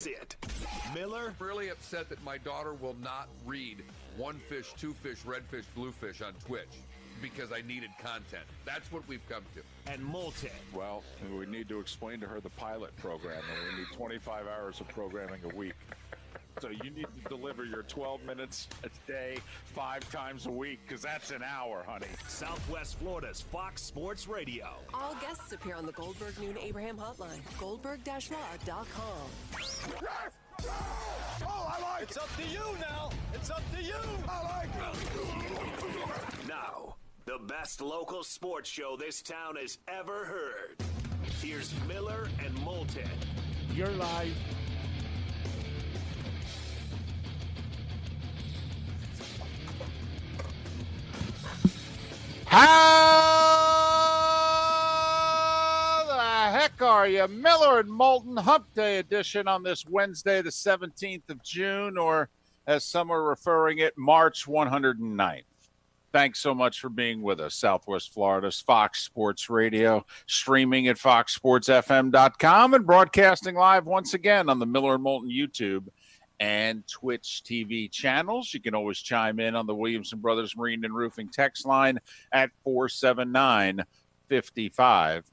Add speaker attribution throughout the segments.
Speaker 1: It. Miller?
Speaker 2: Really upset that my daughter will not read one fish, two fish, red fish, blue fish on Twitch because I needed content. That's what we've come to.
Speaker 1: And Moulton.
Speaker 3: Well, we need to explain to her the pilot program, and we need 25 hours of programming a week. So you need to deliver your 12 minutes a day, 5 times a week, because that's an hour, honey.
Speaker 1: Southwest Florida's Fox Sports Radio.
Speaker 4: All guests appear on the Goldberg Noon Abraham hotline. Goldberg-law.com.
Speaker 5: Oh, I like it. It's up to you now. It's up to you.
Speaker 1: I like it. Now, the best local sports show this town has ever heard. Here's Miller and Moulton.
Speaker 6: You're live. How the heck are you? Miller and Moulton Hump Day edition on this Wednesday, the 17th of June, or as some are referring it, March 109th. Thanks so much for being with us. Southwest Florida's Fox Sports Radio, streaming at foxsportsfm.com and broadcasting live once again on the Miller and Moulton YouTube and Twitch TV channels. You can always chime in on the Williamson Brothers Marine and Roofing text line at 479-5551.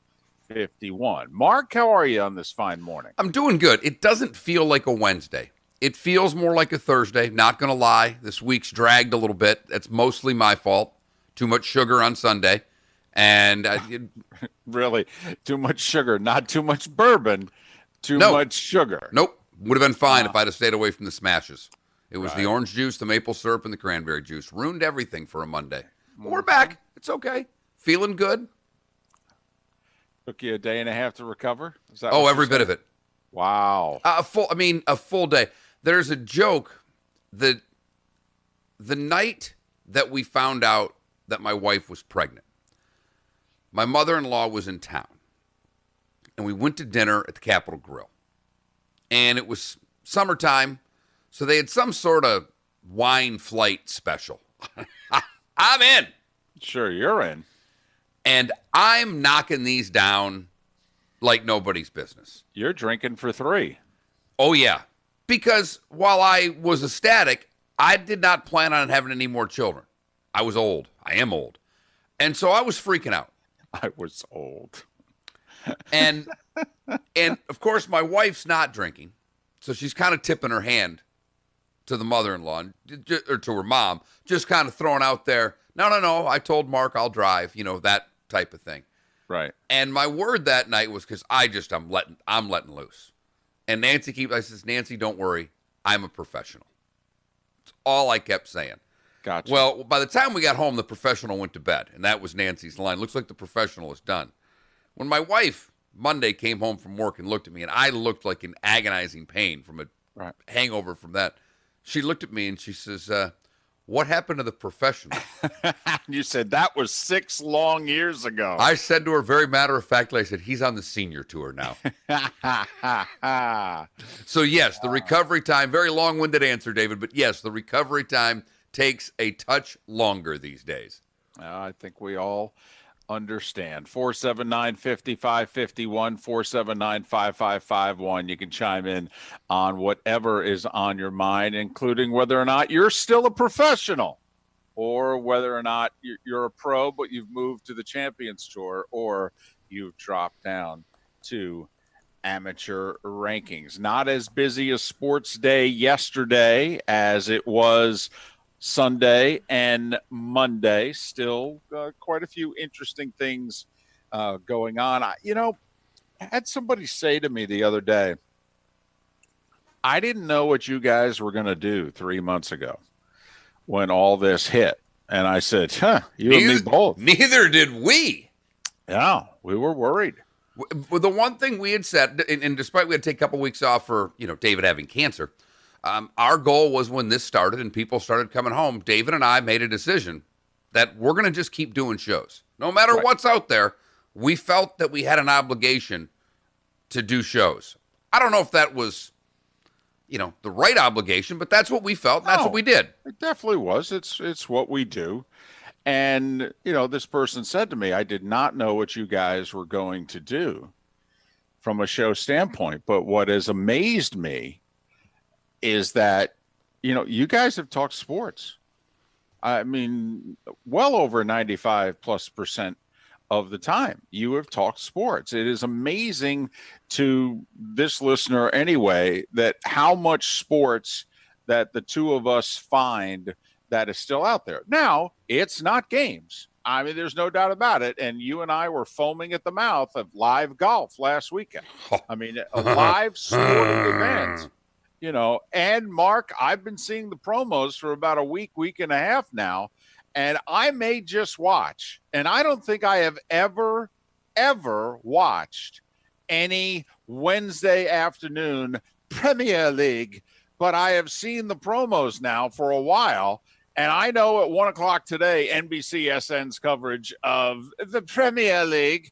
Speaker 6: Mark, how are you on this fine morning?
Speaker 2: I'm doing good. It doesn't feel like a Wednesday. It feels more like a Thursday. Not going to lie. This week's dragged a little bit. That's mostly my fault. Too much sugar on Sunday. And
Speaker 3: really, too much sugar, not too much bourbon, too much sugar.
Speaker 2: Nope. Would have been fine if I'd have stayed away from the smashes. It was the orange juice, the maple syrup, and the cranberry juice. Ruined everything for a Monday. But we're back. It's okay. Feeling good.
Speaker 3: Took you a day and a half to recover? Is that
Speaker 2: every bit of it.
Speaker 3: Wow.
Speaker 2: A full day. There's a joke that the night that we found out that my wife was pregnant, my mother-in-law was in town, and we went to dinner at the Capitol Grill. And it was summertime, so they had some sort of wine flight special. I'm in.
Speaker 3: Sure, you're in.
Speaker 2: And I'm knocking these down like nobody's business.
Speaker 3: You're drinking for 3.
Speaker 2: Oh, yeah. Because while I was ecstatic, I did not plan on having any more children. I was old. I am old. And so I was freaking out.
Speaker 3: I was old.
Speaker 2: And of course, my wife's not drinking, so she's kind of tipping her hand to the mother-in-law, or to her mom, just kind of throwing out there, no, I told Mark I'll drive, that type of thing.
Speaker 3: Right.
Speaker 2: And my word that night was because I'm letting loose. And I says, Nancy, don't worry, I'm a professional. That's all I kept saying.
Speaker 3: Gotcha.
Speaker 2: Well, by the time we got home, the professional went to bed, and that was Nancy's line. Looks like the professional is done. When my wife Monday came home from work and looked at me, and I looked like in agonizing pain from a hangover from that, she looked at me and she says, what happened to the professional?
Speaker 3: You said that was 6 long years ago.
Speaker 2: I said to her very matter-of-factly, I said, he's on the senior tour now. So, yes, the recovery time, very long-winded answer, David, but yes, the recovery time takes a touch longer these days.
Speaker 3: I think we all understand. 479-5551, 479-5551. You can chime in on whatever is on your mind, including whether or not you're still a professional, or whether or not you're a pro, but you've moved to the Champions Tour, or you've dropped down to amateur rankings. Not as busy a sports day yesterday as it was Sunday and Monday. Still quite a few interesting things going on. I had somebody say to me the other day, I didn't know what you guys were going to do 3 months ago when all this hit. And I said, you and me both.
Speaker 2: Neither did we.
Speaker 3: Yeah, we were worried.
Speaker 2: Well, the one thing we had said, and despite we had to take a couple weeks off for, David having cancer, our goal was when this started and people started coming home, David and I made a decision that we're going to just keep doing shows. No matter what's out there, we felt that we had an obligation to do shows. I don't know if that was, the right obligation, but that's what we felt. And that's what we did.
Speaker 3: It definitely was. It's what we do. And, this person said to me, I did not know what you guys were going to do
Speaker 6: from a show standpoint. But what has amazed me is that, you guys have talked sports. I mean, well over 95+% of the time you have talked sports. It is amazing to this listener anyway, that how much sports that the two of us find that is still out there. Now, it's not games. I mean, there's no doubt about it. And you and I were foaming at the mouth of live golf last weekend. I mean, a live sporting event, and Mark, I've been seeing the promos for about a week and a half now, and I may just watch. And I don't think I have ever watched any Wednesday afternoon Premier League, but I have seen the promos now for a while. And I know at 1:00 today, NBCSN's coverage of the Premier League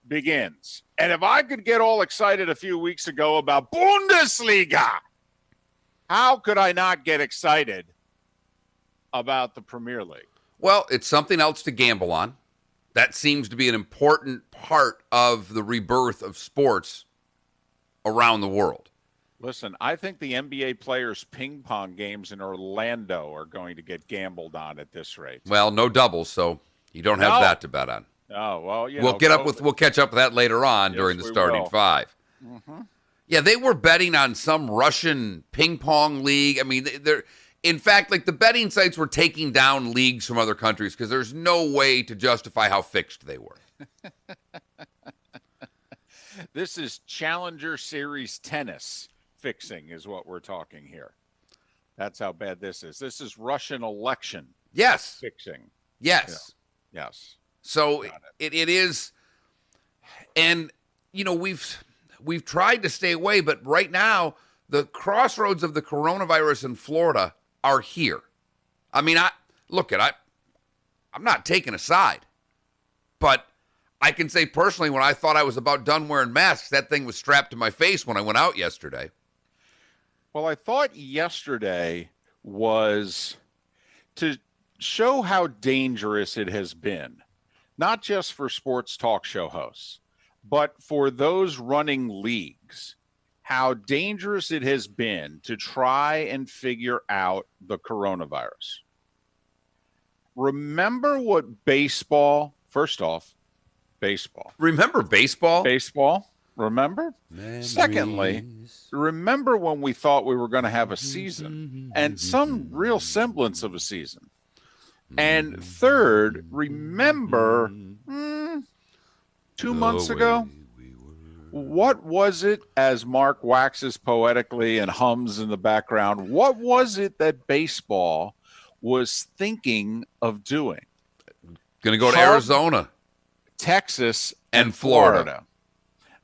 Speaker 6: begins. And if I could get all excited a few weeks ago about Bundesliga, how could I not get excited about the Premier League?
Speaker 2: Well, it's something else to gamble on. That seems to be an important part of the rebirth of sports around the world.
Speaker 6: Listen, I think the NBA players' ping pong games in Orlando are going to get gambled on at this rate.
Speaker 2: Well, no doubles, so you don't have that to bet on.
Speaker 6: Oh, well,
Speaker 2: we'll catch up with that later on during the starting five.
Speaker 6: Mm-hmm.
Speaker 2: Yeah, they were betting on some Russian ping pong league. I mean, they're in fact, like the betting sites were taking down leagues from other countries because there's no way to justify how fixed they were.
Speaker 6: This is Challenger Series tennis fixing is what we're talking here. That's how bad this is. This is Russian election fixing.
Speaker 2: Yes.
Speaker 6: Yeah. Yes.
Speaker 2: So it is, and we've tried to stay away, but right now the crossroads of the coronavirus in Florida are here. I mean, I'm not taking a side, but I can say personally, when I thought I was about done wearing masks, that thing was strapped to my face when I went out yesterday.
Speaker 6: Well, I thought yesterday was to show how dangerous it has been, not just for sports talk show hosts, but for those running leagues, how dangerous it has been to try and figure out the coronavirus. Remember what baseball, first off, baseball.
Speaker 2: Remember baseball?
Speaker 6: Baseball. Remember? Memories. Secondly, remember when we thought we were going to have a season and some real semblance of a season. And third, remember 2 months ago, what was it, as Mark waxes poetically and hums in the background, what was it that baseball was thinking of doing?
Speaker 2: Going to go to Arizona,
Speaker 6: Texas, and Florida.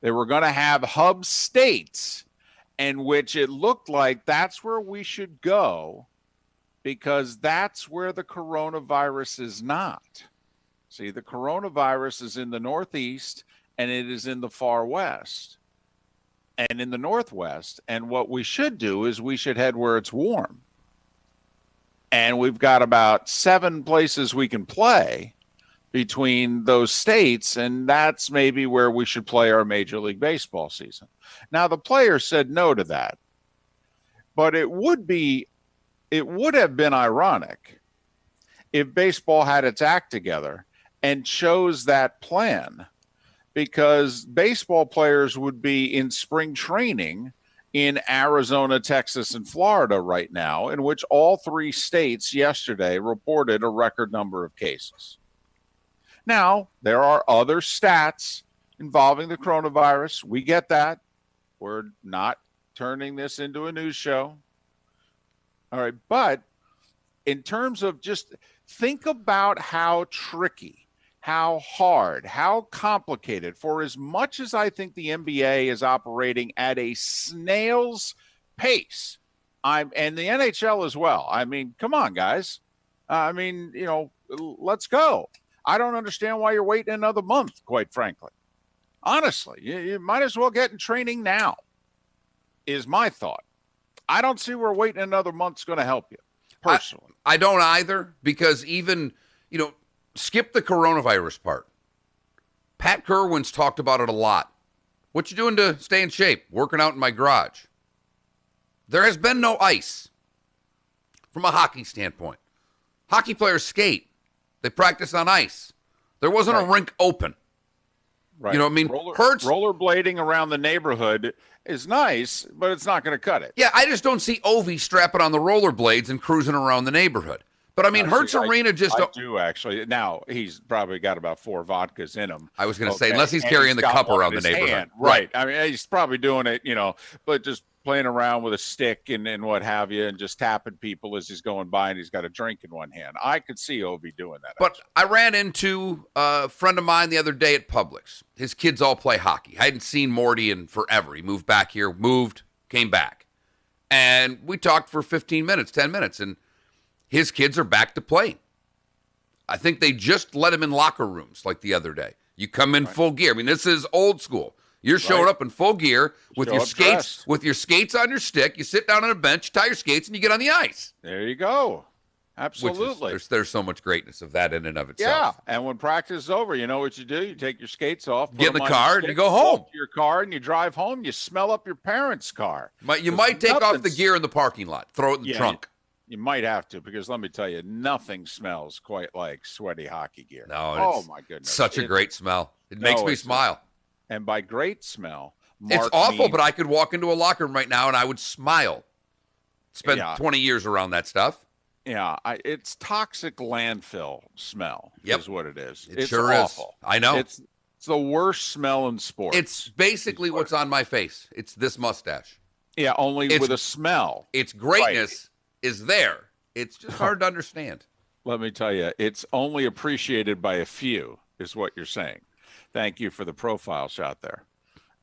Speaker 6: They were going to have hub states in which it looked like that's where we should go because that's where the coronavirus is not. See, the coronavirus is in the Northeast and it is in the far West and in the Northwest. And what we should do is we should head where it's warm. And we've got about 7 places we can play between those states, and that's maybe where we should play our Major League Baseball season. Now, the players said no to that, but it would have been ironic if baseball had its act together and chose that plan, because baseball players would be in spring training in Arizona, Texas, and Florida right now, in which all 3 states yesterday reported a record number of cases. Now, there are other stats involving the coronavirus. We get that. We're not turning this into a news show. All right. But in terms of just think about how tricky, how hard, how complicated, for as much as I think the NBA is operating at a snail's pace, and the NHL as well. I mean, come on, guys. Let's go. I don't understand why you're waiting another month, quite frankly. Honestly, you might as well get in training now, is my thought. I don't see where waiting another month's going to help you, personally.
Speaker 2: I don't either, because even, skip the coronavirus part. Pat Kerwin's talked about it a lot. What you doing to stay in shape? Working out in my garage. There has been no ice from a hockey standpoint. Hockey players skate. They practice on ice. There wasn't a rink open.
Speaker 6: Right.
Speaker 2: You know what I mean?
Speaker 6: Rollerblading around the neighborhood is nice, but it's not going to cut it.
Speaker 2: Yeah, I just don't see Ovi strapping on the rollerblades and cruising around the neighborhood. But, I mean, Hertz Arena just...
Speaker 6: I do, actually. Now, he's probably got about 4 vodkas in him.
Speaker 2: I was going to say, unless he's carrying the cup around the neighborhood.
Speaker 6: Hand. Right. I mean, he's probably doing it, but just playing around with a stick and what have you, and just tapping people as he's going by, and he's got a drink in one hand. I could see Ovi doing that.
Speaker 2: But I ran into a friend of mine the other day at Publix. His kids all play hockey. I hadn't seen Morty in forever. He moved back here, came back. And we talked for 15 minutes, 10 minutes, and his kids are back to playing. I think they just let him in locker rooms like the other day. You come in full gear. I mean, this is old school. You're showing up in full geir with your skates, on your stick. You sit down on a bench, tie your skates, and you get on the ice.
Speaker 6: There you go. Absolutely.
Speaker 2: There's so much greatness of that in and of itself.
Speaker 6: Yeah, and when practice is over, you know what you do? You take your skates off,
Speaker 2: get in the car, and you go home.
Speaker 6: To your car, and you drive home. You smell up your parents' car.
Speaker 2: You might take off the gear in the parking lot, throw it in the trunk.
Speaker 6: You might have to, because let me tell you, nothing smells quite like sweaty hockey gear.
Speaker 2: No,
Speaker 6: oh my goodness,
Speaker 2: such a great smell. It makes me smile.
Speaker 6: And by great smell,
Speaker 2: it's awful, but I could walk into a locker room right now and I would smile. Spent 20 years around that stuff.
Speaker 6: Yeah, it's toxic landfill smell is what it is.
Speaker 2: It sure awful. Is. I know.
Speaker 6: It's the worst smell in sports.
Speaker 2: It's basically what's on my face. It's this mustache.
Speaker 6: Yeah, only with a smell.
Speaker 2: Its greatness is there. It's just hard to understand.
Speaker 6: Let me tell you, it's only appreciated by a few, is what you're saying. Thank you for the profile shot there,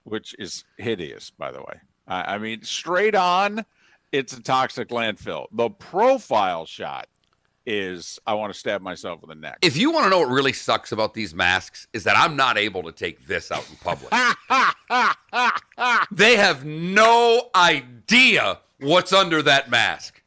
Speaker 6: which is hideous, by the way. I mean, straight on, it's a toxic landfill. The profile shot is, I want to stab myself in the neck.
Speaker 2: If you want to know what really sucks about these masks, is that I'm not able to take this out in public. They have no idea what's under that mask.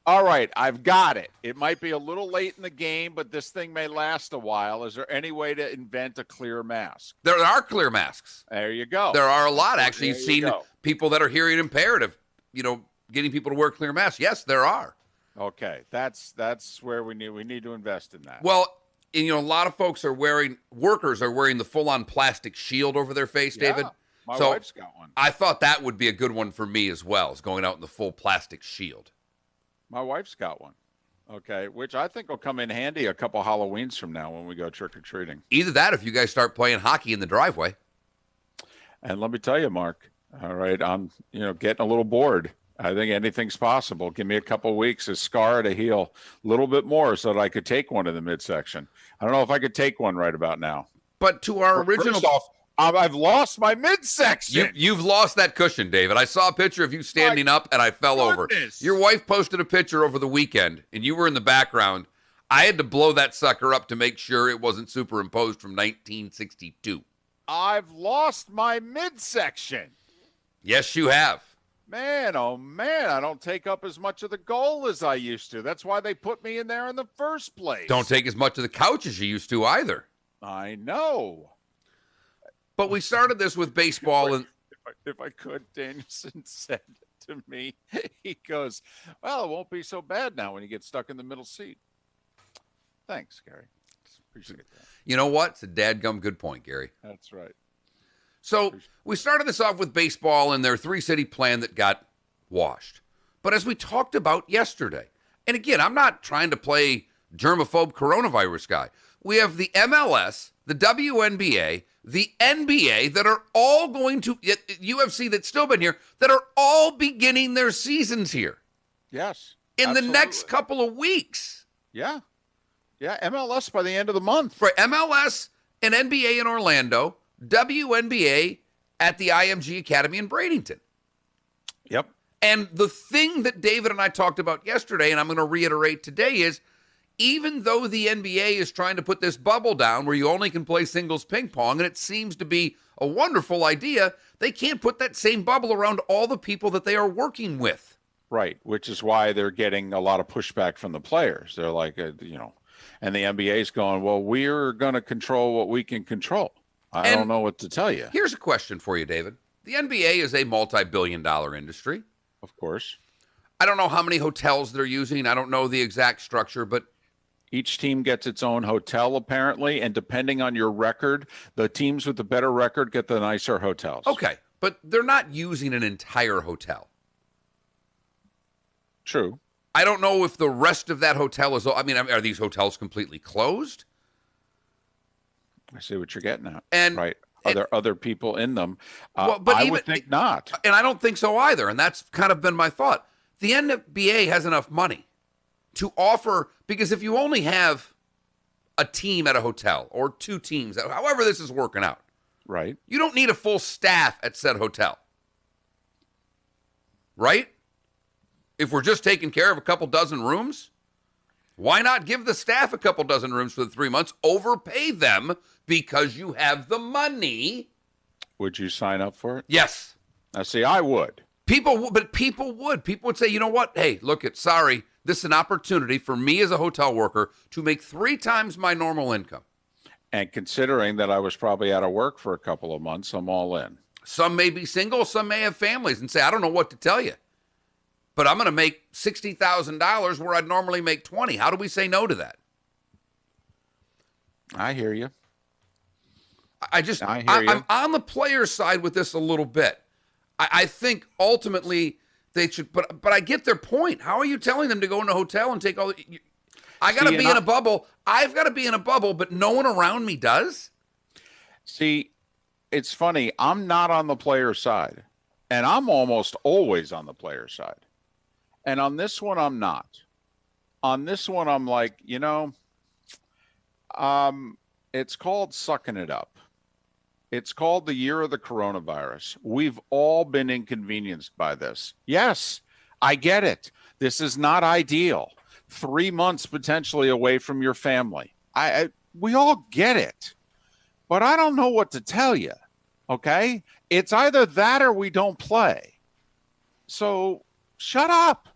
Speaker 6: All right, I've got it. It might be a little late in the game, but this thing may last a while. Is there any way to invent a clear mask?
Speaker 2: There are clear masks.
Speaker 6: There you go.
Speaker 2: There are a lot, actually. You've seen people that are hearing impaired, getting people to wear clear masks. Yes, there are.
Speaker 6: Okay, that's where we need to invest in that.
Speaker 2: Well, a lot of workers are wearing the full-on plastic shield over their face, David.
Speaker 6: My wife's got one.
Speaker 2: I thought that would be a good one for me as well, is going out in the full plastic shield.
Speaker 6: My wife's got one, which I think will come in handy a couple Halloweens from now when we go trick-or-treating.
Speaker 2: Either that, if you guys start playing hockey in the driveway.
Speaker 6: And let me tell you, Mark, all right, I'm getting a little bored. I think anything's possible. Give me a couple weeks, a scar to heal a little bit more so that I could take one in the midsection. I don't know if I could take one right about now.
Speaker 2: But to our original...
Speaker 6: First off, I've lost my midsection.
Speaker 2: You've lost that cushion, David. I saw a picture of you standing up, and I fell over. Your wife posted a picture over the weekend, and you were in the background. I had to blow that sucker up to make sure it wasn't superimposed from 1962.
Speaker 6: I've lost my midsection.
Speaker 2: Yes, you have.
Speaker 6: Man, oh man, I don't take up as much of the goal as I used to. That's why they put me in there in the first place.
Speaker 2: Don't take as much of the couch as you used to either.
Speaker 6: I know.
Speaker 2: But we started this with baseball.
Speaker 6: If I could, Danielson said to me, he goes, well, it won't be so bad now when you get stuck in the middle seat. Thanks, Gary. Appreciate that.
Speaker 2: You know what? It's a dadgum good point, Gary.
Speaker 6: That's right.
Speaker 2: So we started this off with baseball and their three-city plan that got washed. But as we talked about yesterday, and again, I'm not trying to play germaphobe coronavirus guy. We have the MLS, the WNBA, the NBA that are all going to, UFC that's still been here, that are all beginning their seasons here.
Speaker 6: Yes.
Speaker 2: In the next couple of weeks.
Speaker 6: Yeah. Yeah, MLS by the end of the month.
Speaker 2: Right, MLS and NBA in Orlando, WNBA at the IMG Academy in Bradenton.
Speaker 6: Yep.
Speaker 2: And the thing that David and I talked about yesterday, and I'm going to reiterate today, is even though the NBA is trying to put this bubble down where you only can play singles ping pong, and it seems to be a wonderful idea, they can't put that same bubble around all the people that they are working with.
Speaker 6: Right, which is why they're getting a lot of pushback from the players. They're like,
Speaker 3: And the NBA is going, well, we're going to control what we can control. I don't know what to tell you.
Speaker 2: Here's a question for you, David. The NBA is a multi-billion-dollar industry.
Speaker 3: Of course.
Speaker 2: I don't know how many hotels they're using. I don't know the exact structure, but
Speaker 3: each team gets its own hotel, apparently, and depending on your record, the teams with the better record get the nicer hotels.
Speaker 2: Okay, but they're not using an entire hotel.
Speaker 3: True.
Speaker 2: I don't know if the rest of that hotel is, I mean, are these hotels completely closed?
Speaker 3: I see what you're getting at.
Speaker 2: And
Speaker 3: right. Are there other people in them?
Speaker 2: But
Speaker 3: I would think not.
Speaker 2: And I don't think so either. And that's kind of been my thought. The NBA has enough money to offer, because if you only have a team at a hotel or two teams, however this is working out,
Speaker 3: right?
Speaker 2: You don't need a full staff at said hotel, right? If we're just taking care of a couple dozen rooms, why not give the staff a couple dozen rooms for the 3 months, overpay them because you have the money?
Speaker 3: Would you sign up for it?
Speaker 2: Yes.
Speaker 3: Now, see, I would.
Speaker 2: People would say, you know what? Hey, look, sorry, this is an opportunity for me as a hotel worker to make 3 times my normal income.
Speaker 3: And considering that I was probably out of work for a couple of months, I'm all in.
Speaker 2: Some may be single, some may have families and say, I don't know what to tell you, but I'm going to make $60,000 where I'd normally make 20. How do we say no to that?
Speaker 3: I hear you.
Speaker 2: I'm on the player's side with this a little bit. I think ultimately they should, but I get their point. How are you telling them to go in a hotel and take all the, I got to be in a bubble. I've got to be in a bubble, but no one around me does?
Speaker 3: See, it's funny. I'm not on the player's side, and I'm almost always on the player's side. And on this one, I'm not. On this one, I'm like, it's called sucking it up. It's called the year of the coronavirus. We've all been inconvenienced by this. Yes, I get it. This is not ideal. 3 months potentially away from your family. We all get it. But I don't know what to tell you, okay? It's either that or we don't play. So shut up.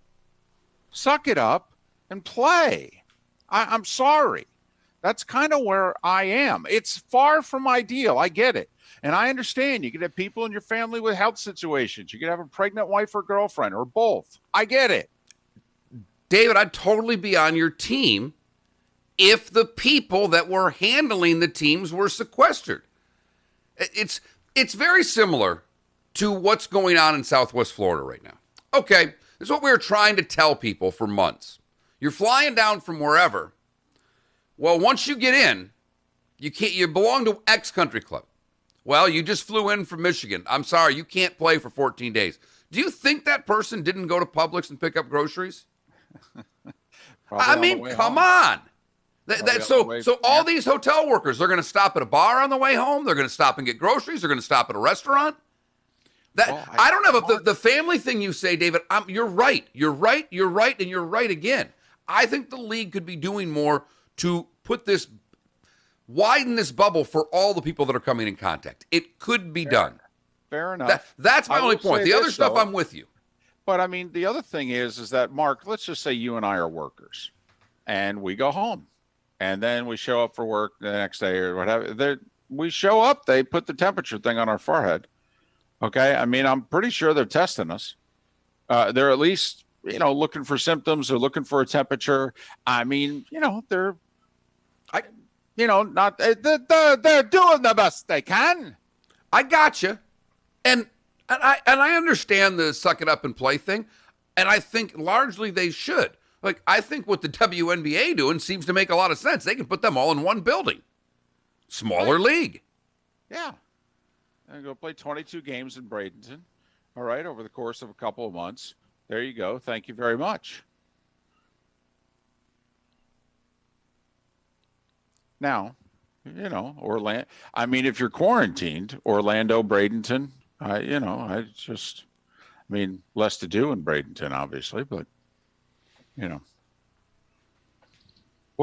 Speaker 3: Suck it up and play. I'm sorry. That's kind of where I am. It's far from ideal. I get it. And I understand you could have people in your family with health situations. You could have a pregnant wife or girlfriend or both. I get it.
Speaker 2: David, I'd totally be on your team if the people that were handling the teams were sequestered. It's very similar to what's going on in Southwest Florida right now. Okay, this is what we were trying to tell people for months. You're flying down from wherever. Well, once you get in, you belong to X country club. Well, you just flew in from Michigan. I'm sorry, you can't play for 14 days. Do you think that person didn't go to Publix and pick up groceries? I mean, come on. So all these hotel workers, they're going to stop at a bar on the way home. They're going to stop and get groceries. They're going to stop at a restaurant. I don't know if the family thing you say, David, you're right. You're right. You're right. And you're right again. I think the league could be doing more to widen this bubble for all the people that are coming in contact. It could be done.
Speaker 3: Fair enough.
Speaker 2: That's my only point. The other stuff, I'm with you.
Speaker 3: But I mean, the other thing is that, Mark, let's just say you and I are workers and we go home and then we show up for work the next day or whatever. We show up, they put the temperature thing on our forehead. Okay. I mean, I'm pretty sure they're testing us. They're at least, looking for symptoms or looking for a temperature. I mean, they're doing the best they can.
Speaker 2: I gotcha. And I understand the suck it up and play thing. And I think largely they should. Like, I think what the WNBA doing seems to make a lot of sense. They can put them all in one building. Smaller league.
Speaker 3: Yeah. And go play 22 games in Bradenton. All right. Over the course of a couple of months. There you go. Thank you very much. Now, Orlando. I mean, if you're quarantined, Orlando, Bradenton, less to do in Bradenton, obviously, but, we'll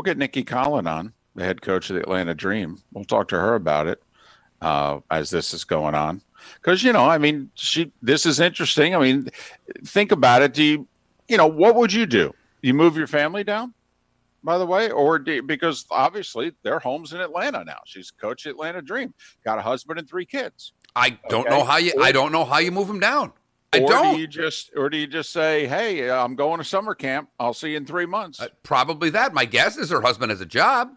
Speaker 3: get Nikki Collin on, the head coach of the Atlanta Dream. We'll talk to her about it as this is going on. Because, this is interesting. I mean, think about it. What would you do? You move your family down?
Speaker 6: by the way, because obviously their home's in Atlanta now. She's coach at Atlanta Dream, got a husband and 3 kids.
Speaker 2: I don't know how you move him down. Do
Speaker 6: you just say, hey, I'm going to summer camp. I'll see you in 3 months.
Speaker 2: Probably that. My guess is her husband has a job.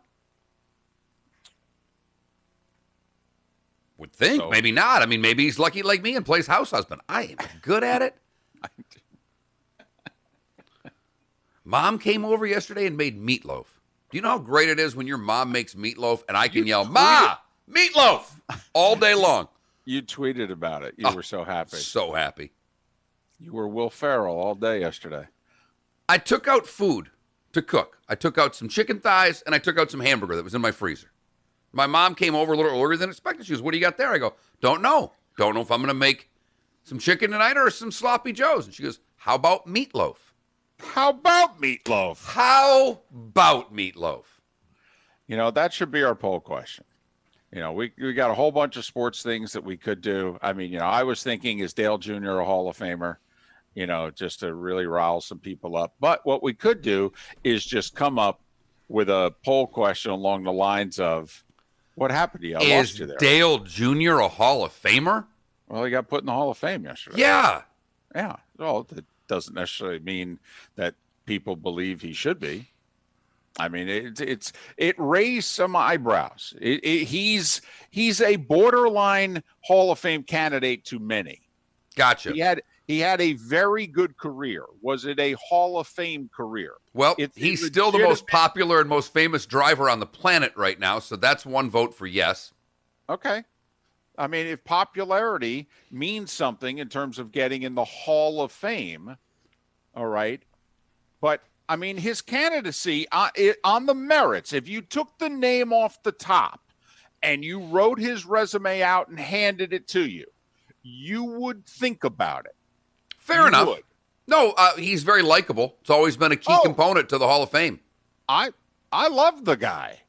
Speaker 2: Would think. So, maybe not. I mean, maybe he's lucky like me and plays house husband. I am good at it. Mom came over yesterday and made meatloaf. Do you know how great it is when your mom makes meatloaf and I can yell, Ma, meatloaf, all day long?
Speaker 6: You tweeted about it. You were so happy.
Speaker 2: So happy.
Speaker 6: You were Will Ferrell all day yesterday.
Speaker 2: I took out food to cook. I took out some chicken thighs and I took out some hamburger that was in my freezer. My mom came over a little earlier than expected. She goes, what do you got there? I go, don't know. Don't know if I'm going to make some chicken tonight or some sloppy joes. And she goes, how about meatloaf?
Speaker 6: How about meatloaf?
Speaker 2: How about meatloaf?
Speaker 6: You know, that should be our poll question. You know, we got a whole bunch of sports things that we could do. I mean, you know, I was thinking, is Dale Jr. a Hall of Famer? You know, just to really rile some people up. But what we could do is just come up with a poll question along the lines of, what happened to you? I lost you there.
Speaker 2: Is Dale Jr. a Hall of Famer?
Speaker 6: Well, he got put in the Hall of Fame yesterday.
Speaker 2: Yeah.
Speaker 6: Yeah. Well, that doesn't necessarily mean that people believe he should be. I mean, it raised some eyebrows. He's a borderline Hall of Fame candidate to many.
Speaker 2: Gotcha.
Speaker 6: He had a very good career. Was it a Hall of Fame career?
Speaker 2: Well, he's still the most popular and most famous driver on the planet right now, so that's one vote for yes.
Speaker 6: Okay. I mean, if popularity means something in terms of getting in the Hall of Fame, all right, but I mean, his candidacy on the merits, if you took the name off the top and you wrote his resume out and handed it to you, you would think about it.
Speaker 2: Fair enough. No, he's very likable. It's always been a key component to the Hall of Fame.
Speaker 6: I love the guy.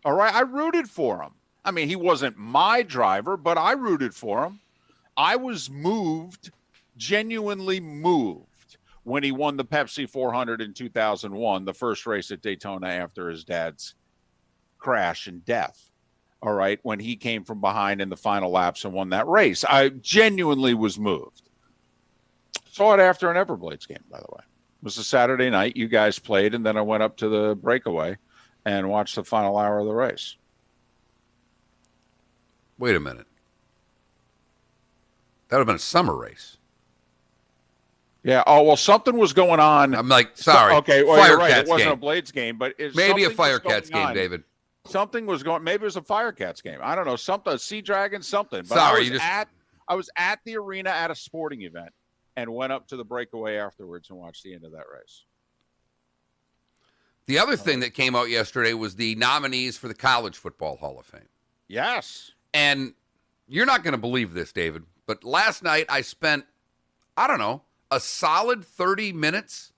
Speaker 6: All right. I rooted for him. I mean, he wasn't my driver, but I rooted for him. I was moved, genuinely moved, when he won the Pepsi 400 in 2001, the first race at Daytona after his dad's crash and death. All right. When he came from behind in the final laps and won that race, I genuinely was moved. Saw it after an Everblades game, by the way. It was a Saturday night. You guys played, and then I went up to the breakaway and watched the final hour of the race.
Speaker 2: Wait a minute. That would have been a summer race.
Speaker 6: Yeah. Oh, well, something was going on.
Speaker 2: I'm like, sorry.
Speaker 6: Okay. Well, you're right. It wasn't a Blades game, but
Speaker 2: maybe a Firecats game, David.
Speaker 6: Something was going. Maybe it was a Firecats game. I don't know. Something, Sea Dragon, something. But
Speaker 2: sorry,
Speaker 6: I was at the arena at a sporting event and went up to the breakaway afterwards and watched the end of that race.
Speaker 2: The other thing that came out yesterday was the nominees for the College Football Hall of Fame.
Speaker 6: Yes.
Speaker 2: And you're not going to believe this, David, but last night I spent, I don't know, a solid 30 minutes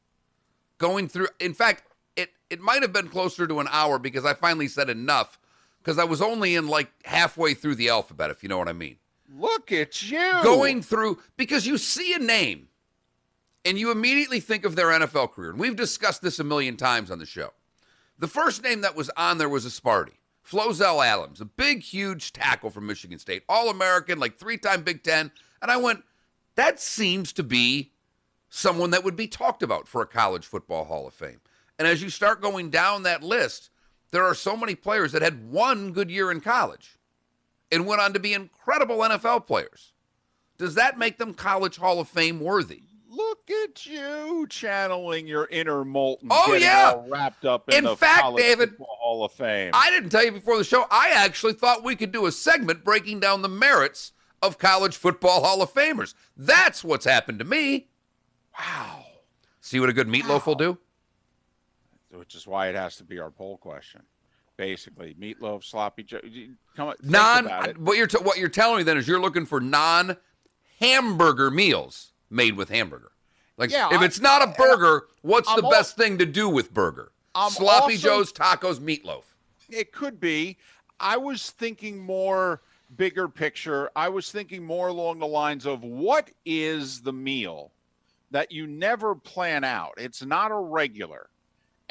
Speaker 2: going through. In fact, it might have been closer to an hour because I finally said enough because I was only in like halfway through the alphabet, if you know what I mean.
Speaker 6: Look at you.
Speaker 2: Going through, because you see a name and you immediately think of their NFL career. And we've discussed this a million times on the show. The first name that was on there was a Sparty. Flozell Adams, a big, huge tackle from Michigan State. All-American, like 3-time Big Ten. And I went, that seems to be someone that would be talked about for a College Football Hall of Fame. And as you start going down that list, there are so many players that had one good year in college and went on to be incredible NFL players. Does that make them College Hall of Fame worthy?
Speaker 6: Look at you channeling your inner Moulton.
Speaker 2: Oh, yeah.
Speaker 6: All wrapped up in the
Speaker 2: fact,
Speaker 6: College
Speaker 2: David,
Speaker 6: Football Hall of Fame.
Speaker 2: I didn't tell you before the show, I actually thought we could do a segment breaking down the merits of College Football Hall of Famers. That's what's happened to me.
Speaker 6: Wow.
Speaker 2: See what a good meatloaf will do?
Speaker 6: Which is why it has to be our poll question. Basically, meatloaf, sloppy Joe. Come on,
Speaker 2: what you're telling me then is you're looking for non-hamburger meals made with hamburger. Like, yeah, if it's not a burger, what's the best thing to do with burger? Sloppy Joe's, tacos, meatloaf.
Speaker 6: It could be. I was thinking more bigger picture. I was thinking more along the lines of what is the meal that you never plan out? It's not a regular.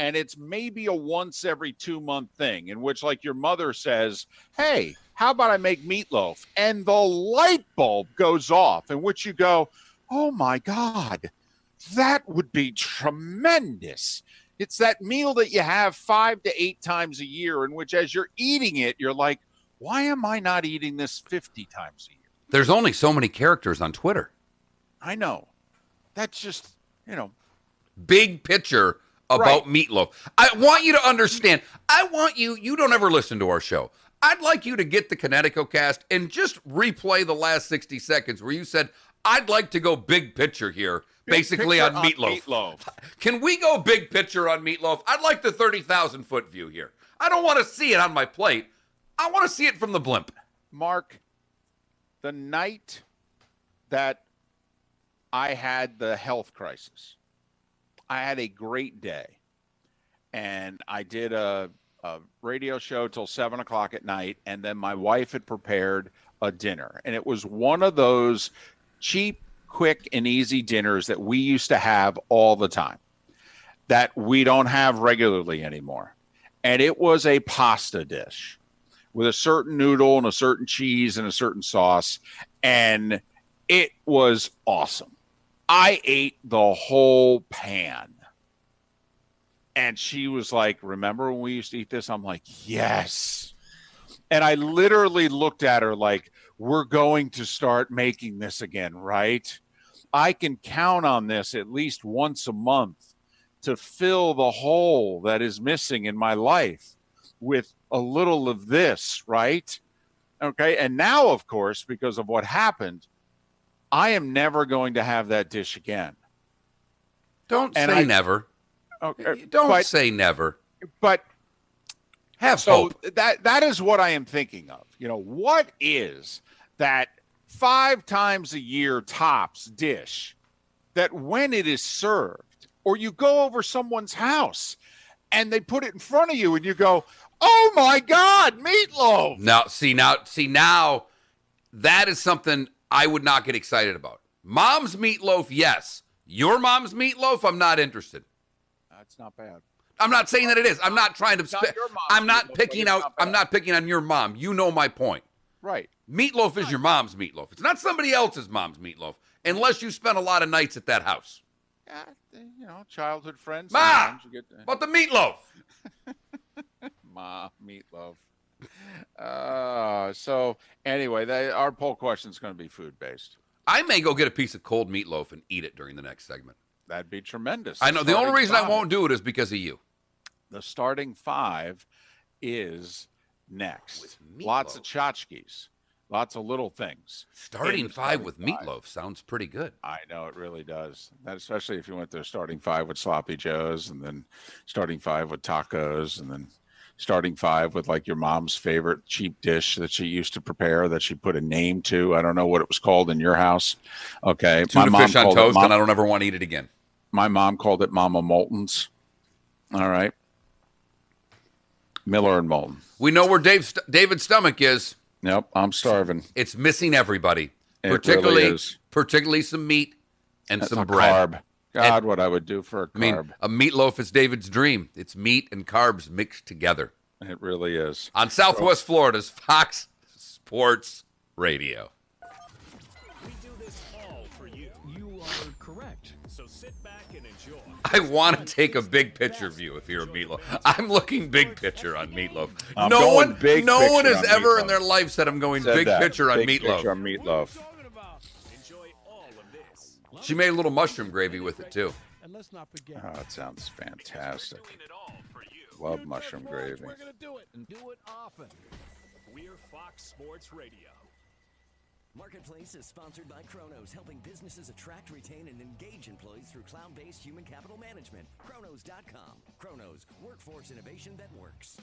Speaker 6: and it's maybe a once every 2-month thing in which, like, your mother says, hey, how about I make meatloaf? And the light bulb goes off, in which you go, oh my God, that would be tremendous. It's that meal that you have 5 to 8 times a year, in which as you're eating it, you're like, why am I not eating this 50 times a year?
Speaker 2: There's only so many characters on Twitter.
Speaker 6: I know. That's just,
Speaker 2: Big picture about meatloaf. I want you to understand. You don't ever listen to our show. I'd like you to get the Connecticut cast and just replay the last 60 seconds where you said, I'd like to go big picture here, basically on meatloaf. Can we go big picture on meatloaf? I'd like the 30,000-foot view here. I don't want to see it on my plate. I want to see it from the blimp.
Speaker 6: Mark, the night that I had the health crisis, I had a great day. And I did a radio show till 7 o'clock at night. And then my wife had prepared a dinner. And it was one of those cheap, quick, and easy dinners that we used to have all the time that we don't have regularly anymore. And it was a pasta dish with a certain noodle and a certain cheese and a certain sauce. And it was awesome. I ate the whole pan. And she was like, remember when we used to eat this? I'm like, yes. And I literally looked at her like, we're going to start making this again, right? I can count on this at least once a month to fill the hole that is missing in my life with a little of this, right? Okay. And now, of course, because of what happened, I am never going to have that dish again.
Speaker 2: Don't say never.
Speaker 6: Okay.
Speaker 2: Don't say never.
Speaker 6: But
Speaker 2: have hope.
Speaker 6: That is what I am thinking of. What is that 5 times a year tops dish that when it is served, or you go over someone's house and they put it in front of you and you go, oh my God, meatloaf.
Speaker 2: Now that is something I would not get excited about. Mom's meatloaf, yes. Your mom's meatloaf, I'm not interested.
Speaker 6: That's not bad.
Speaker 2: I'm not saying that it is. I'm not trying to. I'm not picking out. I'm not picking on your mom. You know my point.
Speaker 6: Right.
Speaker 2: Meatloaf is your mom's meatloaf. It's not somebody else's mom's meatloaf, unless you spend a lot of nights at that house.
Speaker 6: Yeah, childhood friends.
Speaker 2: Ma, but the meatloaf.
Speaker 6: Ma, meatloaf. So anyway, our poll question is going to be food based.
Speaker 2: I may go get a piece of cold meatloaf and eat it during the next segment.
Speaker 6: That'd be tremendous.
Speaker 2: I know. The only reason I won't do it is because of you.
Speaker 6: The starting 5 is next. Lots of tchotchkes. Lots of little things.
Speaker 2: Starting 5 with meatloaf sounds pretty good.
Speaker 6: I know, it really does. That, especially if you went to starting 5 with sloppy joes, and then starting 5 with tacos, and then starting 5 with like your mom's favorite cheap dish that she used to prepare that she put a name to. I don't know what it was called in your house. Okay.
Speaker 2: Tuna fish on toast, and I don't ever want to eat it again.
Speaker 6: My mom called it Mama Moulton's. All right. Miller and Moulton.
Speaker 2: We know where David's stomach is.
Speaker 6: Nope, I'm starving.
Speaker 2: It's missing everybody, particularly some meat and some bread.
Speaker 6: Carb. God, what I would do for a carb.
Speaker 2: I mean, a meatloaf is David's dream. It's meat and carbs mixed together.
Speaker 6: It really is.
Speaker 2: On Southwest Florida's Fox Sports Radio.
Speaker 1: We do this all for you. You are correct. So sit back and enjoy.
Speaker 2: I want to take a big picture view if you're a meatloaf. I'm looking big picture on meatloaf. No one has ever in their life said I'm going big picture on meatloaf. She made a little mushroom gravy with it too.
Speaker 5: And let's not forget.
Speaker 6: Oh, it sounds fantastic. Love mushroom gravy.
Speaker 5: We're going to do it and do it often.
Speaker 1: We're Fox Sports Radio.
Speaker 7: Marketplace is sponsored by Kronos, helping businesses attract, retain, and engage employees through cloud-based human capital management. Kronos.com. Kronos, workforce innovation that works.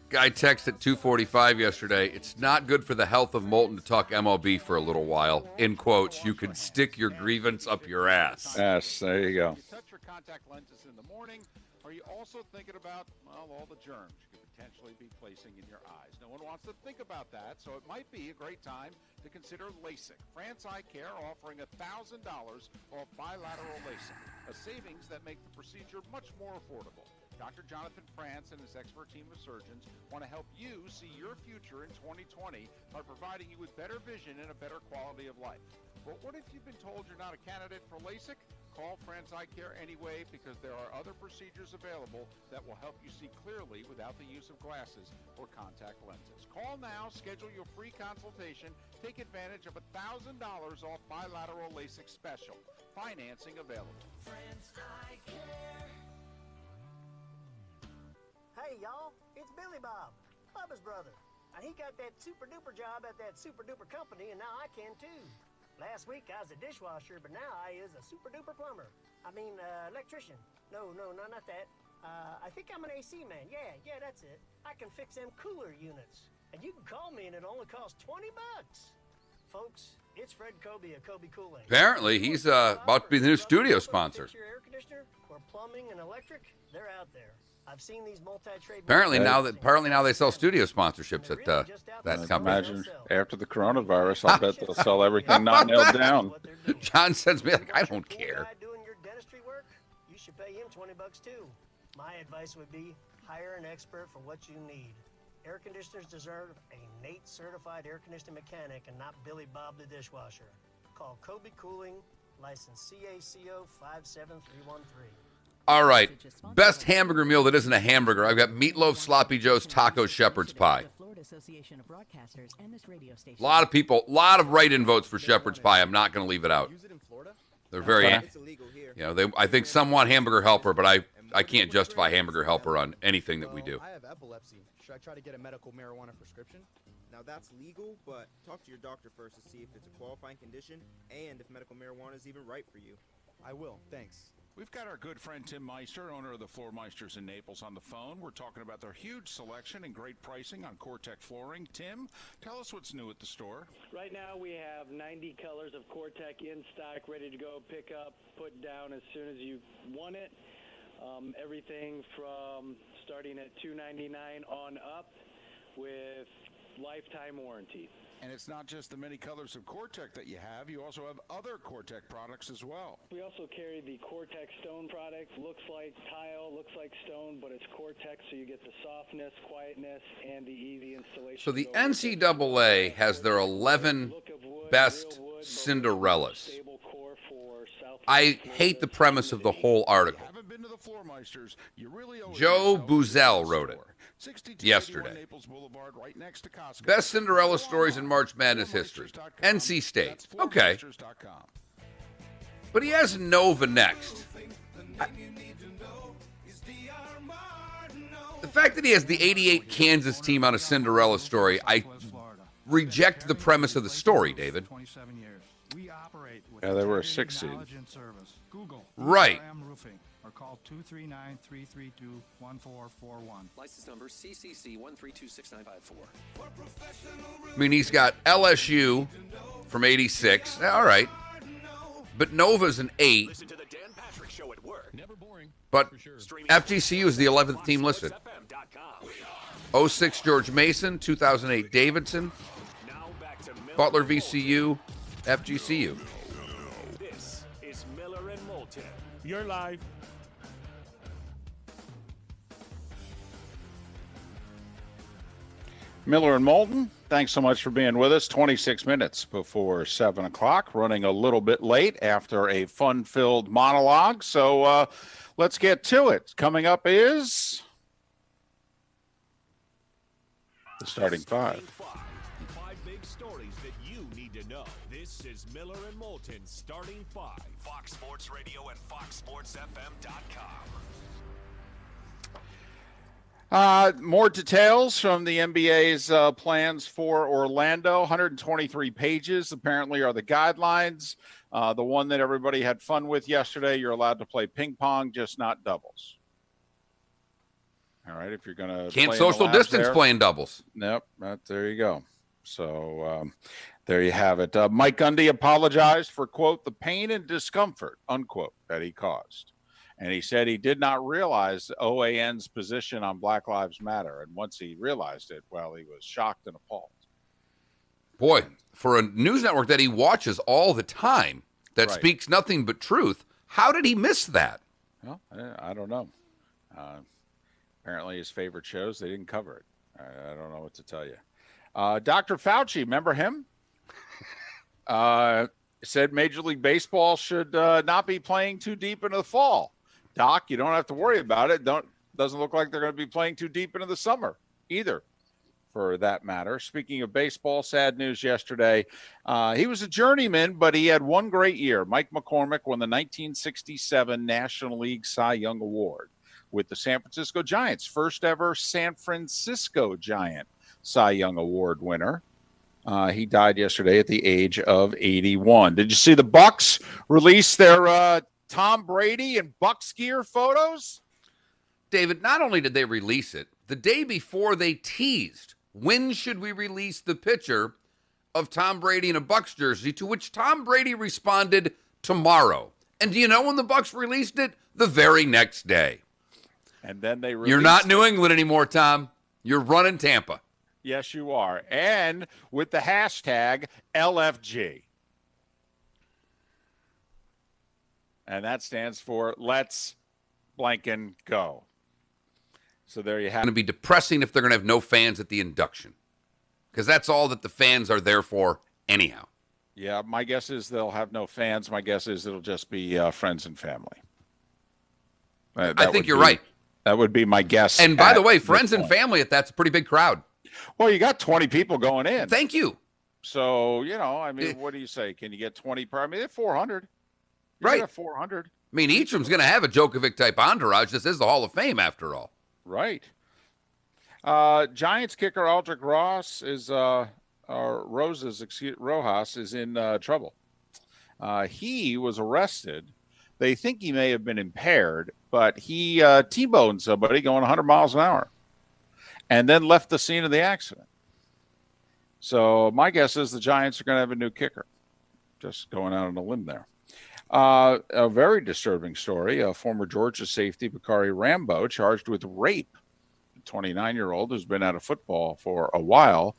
Speaker 2: Guy texted 2:45 yesterday. It's not good for the health of Moulton to talk MLB for a little while. In quotes, you could stick your grievance up your ass.
Speaker 6: Yes, there you go.
Speaker 5: You touch your contact lenses in the morning. Are you also thinking about, all the germs? You could
Speaker 6: potentially be placing in your eyes. No one wants to think about that, so it might be a great time to consider LASIK. France Eye Care offering $1,000 off bilateral LASIK, a savings that make the procedure much more affordable. Dr. Jonathan France and his expert team of surgeons want to help you see your future in 2020 by providing you with better vision and a better quality of life. But what if you've been told you're not a candidate for LASIK? Call France Eye Care anyway, because there are other procedures available that will help you see clearly without the use of glasses or contact lenses. Call now, schedule your free consultation, take advantage of $1,000 off bilateral LASIK special. Financing available.
Speaker 8: France Eye Care. Hey, y'all, it's Billy Bob, Bubba's brother. And he got that super-duper job at that super-duper company, and now I can too. Last week I was a dishwasher, but now I is a super-duper plumber. I mean, electrician. No, not that. I think I'm an AC man. Yeah, that's it. I can fix them cooler units. And you can call me, and it only costs $20. Folks, it's Fred Kobe of Kobe Cooling.
Speaker 2: Apparently, he's about to be the new studio sponsor.
Speaker 8: Fix your air conditioner or plumbing and electric, they're out there. I've seen these multi-trade.
Speaker 2: Apparently now they sell studio sponsorships at that company.
Speaker 3: Imagine after the coronavirus, I'll bet they'll sell everything not nailed down.
Speaker 2: John sends me like, I don't care.
Speaker 8: Doing your dentistry work, you should pay him $20 too. My advice would be hire an expert for what you need. Air conditioners deserve a NATE certified air conditioning mechanic and not Billy Bob the dishwasher. Call Kobe Cooling, license CACO 57313.
Speaker 2: All right, best hamburger meal that isn't a hamburger. I've got meatloaf, sloppy joes, tacos, shepherd's pie. A lot of people, a lot of write-in votes for shepherd's pie. I'm not going to leave it out. They're very, I think some want hamburger helper, but I can't justify hamburger helper on anything that we do.
Speaker 9: I have epilepsy. Should I try to get a medical marijuana prescription?
Speaker 10: Now that's legal, but talk to your doctor first to see if it's a qualifying condition and if medical marijuana is even right for you.
Speaker 9: I will, thanks.
Speaker 6: We've got our good friend Tim Meister, owner of the Floor Meisters in Naples, on the phone. We're talking about their huge selection and great pricing on Core-Tec flooring. Tim, tell us what's new at the store.
Speaker 11: Right now we have 90 colors of Core-Tec in stock, ready to go, pick up, put down as soon as you want it. Everything from starting at $299 on up with lifetime warranty.
Speaker 6: And it's not just the many colors of Core-Tec that you have. You also have other Core-Tec products as well.
Speaker 11: We also carry the Core-Tec stone product. Looks like tile, looks like stone, but it's Core-Tec, so you get the softness, quietness, and the easy installation.
Speaker 2: So the NCAA has their 11 best Cinderellas. I hate the premise of the whole article. Joe Buzel wrote it yesterday. Best Cinderella stories in March Madness history. NC State. Okay. But he has Nova next. The fact that he has the 88 Kansas team on a Cinderella story, I reject the premise of the story, David.
Speaker 3: Yeah, they were a 6 seed.
Speaker 2: Right.
Speaker 5: Or call 239-332-1441.
Speaker 7: License number CCC 1326954.
Speaker 2: I mean, he's got LSU from 86. All right. But Nova's an 8.
Speaker 1: Listen to the Dan Patrick Show at work.
Speaker 5: Never boring.
Speaker 2: But FGCU is the 11th team listed. 06 George Mason, 2008 Davidson, Butler VCU, FGCU.
Speaker 1: This is Miller and Moulton.
Speaker 12: You're live.
Speaker 3: Miller and Moulton, thanks so much for being with us. 26 minutes before 7 o'clock, running a little bit late after a fun-filled monologue. So let's get to it. Coming up is the starting five.
Speaker 1: Five big stories that you need to know. This is Miller and Moulton starting five. Fox Sports Radio and FoxSportsFM.com.
Speaker 3: More details from the NBA's plans for Orlando. 123 pages, apparently, are the guidelines. The one that everybody had fun with yesterday, you're allowed to play ping pong, just not doubles. All right, if you're going to
Speaker 2: Can't social distance playing doubles.
Speaker 3: Nope, there you go. So there you have it. Mike Gundy apologized for, quote, the pain and discomfort, unquote, that he caused. And he said he did not realize OAN's position on Black Lives Matter. And once he realized it, well, he was shocked and appalled.
Speaker 2: Boy, for a news network that he watches all the time, that
Speaker 3: Right.
Speaker 2: speaks nothing but truth, how did he miss that?
Speaker 3: Well, I don't know. Apparently his favorite shows, they didn't cover it. I don't know what to tell you. Dr. Fauci, remember him? Said Major League Baseball should not be playing too deep into the fall. Doc, you don't have to worry about it. Doesn't look like they're going to be playing too deep into the summer either, for that matter. Speaking of baseball, sad news yesterday. He was a journeyman, but he had one great year. Mike McCormick won the 1967 National League Cy Young Award with the San Francisco Giants, first ever San Francisco Giant Cy Young Award winner. He died yesterday at the age of 81. Did you see the Bucks release their Tom Brady and Bucks gear photos?
Speaker 2: David, not only did they release it, the day before they teased, when should we release the picture of Tom Brady in a Bucks jersey, to which Tom Brady responded, tomorrow. And do you know when the Bucks released it? The very next day.
Speaker 3: And then they released
Speaker 2: You're not New England anymore, Tom. You're running Tampa.
Speaker 3: Yes, you are. And with the hashtag LFG. And that stands for Let's Blanken Go. So there you have
Speaker 2: It's going to be depressing if they're going to have no fans at the induction, because that's all that the fans are there for anyhow.
Speaker 3: Yeah, my guess is they'll have no fans. My guess is it'll just be friends and family.
Speaker 2: I think you're right.
Speaker 3: That would be my guess.
Speaker 2: And by the way, friends and family, that's a pretty big crowd.
Speaker 3: Well, you got 20 people going in.
Speaker 2: Thank you.
Speaker 3: So, I mean, what do you say? Can you get 20 per? I mean, they're 400.
Speaker 2: Right.
Speaker 3: 400.
Speaker 2: I mean, each of them's going to have a Djokovic-type entourage. This is the Hall of Fame, after all.
Speaker 3: Right. Giants kicker Aldrich Rojas is in trouble. He was arrested. They think he may have been impaired, but he T-boned somebody going 100 miles an hour and then left the scene of the accident. So my guess is the Giants are going to have a new kicker. Just going out on a limb there. A very disturbing story. A former Georgia safety, Bakari Rambo, charged with rape. A 29-year-old who's been out of football for a while,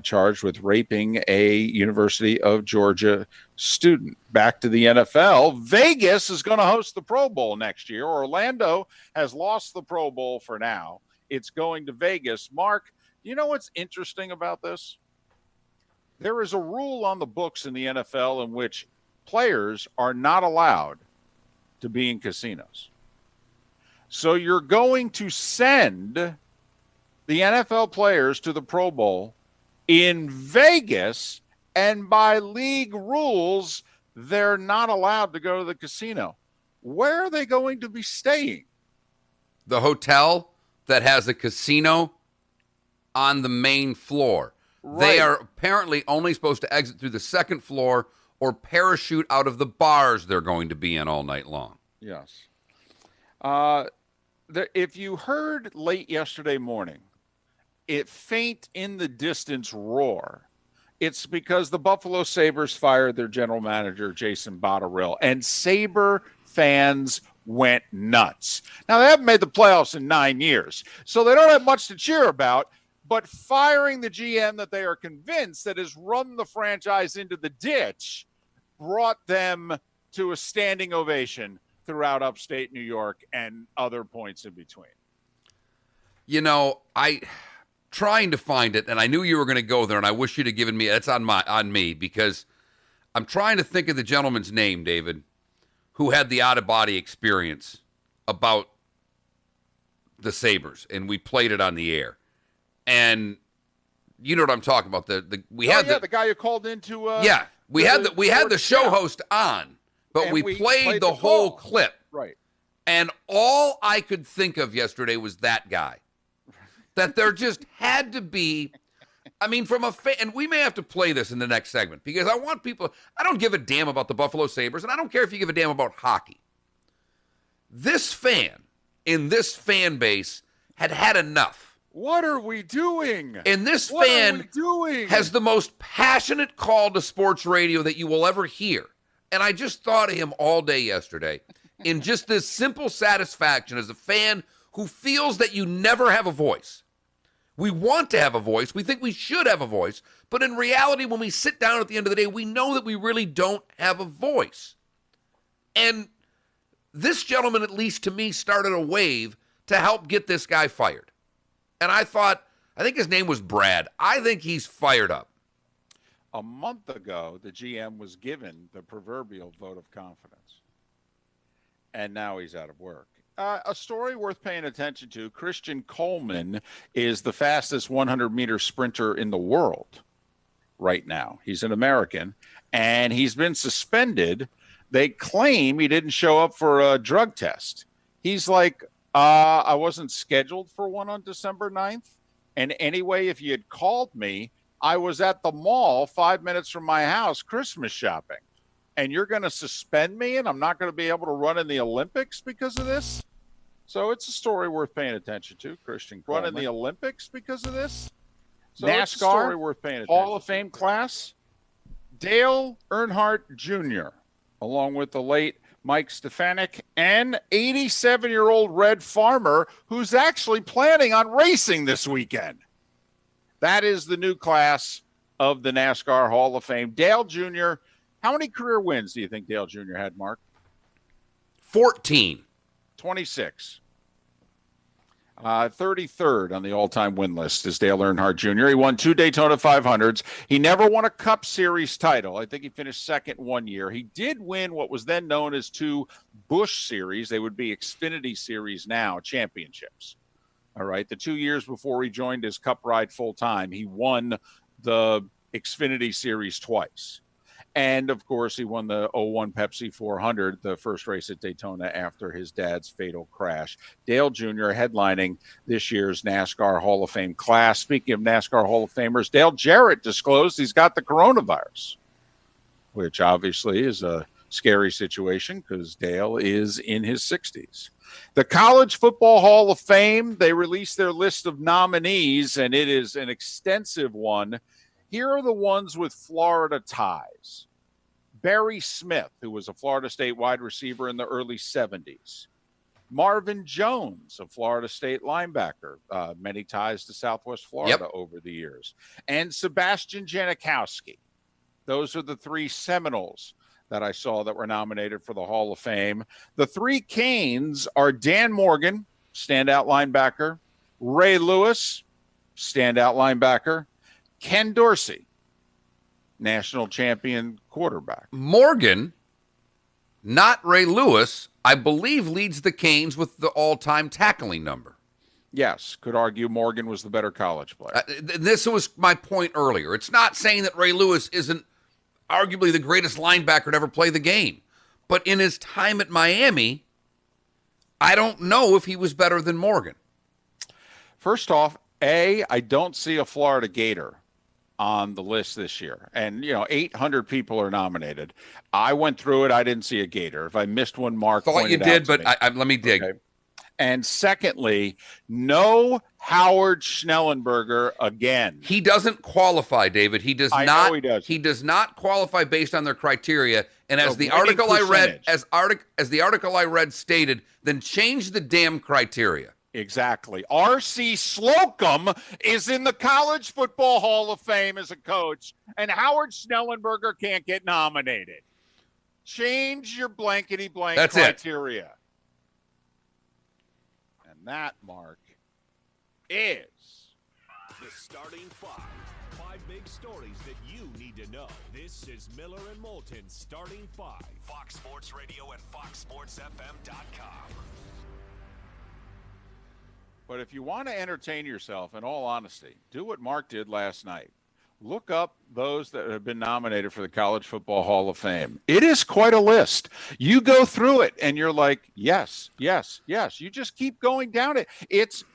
Speaker 3: charged with raping a University of Georgia student. Back to the NFL. Vegas is going to host the Pro Bowl next year. Orlando has lost the Pro Bowl for now. It's going to Vegas. Mark, you know what's interesting about this? There is a rule on the books in the NFL in which players are not allowed to be in casinos. So you're going to send the NFL players to the Pro Bowl in Vegas, and by league rules, they're not allowed to go to the casino. Where are they going to be staying?
Speaker 2: The hotel that has a casino on the main floor.
Speaker 3: Right.
Speaker 2: They are apparently only supposed to exit through the second floor or parachute out of the bars they're going to be in all night long.
Speaker 3: Yes. If you heard late yesterday morning, it faint in the distance roar, it's because the Buffalo Sabres fired their general manager, Jason Botterill, and Sabre fans went nuts. Now, they haven't made the playoffs in 9 years, so they don't have much to cheer about, but firing the GM that they are convinced that has run the franchise into the ditch brought them to a standing ovation throughout upstate New York and other points in between.
Speaker 2: I trying to find it, and I knew you were going to go there, and I wish you'd have given me, that's on me, because I'm trying to think of the gentleman's name, David, who had the out-of-body experience about the Sabres, and we played it on the air. And you know what I'm talking about. The
Speaker 3: guy who called into
Speaker 2: we had the show host on, but
Speaker 3: and
Speaker 2: we played the whole clip.
Speaker 3: Right.
Speaker 2: And all I could think of yesterday was that guy. That there just had to be, I mean, from a fan, and we may have to play this in the next segment, because I want people, I don't give a damn about the Buffalo Sabres, and I don't care if you give a damn about hockey. This fan in this fan base had enough.
Speaker 3: What are we doing?
Speaker 2: And this fan has the most passionate call to sports radio that you will ever hear. And I just thought of him all day yesterday. in just this simple satisfaction as a fan who feels that you never have a voice. We want to have a voice. We think we should have a voice. But in reality, when we sit down at the end of the day, we know that we really don't have a voice. And this gentleman, at least to me, started a wave to help get this guy fired. And I think his name was Brad. I think he's fired up.
Speaker 3: A month ago, the GM was given the proverbial vote of confidence. And now he's out of work. A story worth paying attention to. Christian Coleman is the fastest 100-meter sprinter in the world right now. He's an American, and he's been suspended. They claim he didn't show up for a drug test. He's like, I wasn't scheduled for one on December 9th. And anyway, if you had called me, I was at the mall 5 minutes from my house Christmas shopping. And you're going to suspend me, and I'm not going to be able to run in the Olympics because of this? So it's a story worth paying attention to. Christian Coleman. Run in the Olympics because of this? So NASCAR, it's a story worth paying attention Hall of Fame class, Dale Earnhardt Jr., along with the late Mike Stefanik, and 87-year-old Red Farmer, who's actually planning on racing this weekend. That is the new class of the NASCAR Hall of Fame. Dale Jr., how many career wins do you think Dale Jr. had, Mark?
Speaker 2: 14.
Speaker 3: 26. 33rd on the all-time win list is Dale Earnhardt Jr. He won 2 Daytona 500s. He never won a Cup Series title. I think he finished second one year. He did win what was then known as 2 Busch Series. They would be Xfinity Series now, championships. All right. The 2 years before he joined his Cup ride full-time, he won the Xfinity Series twice. And, of course, he won the 01 Pepsi 400, the first race at Daytona after his dad's fatal crash. Dale Jr. headlining this year's NASCAR Hall of Fame class. Speaking of NASCAR Hall of Famers, Dale Jarrett disclosed he's got the coronavirus, which obviously is a scary situation because Dale is in his 60s. The College Football Hall of Fame, they released their list of nominees, and it is an extensive one. Here are the ones with Florida ties. Barry Smith, who was a Florida State wide receiver in the early 70s. Marvin Jones, a Florida State linebacker, many ties to Southwest Florida over the years. And Sebastian Janikowski. Those are the 3 Seminoles that I saw that were nominated for the Hall of Fame. The 3 Canes are Dan Morgan, standout linebacker, Ray Lewis, standout linebacker, Ken Dorsey, national champion quarterback.
Speaker 2: Morgan, not Ray Lewis, I believe leads the Canes with the all-time tackling number.
Speaker 3: Yes, could argue Morgan was the better college player.
Speaker 2: This was my point earlier. It's not saying that Ray Lewis isn't arguably the greatest linebacker to ever play the game. But in his time at Miami, I don't know if he was better than Morgan.
Speaker 3: First off, I don't see a Florida Gator on the list this year. And, 800 people are nominated. I went through it. I didn't see a Gator. If I missed one, Mark
Speaker 2: thought you did, but let me dig.
Speaker 3: Okay. And secondly, no Howard Schnellenberger again.
Speaker 2: He doesn't qualify, David. He does
Speaker 3: I
Speaker 2: not.
Speaker 3: know he does.
Speaker 2: He does not qualify based on their criteria. And as the
Speaker 3: winning
Speaker 2: article I read,
Speaker 3: percentage.
Speaker 2: as the article I read stated, then change the damn criteria.
Speaker 3: Exactly. R.C. Slocum is in the College Football Hall of Fame as a coach, and Howard Schnellenberger can't get nominated. Change your blankety-blank criteria. And that, Mark, is
Speaker 1: the starting 5. 5 big stories that you need to know. This is Miller and Moulton starting 5. Fox Sports Radio and FoxSportsFM.com.
Speaker 3: But if you want to entertain yourself, in all honesty, do what Mark did last night. Look up those that have been nominated for the College Football Hall of Fame. It is quite a list. You go through it, and you're like, yes, yes, yes. You just keep going down it. It's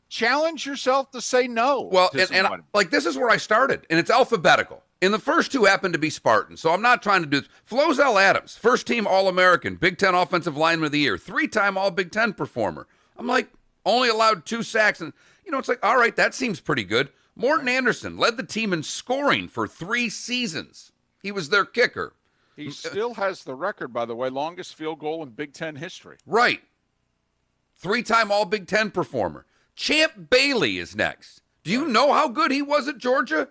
Speaker 3: challenge yourself to say no.
Speaker 2: Well, and like this is where I started, and it's alphabetical. And the first 2 happen to be Spartans, so I'm not trying to do this. Flozell Adams, first-team All-American, Big Ten Offensive Lineman of the Year, 3-time All-Big Ten performer. I'm like, only allowed 2 sacks. And, it's like, all right, that seems pretty good. Morton Anderson led the team in scoring for 3 seasons. He was their kicker.
Speaker 3: He still has the record, by the way, longest field goal in Big Ten history.
Speaker 2: Right. 3-time All Big Ten performer. Champ Bailey is next. Do you know how good he was at Georgia?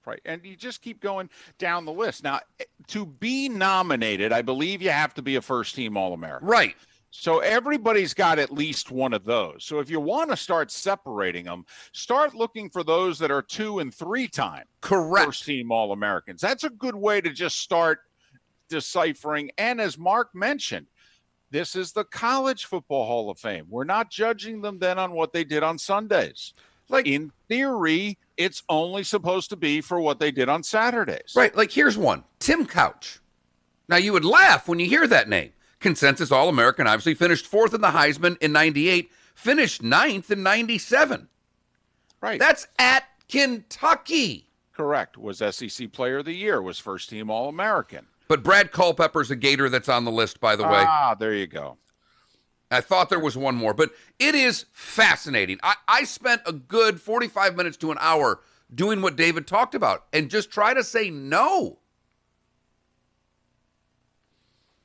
Speaker 3: Right. And you just keep going down the list. Now, to be nominated, I believe you have to be a first-team All-American.
Speaker 2: Right.
Speaker 3: So everybody's got at least one of those. So if you want to start separating them, start looking for those that are 2- and 3-time first-team All-Americans. That's a good way to just start deciphering. And as Mark mentioned, this is the College Football Hall of Fame. We're not judging them then on what they did on Sundays. Like, in theory, it's only supposed to be for what they did on Saturdays.
Speaker 2: Right. Like, here's one. Tim Couch. Now, you would laugh when you hear that name. Consensus All-American, obviously finished 4th in the Heisman in 98, finished 9th in 97.
Speaker 3: Right.
Speaker 2: That's at Kentucky.
Speaker 3: Correct. Was SEC Player of the Year, was first-team All-American.
Speaker 2: But Brad Culpepper's a Gator that's on the list, by the way.
Speaker 3: Ah, there you go.
Speaker 2: I thought there was one more, but it is fascinating. I spent a good 45 minutes to an hour doing what David talked about and just try to say no.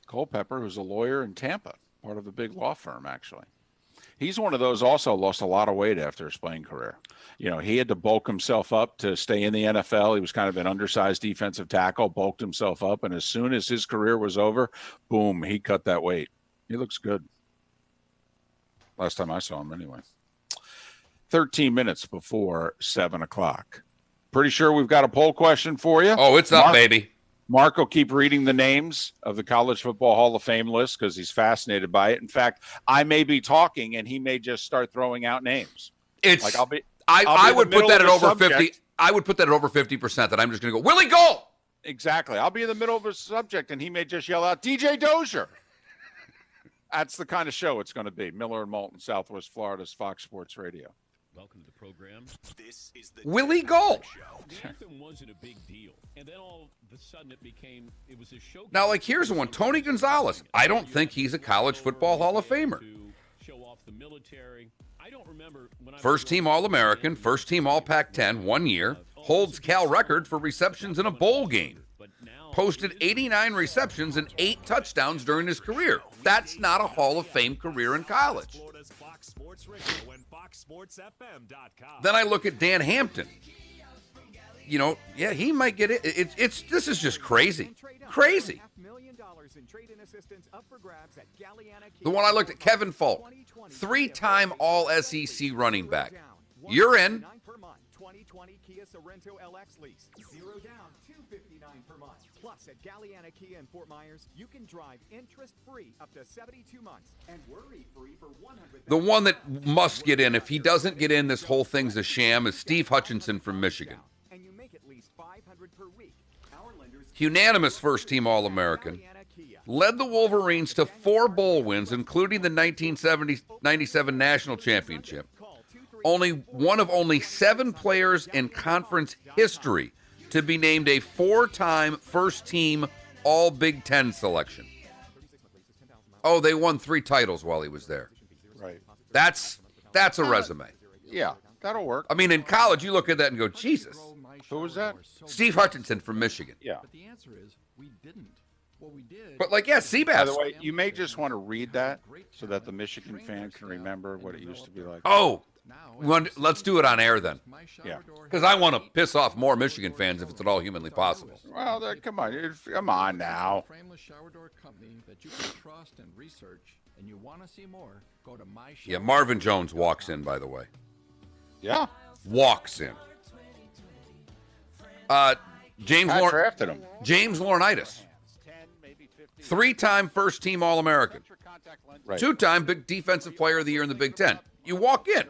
Speaker 3: Culpepper, who's a lawyer in Tampa, part of a big law firm, actually. He's one of those also lost a lot of weight after his playing career. You know, he had to bulk himself up to stay in the NFL. He was kind of an undersized defensive tackle, bulked himself up, and as soon as his career was over, boom, he cut that weight. He looks good. Last time I saw him, anyway. 13 minutes before 7 o'clock. Pretty sure we've got a poll question for you.
Speaker 2: Oh, it's up, baby.
Speaker 3: Mark will keep reading the names of the College Football Hall of Fame list because he's fascinated by it. In fact, I may be talking and he may just start throwing out names.
Speaker 2: It's
Speaker 3: like
Speaker 2: I would put that at over 50. I would put that at over 50% that I'm just going to go, Willie Gold.
Speaker 3: Exactly. I'll be in the middle of a subject and he may just yell out, DJ Dozier. That's the kind of show it's going to be. Miller and Moulton, Southwest Florida's Fox Sports Radio.
Speaker 1: Welcome to the program. This is the
Speaker 2: Willie Gold.
Speaker 1: The anthem wasn't a big deal, and then all of a sudden it was a show.
Speaker 2: Now, like, here's one. Tony Gonzalez. I don't think he's a College Football Hall of Famer.
Speaker 1: Show off the military. I don't remember when
Speaker 2: First-team All-American, first-team All-Pac-10, 1 year. Holds Cal record for receptions in a bowl game. Posted 89 receptions and 8 touchdowns during his career. That's not a Hall of Fame career in college. Then I look at Dan Hampton. You know, yeah, he might get it. This is just crazy. Crazy. The one I looked at, Kevin Falk, 3-time All-SEC running back. You're in.
Speaker 9: 2020 Kia Sorrento LX lease. 0 down, $259 per month. Plus, at Galliana Kia in Fort Myers, you can drive interest-free up to 72 months and worry-free for 100.
Speaker 2: The one that must get in, if he doesn't get in, this whole thing's a sham, is Steve Hutchinson from Michigan.
Speaker 9: And you make at least $500 per week. Our lenders
Speaker 2: Unanimous first-team All-American. Led the Wolverines to 4 bowl wins, including the 1997 National Championship. Only one of only 7 players in conference history to be named a 4-time first-team All-Big Ten selection. Oh, they won 3 titles while he was there.
Speaker 3: Right.
Speaker 2: That's a resume.
Speaker 3: Yeah, that'll work.
Speaker 2: I mean, in college, you look at that and go, Jesus.
Speaker 3: Who was that?
Speaker 2: Steve Hutchinson from Michigan.
Speaker 3: Yeah.
Speaker 5: But the answer is we didn't. What we did.
Speaker 2: But, like, yeah, Seabass.
Speaker 3: By the way, you may just want to read that so that the Michigan fan can remember what it used to be like.
Speaker 2: Oh, let's do it on air then.
Speaker 3: Yeah.
Speaker 2: Because I want to piss off more Michigan fans if it's at all humanly possible.
Speaker 3: Well, come on now.
Speaker 5: Frameless shower door company that you can trust and research, and you want to see more, go to my shower.
Speaker 2: Yeah, Marvin Jones walks in, by the way.
Speaker 3: Yeah.
Speaker 2: Walks in. James Laurinaitis. 3-time first-team All-American.
Speaker 3: Right.
Speaker 2: 2-time big defensive player of the year in the Big Ten. You walk in.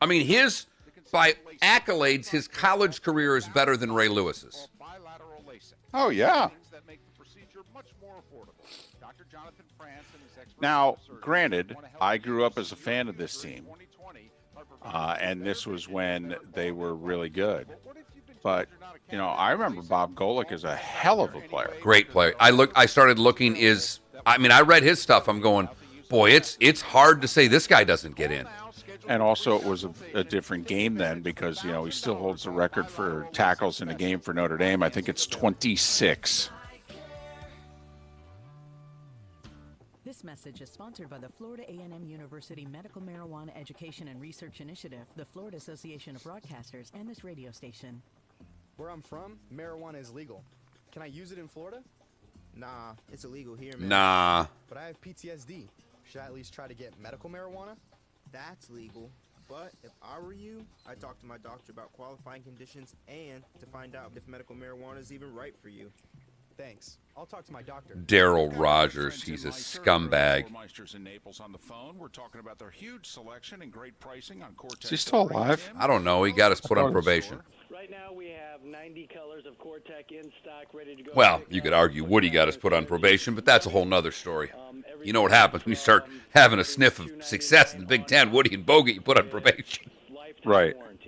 Speaker 2: I mean, by accolades, his college career is better than Ray Lewis's.
Speaker 3: Oh, yeah. Now, granted, I grew up as a fan of this team, and this was when they were really good. But, you know, I remember Bob Golick as a hell of a player.
Speaker 2: Great player. I started looking I read his stuff. I'm going, boy, it's hard to say this guy doesn't get in.
Speaker 3: And also, it was a different game then because, he still holds the record for tackles in a game for Notre Dame. I think it's 26.
Speaker 12: This message is sponsored by the Florida A&M University Medical Marijuana Education and Research Initiative, the Florida Association of Broadcasters, and this radio station.
Speaker 13: Where I'm from, marijuana is legal. Can I use it in Florida?
Speaker 10: Nah, it's illegal here, man.
Speaker 2: Nah.
Speaker 13: But I have PTSD. Should I at least try to get medical marijuana?
Speaker 10: That's legal. But if I were you, I'd talk to my doctor about qualifying conditions and to find out if medical marijuana is even right for you.
Speaker 13: Thanks. I'll talk to my doctor.
Speaker 2: Daryl Rogers, he's a scumbag.
Speaker 3: Meisters in Naples on the phone. We're talking about their huge selection and great pricing on Cortex.
Speaker 2: Is he still alive? I don't know. He got us put on probation.
Speaker 11: Right now we have 90 colors of Cortec in stock, ready to go.
Speaker 2: Well, you could argue Woody got us put on probation, but that's a whole nother story. You know what happens when you start having a sniff of success in the Big Ten. Woody and Bogut, you put on probation.
Speaker 3: Right.
Speaker 14: And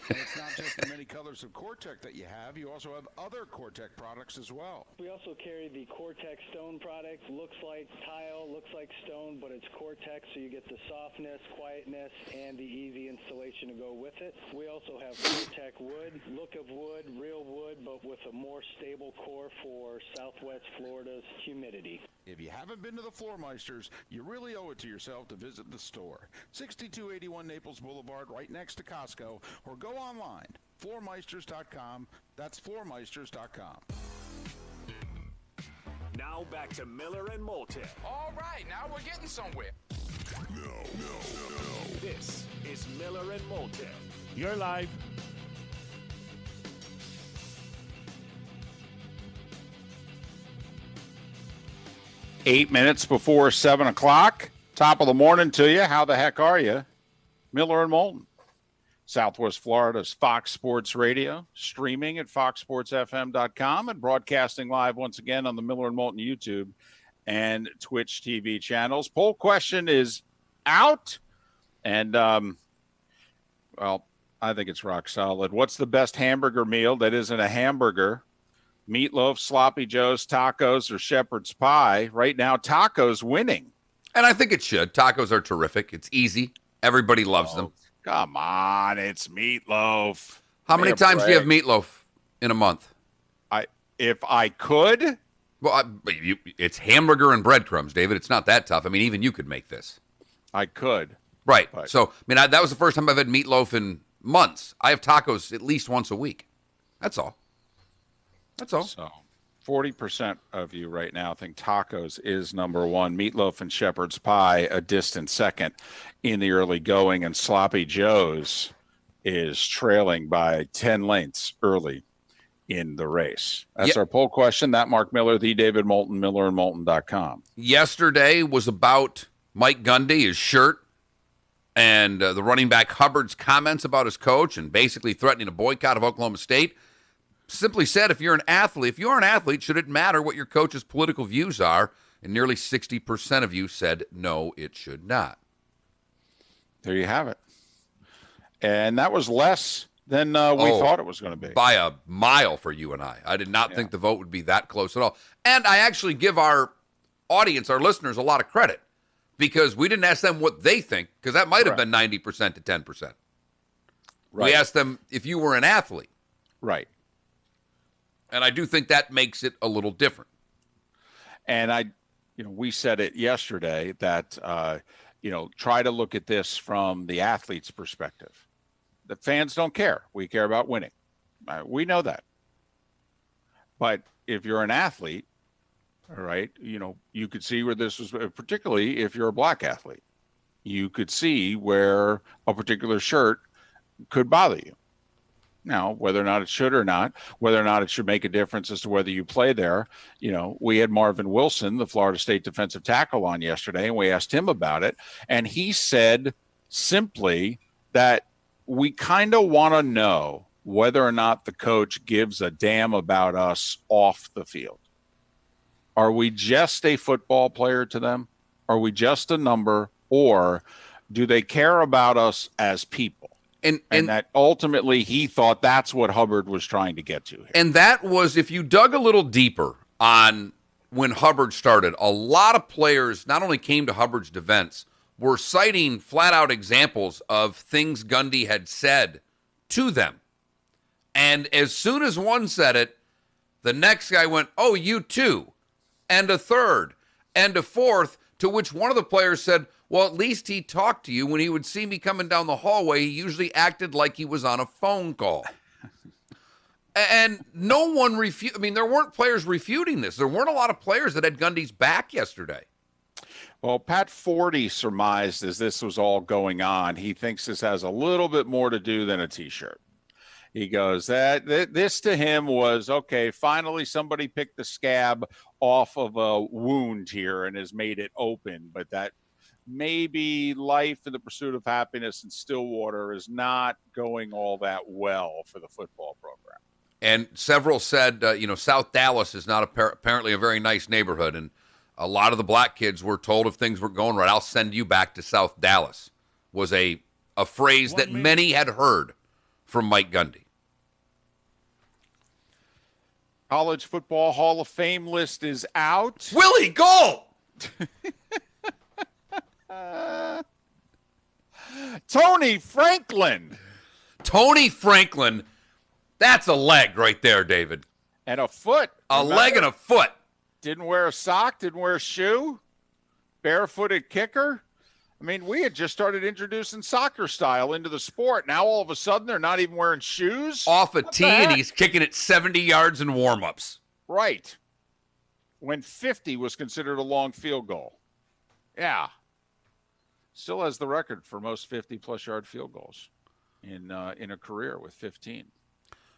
Speaker 14: it's not just the many colors of Cortec that you have. You also have other Cortec products as well.
Speaker 11: We also carry the Cortex Stone product. Looks like tile, looks like stone, but it's Cortex, so you get the softness, quietness, and the easy installation to go with it. We also have Cortec wood, look of wood, real wood, but with a more stable core for Southwest Florida's humidity.
Speaker 14: If you haven't been to the Floormeisters, you really owe it to yourself to visit the store. 6281 Naples Boulevard, right next to Costco, or go online, floormeisters.com. That's floormeisters.com.
Speaker 1: Now back to Miller and Moulton.
Speaker 15: All right, now we're getting somewhere.
Speaker 1: This is Miller and Moulton.
Speaker 16: You're live.
Speaker 3: Eight minutes before 7 o'clock. Top of the morning to you. How the heck are you? Miller and Moulton. Southwest Florida's Fox Sports Radio, streaming at foxsportsfm.com and broadcasting live once again on the Miller and Moulton YouTube and Twitch TV channels. Poll question is out. And, well, I think it's rock solid. What's the best hamburger meal that isn't a hamburger? Meatloaf, Sloppy Joe's, tacos, or shepherd's pie. Right now, tacos winning.
Speaker 2: And I think it should. Tacos are terrific. It's easy. Everybody loves them.
Speaker 3: Come on, it's meatloaf.
Speaker 2: How many times do you have meatloaf in a month?
Speaker 3: If I could.
Speaker 2: Well, it's hamburger and breadcrumbs, David. It's not that tough. I mean, even you could make this.
Speaker 3: I could.
Speaker 2: Right. But. So, I mean, that was the first time I've had meatloaf in months. I have tacos at least once a week. That's all. That's all.
Speaker 3: So 40% of you right now think tacos is number one. Meatloaf and shepherd's pie a distant second in the early going, and Sloppy Joe's is trailing by 10 lengths early in the race. That's our poll question. That Mark Miller, the David Moulton, millerandmoulton.com.
Speaker 2: Yesterday was about Mike Gundy, his shirt, and the running back Hubbard's comments about his coach and basically threatening a boycott of Oklahoma State. Simply said, if you're an athlete, should it matter what your coach's political views are? And nearly 60% of you said, no, it should not.
Speaker 3: There you have it. And that was less than we thought it was going to be.
Speaker 2: By a mile for you and I. I did not think the vote would be that close at all. And I actually give our audience, our listeners, a lot of credit because we didn't ask them what they think, because that might have been 90% to 10%. Right. We asked them if you were an athlete.
Speaker 3: Right.
Speaker 2: And I do think that makes it a little different.
Speaker 3: And we said it yesterday that, try to look at this from the athlete's perspective. The fans don't care. We care about winning. We know that. But if you're an athlete, all right, you could see where this was, particularly if you're a black athlete, you could see where a particular shirt could bother you. Now, whether or not it should or not, whether or not it should make a difference as to whether you play there, we had Marvin Wilson, the Florida State defensive tackle, on yesterday, and we asked him about it. And he said simply that we kind of want to know whether or not the coach gives a damn about us off the field. Are we just a football player to them? Are we just a number? Or do they care about us as people? And that ultimately he thought that's what Hubbard was trying to get to here.
Speaker 2: And that was, if you dug a little deeper on when Hubbard started, a lot of players not only came to Hubbard's defense, were citing flat-out examples of things Gundy had said to them. And as soon as one said it, the next guy went, oh, you too, and a third, and a fourth, to which one of the players said, well, at least he talked to you. When he would see me coming down the hallway, he usually acted like he was on a phone call. And no one there weren't players refuting this. There weren't a lot of players that had Gundy's back yesterday.
Speaker 3: Well, Pat Forty surmised as this was all going on, he thinks this has a little bit more to do than a T-shirt. He goes, this to him was, okay, finally somebody picked the scab off of a wound here and has made it open, but that maybe life in the pursuit of happiness in Stillwater is not going all that well for the football program.
Speaker 2: And several said, South Dallas is not apparently a very nice neighborhood. And a lot of the black kids were told if things were going right, I'll send you back to South Dallas, was a phrase that many had heard from Mike Gundy.
Speaker 3: College Football Hall of Fame list is out.
Speaker 2: Willie Gold!
Speaker 3: Tony Franklin.
Speaker 2: Tony Franklin. That's a leg right there, David.
Speaker 3: And a foot.
Speaker 2: A leg and a foot.
Speaker 3: Didn't wear a sock, didn't wear a shoe. Barefooted kicker. I mean, we had just started introducing soccer style into the sport. Now all of a sudden they're not even wearing shoes.
Speaker 2: Off a tee, and he's kicking it 70 yards in warm-ups.
Speaker 3: Right. When 50 was considered a long field goal. Yeah. Still has the record for most 50-plus yard field goals in a career with 15.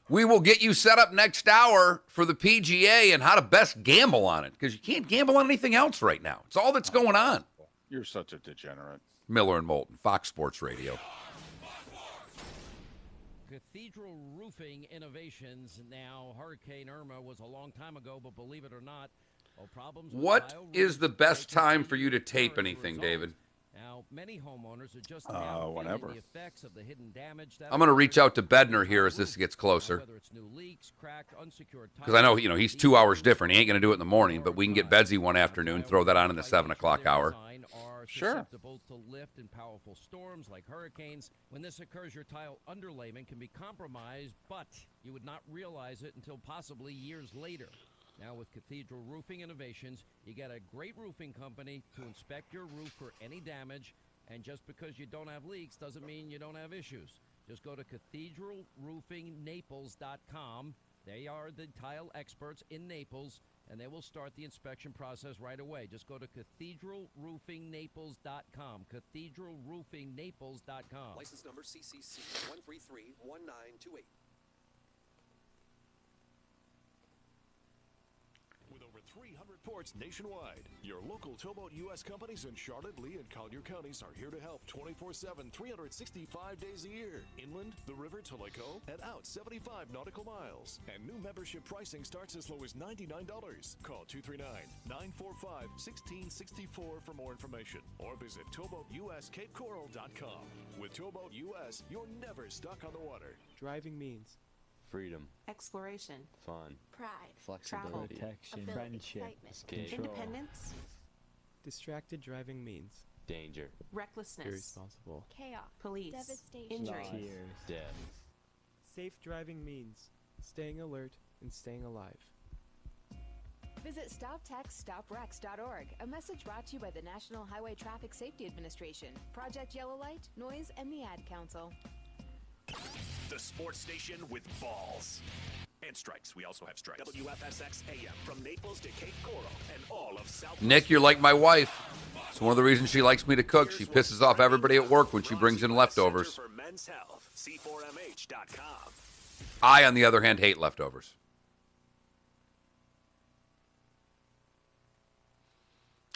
Speaker 2: We will get you set up next hour for the PGA and how to best gamble on it, because you can't gamble on anything else right now. It's all that's going on.
Speaker 3: You're such a degenerate.
Speaker 2: Miller and Moulton, Fox Sports Radio.
Speaker 16: Cathedral Roofing Innovations. Now, Hurricane Irma was a long time ago, but believe it or not, problems.
Speaker 2: What is the best time for you to tape anything, David?
Speaker 16: Now, many homeowners are just
Speaker 3: whenever.
Speaker 16: the effects of the hidden damage.
Speaker 2: I'm going to reach out to Bednar here as this gets closer.
Speaker 16: Whether it's new leaks, cracked, unsecured
Speaker 2: because I know, he's 2 hours different. He ain't going to do it in the morning, but we can get Bedsy one afternoon, throw that on in the 7 o'clock hour.
Speaker 3: Sure.
Speaker 16: Susceptible to lift in powerful storms like hurricanes. When this occurs, your tile underlayment can be compromised, but you would not realize it until possibly years later. Now with Cathedral Roofing Innovations, you get a great roofing company to inspect your roof for any damage, and just because you don't have leaks doesn't mean you don't have issues. Just go to cathedralroofingnaples.com. They are the tile experts in Naples, and they will start the inspection process right away. Just go to cathedralroofingnaples.com. cathedralroofingnaples.com.
Speaker 17: License number CCC 1331928.
Speaker 1: With over 300 ports nationwide, your local Towboat U.S. companies in Charlotte, Lee, and Collier counties are here to help 24/7, 365 days a year. Inland, the river to Lake-O, and out 75 nautical miles. And new membership pricing starts as low as $99. Call 239-945-1664 for more information, or visit towboatuscapecoral.com. With Towboat U.S., you're never stuck on the water.
Speaker 18: Driving means
Speaker 19: freedom,
Speaker 20: exploration,
Speaker 19: fun,
Speaker 20: pride,
Speaker 19: flexibility,
Speaker 18: protection,
Speaker 20: friendship, independence.
Speaker 18: Distracted driving means
Speaker 19: danger,
Speaker 20: recklessness,
Speaker 18: irresponsible,
Speaker 20: chaos, police, devastation, injury,
Speaker 18: tears,
Speaker 19: death.
Speaker 18: Safe driving means staying alert and staying alive.
Speaker 21: Visit StopTextStopWrecks.org. A message brought to you by the National Highway Traffic Safety Administration, Project Yellow Light, Noise, and the Ad Council.
Speaker 1: The sports station with balls and strikes. We also have strikes. WFSX AM from Naples to Cape Coral and all of South.
Speaker 2: Nick, you're like my wife. It's one of the reasons she likes me to cook. She pisses off everybody at work when she brings in leftovers.
Speaker 1: For Men's Health, C4MH.com.
Speaker 2: I, on the other hand, hate leftovers.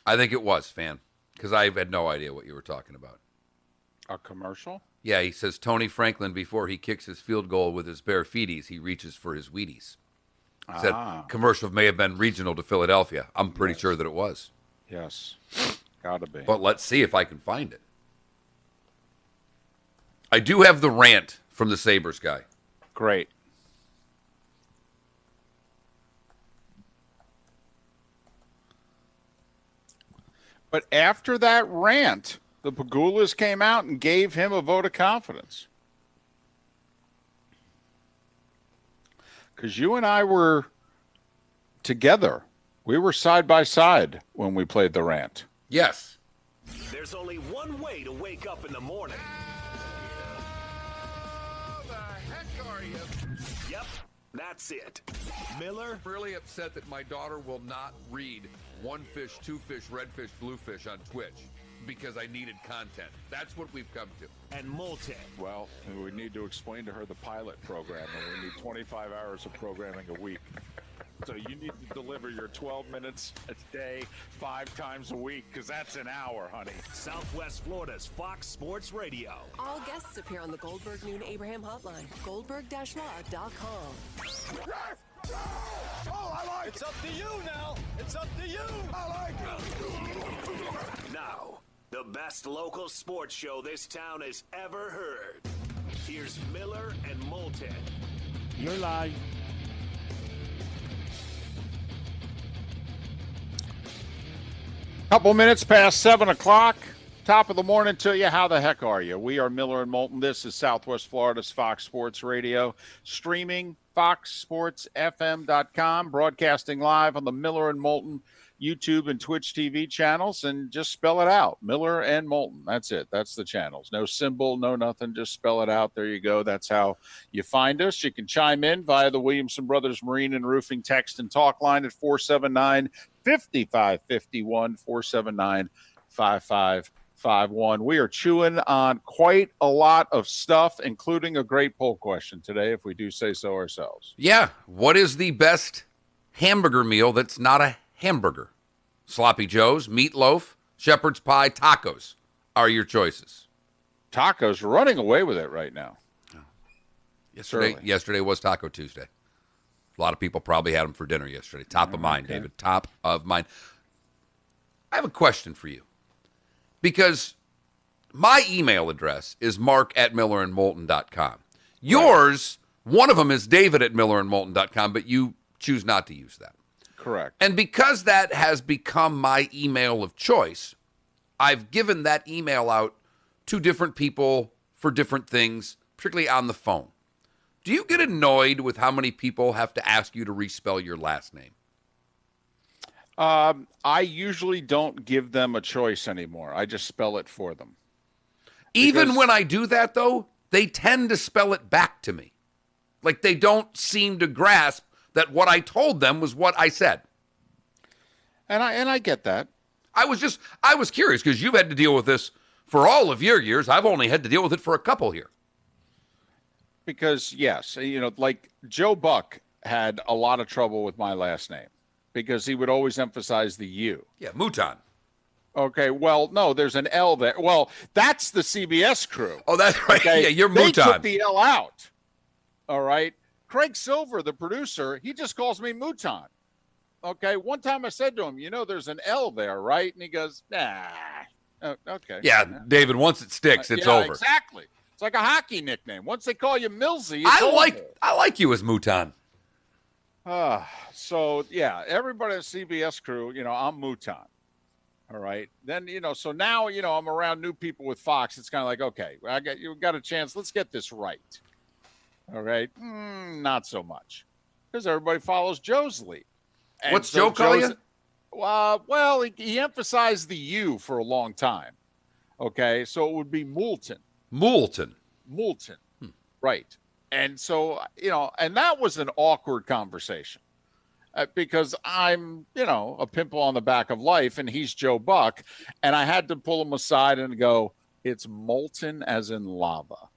Speaker 2: I think it was, fan, because I had no idea what you were talking about.
Speaker 3: A commercial?
Speaker 2: Yeah, he says Tony Franklin, before he kicks his field goal with his bare feeties, he reaches for his Wheaties. He said commercial may have been regional to Philadelphia. I'm pretty sure that it was.
Speaker 3: Yes, gotta be.
Speaker 2: But let's see if I can find it. I do have the rant from the Sabres guy.
Speaker 3: Great. But after that rant,
Speaker 6: The Pagulas came out and gave him a vote of confidence. Because you and I were together. We were side by side when we played the rant.
Speaker 2: Yes.
Speaker 19: There's only one way to wake up in the morning.
Speaker 2: How the heck are you?
Speaker 19: Yep, that's it. Miller.
Speaker 2: Really upset that my daughter will not read one fish, two fish, red fish, blue fish on Twitch because I needed content. That's what we've come to.
Speaker 19: And Moulton.
Speaker 3: Well, we need to explain to her the pilot program, and we need 25 hours of programming a week. So you need to deliver your 12 minutes a day, 5 times a week, because that's an hour, honey.
Speaker 19: Southwest Florida's Fox Sports Radio.
Speaker 4: All guests appear on the Goldberg Noon Abraham hotline. Goldberg-law.com.
Speaker 19: Oh, I like It's up to you now. It's up to you. I like it. Now, the best local sports show this town has ever heard. Here's Miller and Moulton.
Speaker 6: You're live. Couple minutes past 7 o'clock. Top of the morning to you. How the heck are you? We are Miller and Moulton. This is Southwest Florida's Fox Sports Radio. Streaming, foxsportsfm.com. Broadcasting live on the Miller and Moulton YouTube and Twitch TV channels. And just spell it out. Miller and Moulton. That's it. That's the channels. No symbol, no nothing. Just spell it out. There you go. That's how you find us. You can chime in via the Williamson Brothers Marine and Roofing text and talk line at 479-5551, 479-5551. We are chewing on quite a lot of stuff, including a great poll question today, if we do say so ourselves.
Speaker 2: Yeah. What is the best hamburger meal that's not a hamburger? Sloppy Joe's, meatloaf, shepherd's pie, tacos are your choices.
Speaker 6: Tacos running away with it right now.
Speaker 2: Yesterday was Taco Tuesday. A lot of people probably had them for dinner yesterday. Top of mind, David. Top of mind. I have a question for you. Because my email address is mark@millerandmoulton.com. Yours, one of them is david@millerandmoulton.com, but you choose not to use that.
Speaker 6: Correct.
Speaker 2: And because that has become my email of choice, I've given that email out to different people for different things, particularly on the phone. Do you get annoyed with how many people have to ask you to respell your last name?
Speaker 6: I usually don't give them a choice anymore. I just spell it for them.
Speaker 2: Even when I do that, though, they tend to spell it back to me. Like they don't seem to grasp that what I told them was what I said.
Speaker 6: And I get that.
Speaker 2: I was curious because you've had to deal with this for all of your years. I've only had to deal with it for a couple here.
Speaker 6: Because, yes, like Joe Buck had a lot of trouble with my last name because he would always emphasize the U.
Speaker 2: Yeah, Moulton.
Speaker 6: Okay, well, no, there's an L there. Well, that's the CBS crew.
Speaker 2: Oh, that's right. Okay? Yeah, you're Moulton.
Speaker 6: They took the L out. All right. Craig Silver, the producer, he just calls me Moulton. Okay, one time I said to him, there's an L there, right? And he goes, nah. Okay.
Speaker 2: Yeah, David, once it sticks, it's over.
Speaker 6: Exactly. It's like a hockey nickname. Once they call you Millsy, it's
Speaker 2: I like you as Moulton.
Speaker 6: So, yeah, everybody at CBS crew, I'm Moulton. All right. Then, so now, I'm around new people with Fox. It's kind of like, okay, you got a chance. Let's get this right. All right. Not so much because everybody follows Joe's lead. And
Speaker 2: what's Joe call you?
Speaker 6: Well, he emphasized the U for a long time. Okay. So it would be Moulton.
Speaker 2: Moulton.
Speaker 6: Right. And so, and that was an awkward conversation because I'm, a pimple on the back of life and he's Joe Buck. And I had to pull him aside and go, it's molten as in lava.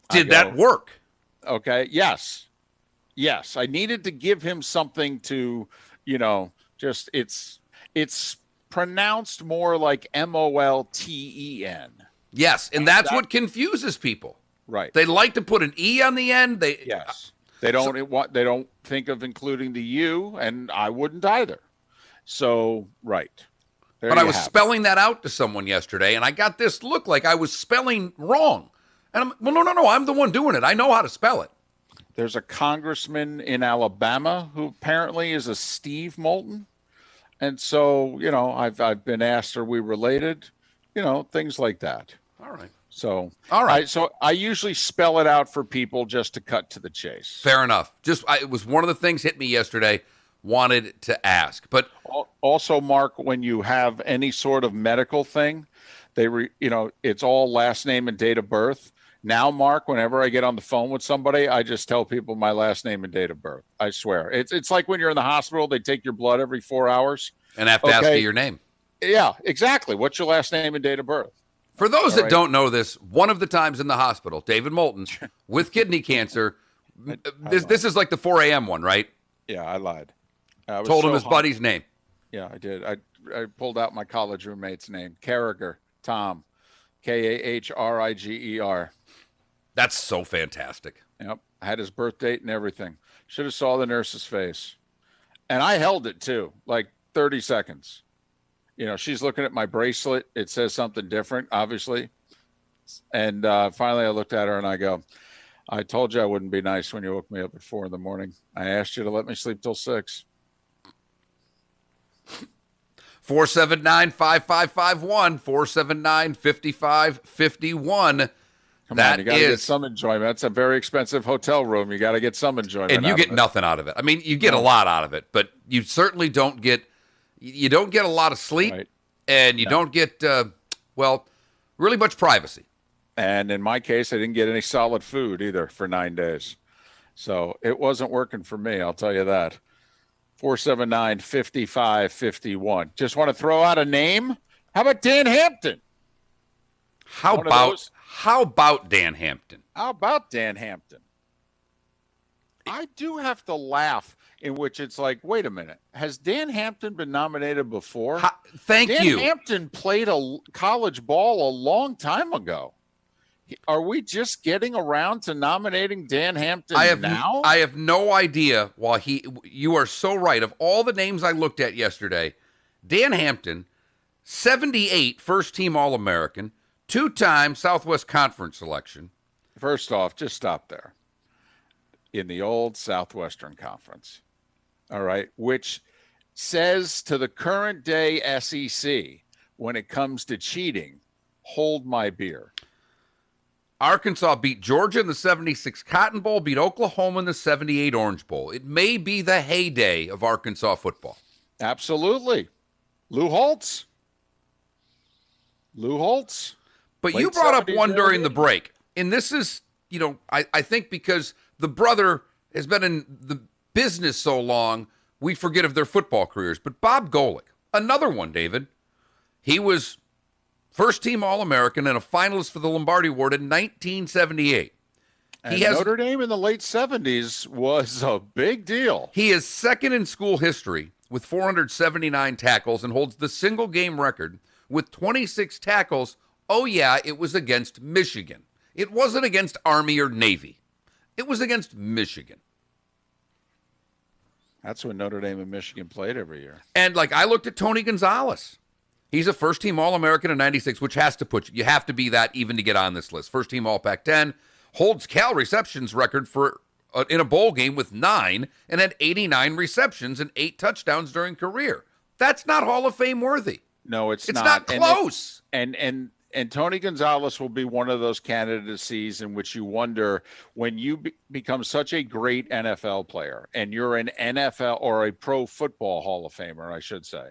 Speaker 2: Did that work?
Speaker 6: Okay. Yes. I needed to give him something to, just it's pronounced more like Molten.
Speaker 2: Yes, and that's what confuses people.
Speaker 6: Right.
Speaker 2: They like to put an E on the end.
Speaker 6: Yes. They don't think of including the U, and I wouldn't either. So, right.
Speaker 2: But I was spelling that out to someone yesterday, and I got this look like I was spelling wrong. And no, I'm the one doing it. I know how to spell it.
Speaker 6: There's a congressman in Alabama who apparently is a Steve Moulton. And so, I've been asked, are we related?
Speaker 3: things like that.
Speaker 2: All right.
Speaker 3: So,
Speaker 2: all right.
Speaker 3: So I usually spell it out for people just to cut to the chase.
Speaker 2: Fair enough. It was one of the things hit me yesterday. Wanted to ask, but
Speaker 3: also, Mark, when you have any sort of medical thing, it's all last name and date of birth. Now, Mark, whenever I get on the phone with somebody, I just tell people my last name and date of birth. I swear. It's like when you're in the hospital, they take your blood every 4 hours.
Speaker 2: And have to ask you your name.
Speaker 3: Yeah, exactly. What's your last name and date of birth?
Speaker 2: For those that don't know this, one of the times in the hospital, David Moulton, with kidney cancer, this is like the 4 a.m. one, right?
Speaker 3: Yeah, I lied.
Speaker 2: Told him his buddy's name.
Speaker 3: Yeah, I did. I pulled out my college roommate's name. Carriger, Tom. Kahriger.
Speaker 2: That's so fantastic.
Speaker 3: Yep. I had his birth date and everything. Should have saw the nurse's face. And I held it too, like 30 seconds. She's looking at my bracelet. It says something different, obviously. And finally I looked at her and I go, I told you I wouldn't be nice when you woke me up at 4 a.m. I asked you to let me sleep till 6.
Speaker 2: 479-5551, 479-5551.
Speaker 3: Come on, you got to get some enjoyment. That's a very expensive hotel room. You got to get some enjoyment.
Speaker 2: And you get nothing out of it. I mean, you get a lot out of it, but you certainly don't get a lot of sleep, and you don't get really much privacy.
Speaker 3: And in my case, I didn't get any solid food either for 9 days. So it wasn't working for me, I'll tell you that. 479-5551. Just want to throw out a name? How about Dan Hampton?
Speaker 2: How about Dan Hampton?
Speaker 3: How about Dan Hampton? I do have to laugh, in which it's like, wait a minute. Has Dan Hampton been nominated before?
Speaker 2: Thank you.
Speaker 3: Dan Hampton played a college ball a long time ago. Are we just getting around to nominating Dan Hampton now?
Speaker 2: I have no idea why you are so right. Of all the names I looked at yesterday, Dan Hampton, 78 first-team All-American, 2-time Southwest Conference selection.
Speaker 3: First off, just stop there. In the old Southwestern Conference, all right, which says to the current day SEC, when it comes to cheating, hold my beer.
Speaker 2: Arkansas beat Georgia in the 76 Cotton Bowl, beat Oklahoma in the 78 Orange Bowl. It may be the heyday of Arkansas football.
Speaker 3: Absolutely. Lou Holtz.
Speaker 2: But you brought up one during the break. And this is, I think because the brother has been in the business so long, we forget of their football careers. But Bob Golick, another one, David. He was first-team All-American and a finalist for the Lombardi Award in 1978.
Speaker 3: And Notre Dame in the late 70s was a big deal.
Speaker 2: He is second in school history with 479 tackles and holds the single-game record with 26 tackles. Oh, yeah, it was against Michigan. It wasn't against Army or Navy. It was against Michigan.
Speaker 3: That's when Notre Dame and Michigan played every year.
Speaker 2: And, I looked at Tony Gonzalez. He's a first-team All-American in 96, which has to you have to be that even to get on this list. First-team All-Pac-10, holds Cal receptions record for in a bowl game with 9 and had 89 receptions and 8 touchdowns during career. That's not Hall of Fame worthy.
Speaker 3: No, it's not.
Speaker 2: It's not close.
Speaker 3: And Tony Gonzalez will be one of those candidacies in which you wonder, when you become such a great NFL player and you're an NFL or a pro football Hall of Famer, I should say,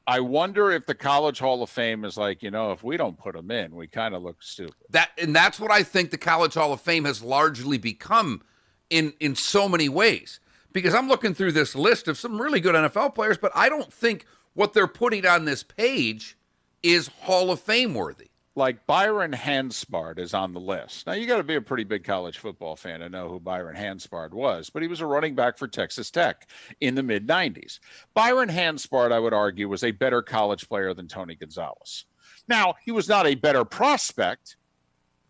Speaker 3: I wonder if the College Hall of Fame is like, if we don't put them in, we kind of look stupid.
Speaker 2: That's what I think the College Hall of Fame has largely become in so many ways. Because I'm looking through this list of some really good NFL players, but I don't think what they're putting on this page is Hall of Fame worthy.
Speaker 3: Like Byron Hanspard is on the list. Now, you got to be a pretty big college football fan to know who Byron Hanspard was, but he was a running back for Texas Tech in the mid-90s. Byron Hanspard, I would argue, was a better college player than Tony Gonzalez. Now, he was not a better prospect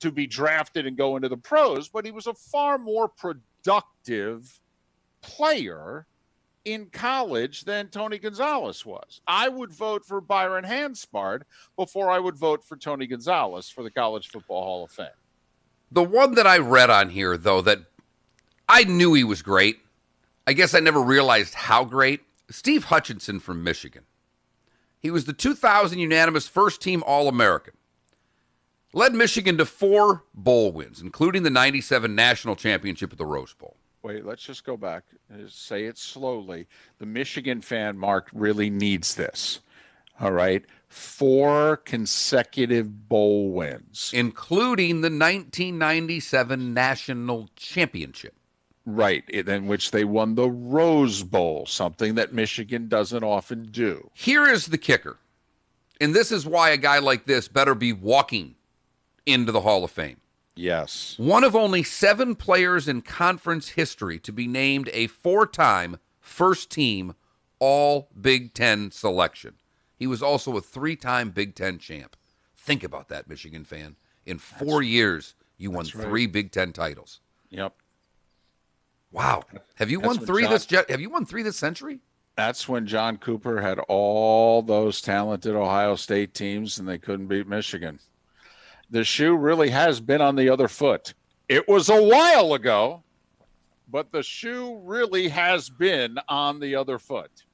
Speaker 3: to be drafted and go into the pros, but he was a far more productive player in college than Tony Gonzalez was. I would vote for Byron Hanspard before I would vote for Tony Gonzalez for the College Football Hall of Fame.
Speaker 2: The one that I read on here, though, that I knew he was great, I guess I never realized how great, Steve Hutchinson from Michigan. He was the 2000 unanimous first-team All-American. Led Michigan to 4 bowl wins, including the 97 national championship at the Rose Bowl.
Speaker 3: Wait, let's just go back. Say it slowly. The Michigan fan, Mark, really needs this. All right. 4 consecutive bowl wins.
Speaker 2: Including the 1997 national championship.
Speaker 3: Right, in which they won the Rose Bowl, something that Michigan doesn't often do.
Speaker 2: Here is the kicker, and this is why a guy like this better be walking into the Hall of Fame.
Speaker 3: Yes.
Speaker 2: One of only 7 players in conference history to be named a 4-time first-team All-Big Ten selection. He was also a 3-time Big Ten champ. Think about that, Michigan fan. In 4 years, you won 3 Big Ten titles.
Speaker 3: Yep.
Speaker 2: Wow. Have you won 3 Have you won 3 this century?
Speaker 3: That's when John Cooper had all those talented Ohio State teams and they couldn't beat Michigan. The shoe really has been on the other foot. It was a while ago, but the shoe really has been on the other foot.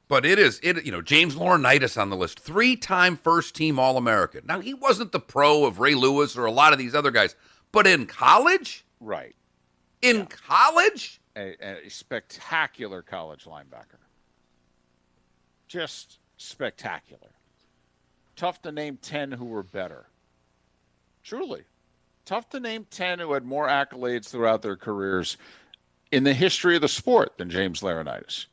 Speaker 2: But James Laurinaitis on the list, 3-time first-team All-American. Now, he wasn't the pro of Ray Lewis or a lot of these other guys, but in college?
Speaker 3: Right.
Speaker 2: In college?
Speaker 3: A spectacular college linebacker. Just spectacular. Tough to name 10 who were better. Truly. Tough to name 10 who had more accolades throughout their careers in the history of the sport than James Laurinaitis.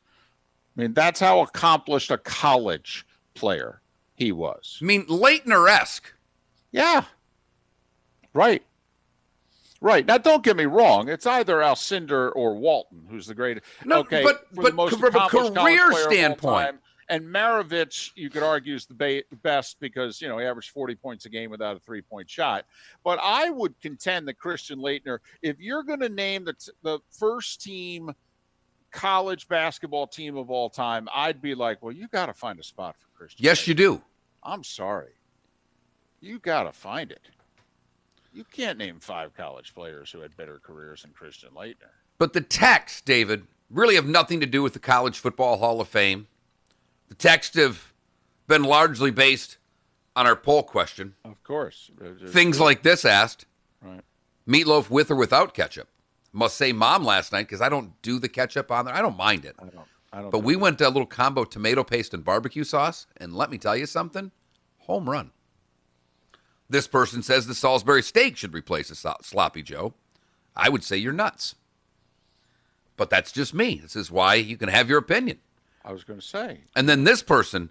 Speaker 3: I mean, that's how accomplished a college player he was.
Speaker 2: I mean, Leitner-esque.
Speaker 3: Yeah. Right. Right. Now, don't get me wrong. It's either Alcindor or Walton, who's the greatest.
Speaker 2: No,
Speaker 3: okay,
Speaker 2: but
Speaker 3: the most
Speaker 2: from a
Speaker 3: accomplished college
Speaker 2: career
Speaker 3: player of all
Speaker 2: standpoint.
Speaker 3: time. And Maravich, you could argue, is the best because, he averaged 40 points a game without a three-point shot. But I would contend that Christian Laettner, if you're going to name the first-team college basketball team of all time, I'd be like, well, you got to find a spot for Christian.
Speaker 2: Yes,
Speaker 3: Laettner.
Speaker 2: you do.
Speaker 3: I'm sorry. You got to find it. You can't name 5 college players who had better careers than Christian Laettner.
Speaker 2: But the texts, David, really have nothing to do with the College Football Hall of Fame. The texts have been largely based on our poll question.
Speaker 3: Of course.
Speaker 2: Things like this asked.
Speaker 3: Right.
Speaker 2: Meatloaf with or without ketchup? Must say mom last night because I don't do the ketchup on there. I don't mind it.
Speaker 3: I don't.
Speaker 2: But we went to a little combo tomato paste and barbecue sauce, and let me tell you something, home run. This person says the Salisbury steak should replace a sloppy Joe. I would say you're nuts. But that's just me. This is why you can have your opinion.
Speaker 3: I was going to say.
Speaker 2: And then this person,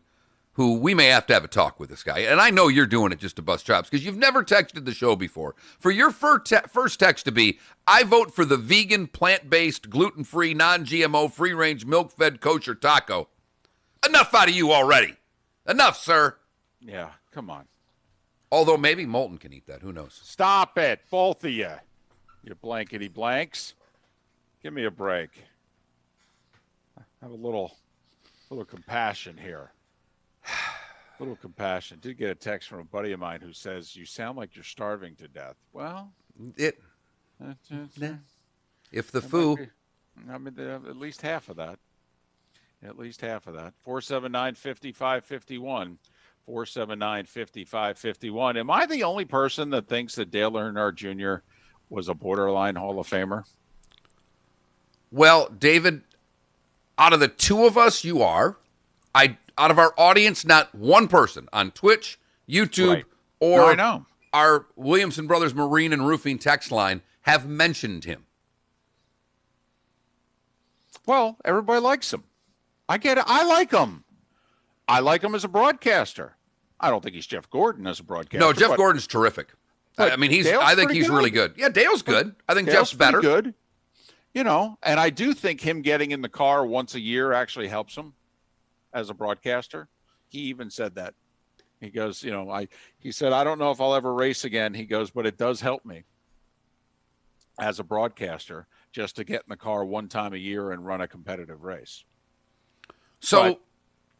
Speaker 2: who we may have to have a talk with this guy, and I know you're doing it just to bust chops because you've never texted the show before. For your first text to be, I vote for the vegan, plant-based, gluten-free, non-GMO, free-range, milk-fed, kosher taco. Enough out of you already. Enough, sir.
Speaker 3: Yeah, come on.
Speaker 2: Although maybe Moulton can eat that. Who knows?
Speaker 3: Stop it, both of you. You blankety blanks. Give me a break. Have a little compassion here. A little compassion. Did get a text from a buddy of mine who says, you sound like you're starving to death. Well,
Speaker 2: if the foo.
Speaker 3: I mean, at least half of that. At least half of that. 479-5551. 479-5551. Am I the only person that thinks that Dale Earnhardt Jr. was a borderline Hall of Famer?
Speaker 2: Well, David, out of the two of us, you are. Out of our audience, not one person on Twitch, YouTube, or our Williamson Brothers Marine and Roofing text line have mentioned him.
Speaker 3: Well, everybody likes him. I get it. I like him. I like him as a broadcaster. I don't think he's Jeff Gordon as a broadcaster.
Speaker 2: No, Jeff Gordon's terrific. I mean, I think he's really good. Yeah, Dale's good. I think Jeff's better.
Speaker 3: Good. And I do think him getting in the car once a year actually helps him as a broadcaster. He even said that. He goes, he said, I don't know if I'll ever race again. He goes, but it does help me as a broadcaster just to get in the car one time a year and run a competitive race.
Speaker 2: So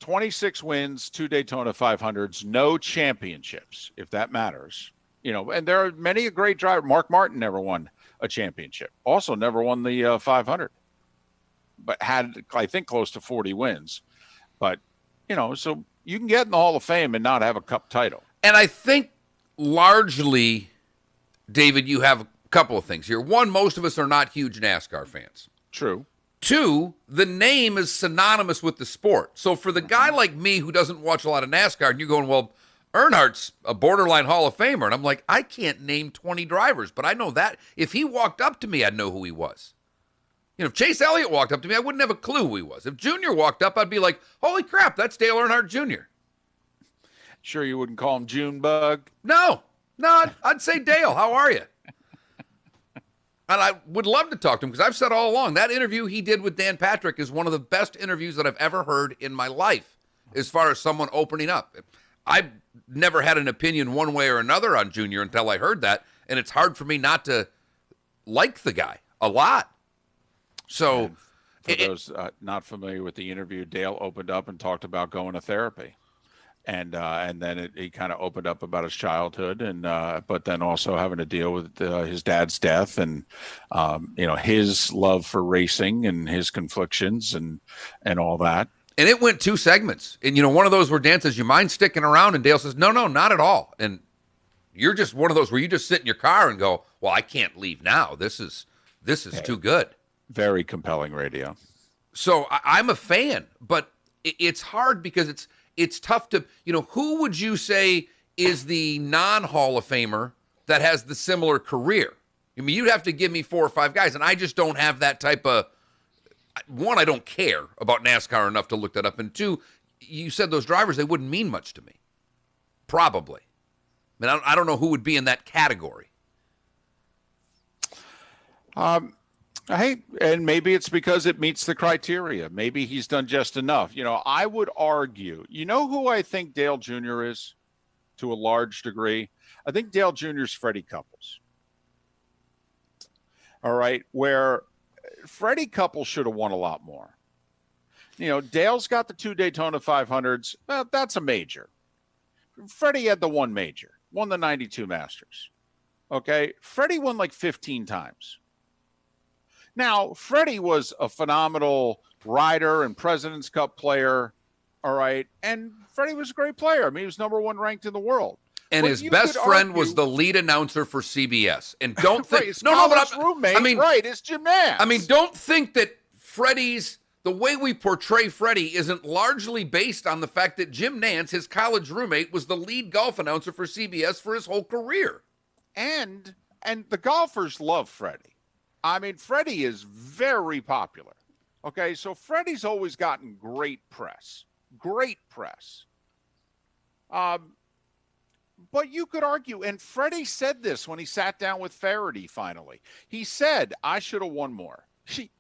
Speaker 3: 26 wins, 2 Daytona 500s, no championships, if that matters. And there are many a great driver. Mark Martin never won a championship. Also never won the 500, but had, I think, close to 40 wins. But, so You can get in the Hall of Fame and not have a Cup title.
Speaker 2: And I think largely, David, you have a couple of things here. One, most of us are not huge NASCAR fans.
Speaker 3: True.
Speaker 2: Two, the name is synonymous with the sport. So for the guy like me who doesn't watch a lot of NASCAR, and you're going, well, Earnhardt's a borderline Hall of Famer. And I'm like, I can't name 20 drivers, but I know that. If he walked up to me, I'd know who he was. You know, if Chase Elliott walked up to me, I wouldn't have a clue who he was. If Junior walked up, I'd be like, holy crap, that's Dale Earnhardt Jr.
Speaker 3: Sure you wouldn't call him Junebug?
Speaker 2: No, I'd say, Dale, how are you? And I would love to talk to him because I've said all along, that interview he did with Dan Patrick is one of the best interviews that I've ever heard in my life as far as someone opening up. I've never had an opinion one way or another on Junior until I heard that, and it's hard for me not to like the guy a lot. So,
Speaker 3: for those not familiar with the interview, Dale opened up and talked about going to therapy. And then he kind of opened up about his childhood, and but then also having to deal with his dad's death, and his love for racing and his conflictions and all that.
Speaker 2: And it went 2 segments, and one of those where Dan says, "You mind sticking around?" And Dale says, "No, not at all." And you're just one of those where you just sit in your car and go, "Well, I can't leave now. This is too good."
Speaker 3: Very compelling radio.
Speaker 2: So I'm a fan, but it's hard because it's tough to, who would you say is the non-Hall of Famer that has the similar career? I mean, you'd have to give me 4 or 5 guys, and I just don't have that type of, one, I don't care about NASCAR enough to look that up, and 2, you said those drivers, they wouldn't mean much to me. Probably. I mean, I don't know who would be in that category.
Speaker 3: Hey, and maybe it's because it meets the criteria. Maybe he's done just enough. I would argue, who I think Dale Jr. is to a large degree? I think Dale Jr. is Freddie Couples. All right, where Freddie Couples should have won a lot more. Dale's got the 2 Daytona 500s. Well, that's a major. Freddie had the 1 major, won the 92 Masters. Okay, Freddie won like 15 times. Now, Freddie was a phenomenal rider and President's Cup player, all right? And Freddie was a great player. I mean, he was number 1 ranked in the world.
Speaker 2: And his best friend was the lead announcer for CBS. And don't think...
Speaker 3: his roommate, right, is Jim Nantz.
Speaker 2: I mean, don't think that the way we portray Freddie isn't largely based on the fact that Jim Nantz, his college roommate, was the lead golf announcer for CBS for his whole career.
Speaker 3: And the golfers love Freddie. I mean, Freddie is very popular. Okay, so Freddie's always gotten great press. Great press. But you could argue, and Freddie said this when he sat down with Faraday finally. He said, I should have won more.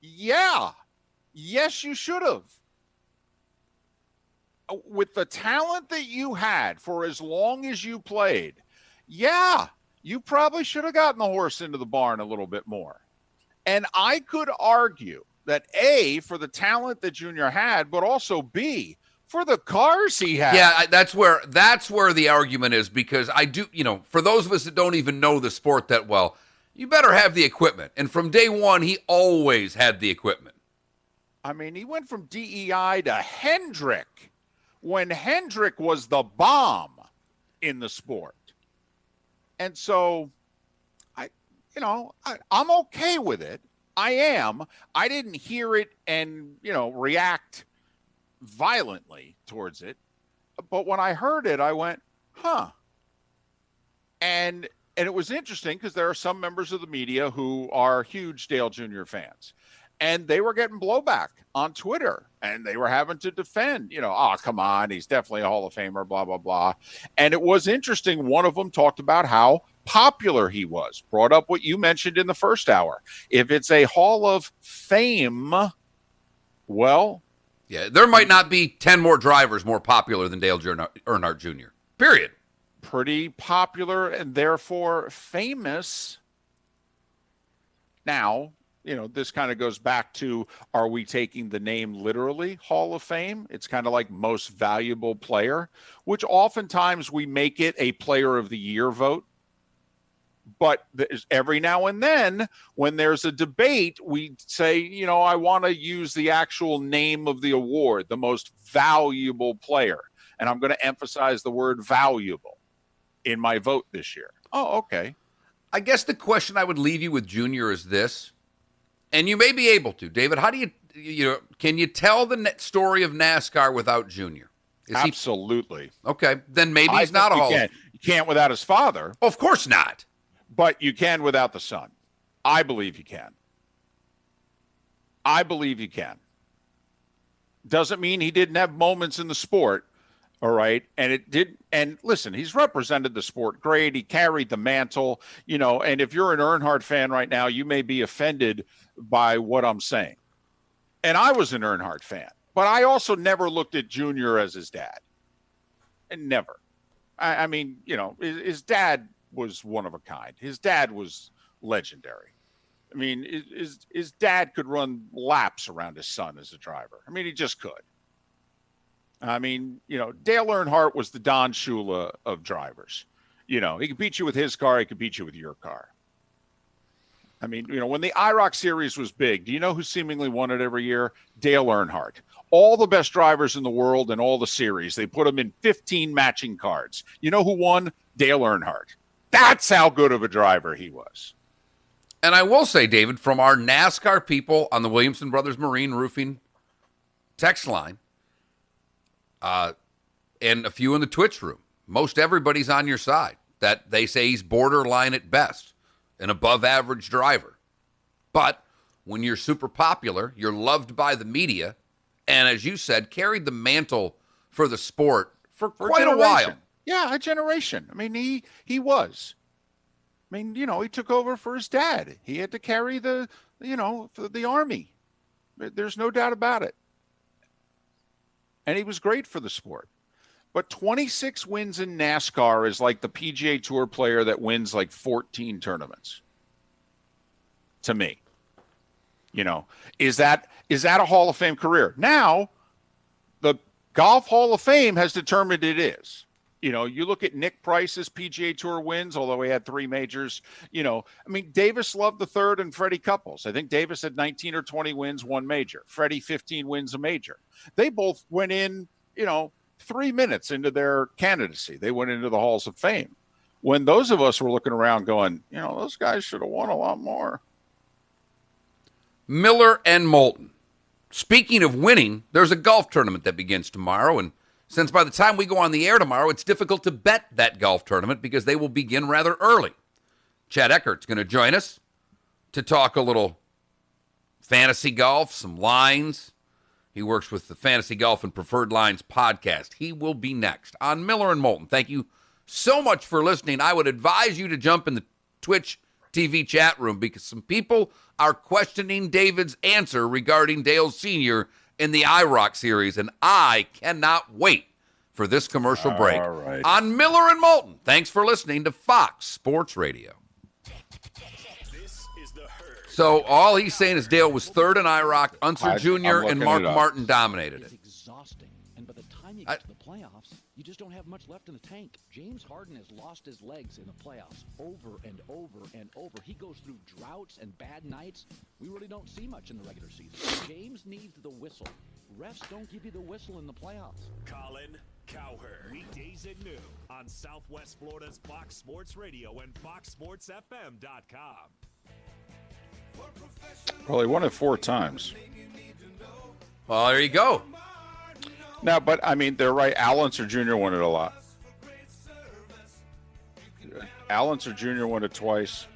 Speaker 3: Yes, you should have. With the talent that you had for as long as you played, you probably should have gotten the horse into the barn a little bit more. And I could argue that A, for the talent that Junior had, but also B, for the cars he had.
Speaker 2: Yeah, that's where the argument is, because I do, for those of us that don't even know the sport that well, you better have the equipment. And from day one, he always had the equipment.
Speaker 3: I mean, he went from DEI to Hendrick when Hendrick was the bomb in the sport. And so I'm okay with it. I am. I didn't hear it and, react violently towards it. But when I heard it, I went, huh. And it was interesting because there are some members of the media who are huge Dale Jr. fans. And they were getting blowback on Twitter. And they were having to defend, oh, come on, he's definitely a Hall of Famer, blah, blah, blah. And it was interesting. One of them talked about how popular he was, brought up what you mentioned in the first hour. If it's a Hall of Fame, well...
Speaker 2: Yeah, there might not be 10 more drivers more popular than Dale Earnhardt Jr., period.
Speaker 3: Pretty popular and therefore famous. Now, this kind of goes back to, are we taking the name literally, Hall of Fame? It's kind of like most valuable player, which oftentimes we make it a player of the year vote. But every now and then, when there's a debate, we say, I want to use the actual name of the award, the most valuable player.
Speaker 6: and I'm going to emphasize the word valuable in my vote this year. Oh, okay.
Speaker 2: I guess the question I would leave you with Junior is this, and you may be able to, David. How do can you tell the story of NASCAR without Junior?
Speaker 6: Absolutely.
Speaker 2: Okay, then maybe he's not a Hall of Fame.
Speaker 6: You can't without his father.
Speaker 2: Of course not.
Speaker 6: But you can without the son. I believe you can. I believe you can. Doesn't mean he didn't have moments in the sport, all right? And it did. And listen, he's represented the sport great. He carried the mantle, and if you're an Earnhardt fan right now, you may be offended by what I'm saying. And I was an Earnhardt fan, but I also never looked at Junior as his dad. And never. I mean, his dad was one of a kind. His dad was legendary. I mean, his dad could run laps around his son as a driver. I mean, he just could. I mean, Dale Earnhardt was the Don Shula of drivers. He could beat you with his car. He could beat you with your car. I mean, when the IROC series was big, do you know who seemingly won it every year? Dale Earnhardt. All the best drivers in the world in all the series, they put them in 15 matching cards. You know who won? Dale Earnhardt. That's how good of a driver he was.
Speaker 2: And I will say, David, from our NASCAR people on the Williamson Brothers Marine Roofing text line, and a few in the Twitch room, most everybody's on your side, that they say he's borderline at best, an above-average driver. But when you're super popular, you're loved by the media, and as you said, carried the mantle for the sport for quite a while.
Speaker 6: Yeah, a generation. I mean, he was. I mean, he took over for his dad. He had to carry the Army. There's no doubt about it. And he was great for the sport. But 26 wins in NASCAR is like the PGA Tour player that wins like 14 tournaments. To me. Is that a Hall of Fame career? Now, the Golf Hall of Fame has determined it is. You look at Nick Price's PGA Tour wins, although he had 3 majors. I mean, Davis loved the third and Freddie Couples. I think Davis had 19 or 20 wins, 1 major. Freddie, 15 wins, a major. They both went in, 3 minutes into their candidacy. They went into the Halls of Fame. When those of us were looking around going, those guys should have won a lot more.
Speaker 2: Miller and Moulton. Speaking of winning, there's a golf tournament that begins tomorrow, and since by the time we go on the air tomorrow, it's difficult to bet that golf tournament because they will begin rather early. Chad Eckert's going to join us to talk a little fantasy golf, some lines. He works with the Fantasy Golf and Preferred Lines podcast. He will be next on Miller and Moulton. Thank you so much for listening. I would advise you to jump in the Twitch TV chat room because some people are questioning David's answer regarding Dale Sr. in the IROC series, and I cannot wait for this commercial break.
Speaker 6: All right.
Speaker 2: On Miller and Moulton. Thanks for listening to Fox Sports Radio. So all he's saying is Dale was third in IROC, Unser Jr. and Mark Martin dominated it.
Speaker 8: Exhausting, and by the time you get to the playoffs, you just don't have much left in the tank. James Harden has lost his legs in the playoffs over and over and over. He goes through droughts and bad nights. We really don't see much in the regular season. James needs the whistle. Refs don't give you the whistle in the playoffs.
Speaker 19: Colin Cowherd. Weekdays at noon on Southwest Florida's Fox Sports Radio and FoxSportsFM.com.
Speaker 6: Well, he won it 4 times.
Speaker 2: Well, there you go.
Speaker 6: No, but, I mean, they're right. Al Unser Jr. won it a lot. Al Unser Jr. won it twice.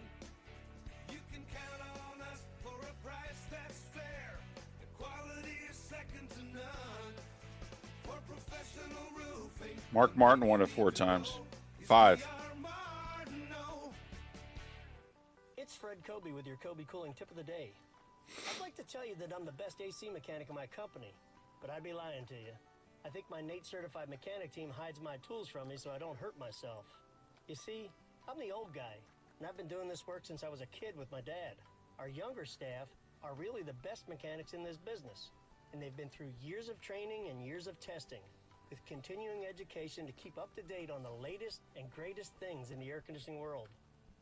Speaker 6: Mark Martin won it 4 times. 5.
Speaker 22: It's Fred Kobe with your Kobe Cooling Tip of the Day. I'd like to tell you that I'm the best AC mechanic in my company, but I'd be lying to you. I think my NATE certified mechanic team hides my tools from me so I don't hurt myself. You see, I'm the old guy, and I've been doing this work since I was a kid with my dad. Our younger staff are really the best mechanics in this business, and they've been through years of training and years of testing, with continuing education to keep up to date on the latest and greatest things in the air conditioning world.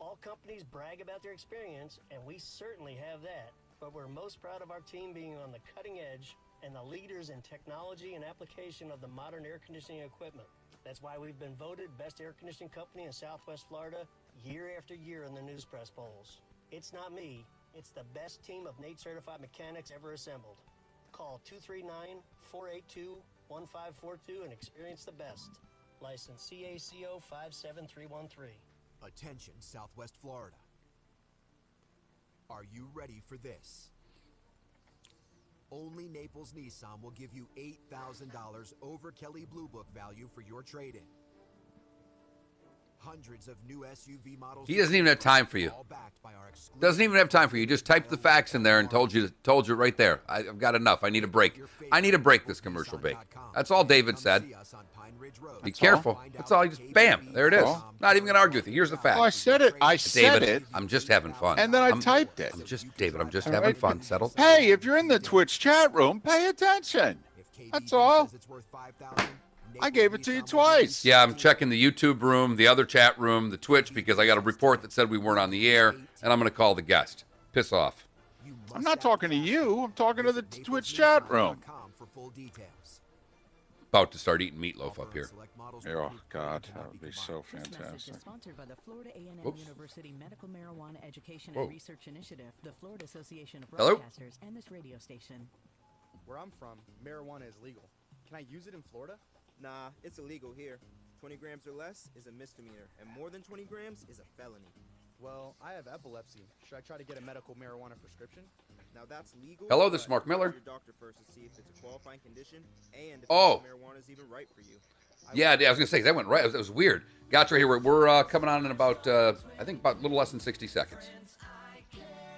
Speaker 22: All companies brag about their experience, and we certainly have that, but we're most proud of our team being on the cutting edge and the leaders in technology and application of the modern air conditioning equipment. That's why we've been voted best air conditioning company in Southwest Florida year after year in the news press polls. It's not me, it's the best team of NATE certified mechanics ever assembled. Call 239-482-1542 and experience the best. License CACO 57313.
Speaker 7: Attention, Southwest Florida. Are you ready for this? Only Naples Nissan will give you $8,000 over Kelley Blue Book value for your trade-in. Hundreds of new SUV models.
Speaker 2: He doesn't even have time for you. Doesn't even have time for you. Just typed the facts in there and told you right there. I've got enough. I need a break. I need to break this commercial break. That's all David said. Be careful. That's all. Just bam. There it is. Not even going to argue with you. Here's the fact.
Speaker 6: Oh, I said it. I said
Speaker 2: David,
Speaker 6: it.
Speaker 2: I'm just having fun.
Speaker 6: And then I typed it.
Speaker 2: I'm just having fun. Settle.
Speaker 6: Hey, if you're in the Twitch chat room, pay attention. That's all. I gave it to you twice.
Speaker 2: Yeah, I'm checking the YouTube room, the other chat room, the Twitch, because I got a report that said we weren't on the air, and I'm going to call the guest. Piss off.
Speaker 6: I'm not talking to you. I'm talking to the Twitch chat room.
Speaker 2: About to start eating meatloaf up here.
Speaker 6: Oh, God. That would be so fantastic.
Speaker 12: This message is sponsored by the Florida A&M University Medical Marijuana Education
Speaker 2: Whoa.
Speaker 12: and Research Initiative, the Florida Association of
Speaker 2: Hello?
Speaker 12: Broadcasters, and this radio station.
Speaker 13: Where I'm from, marijuana is legal. Can I use it in Florida?
Speaker 10: Nah, it's illegal here. 20 grams or less is a misdemeanor, and more than 20 grams is a felony.
Speaker 13: Well, I have epilepsy. Should I try to get a medical marijuana prescription?
Speaker 10: Now that's legal.
Speaker 2: Hello, this is Mark Miller.
Speaker 10: Your doctor first to see if it's a qualifying condition and if marijuana is even right for you.
Speaker 2: Yeah, I was going to say, that went right. That was weird. Gotcha, right here. We're coming on in about, I think, about a little less than 60 seconds.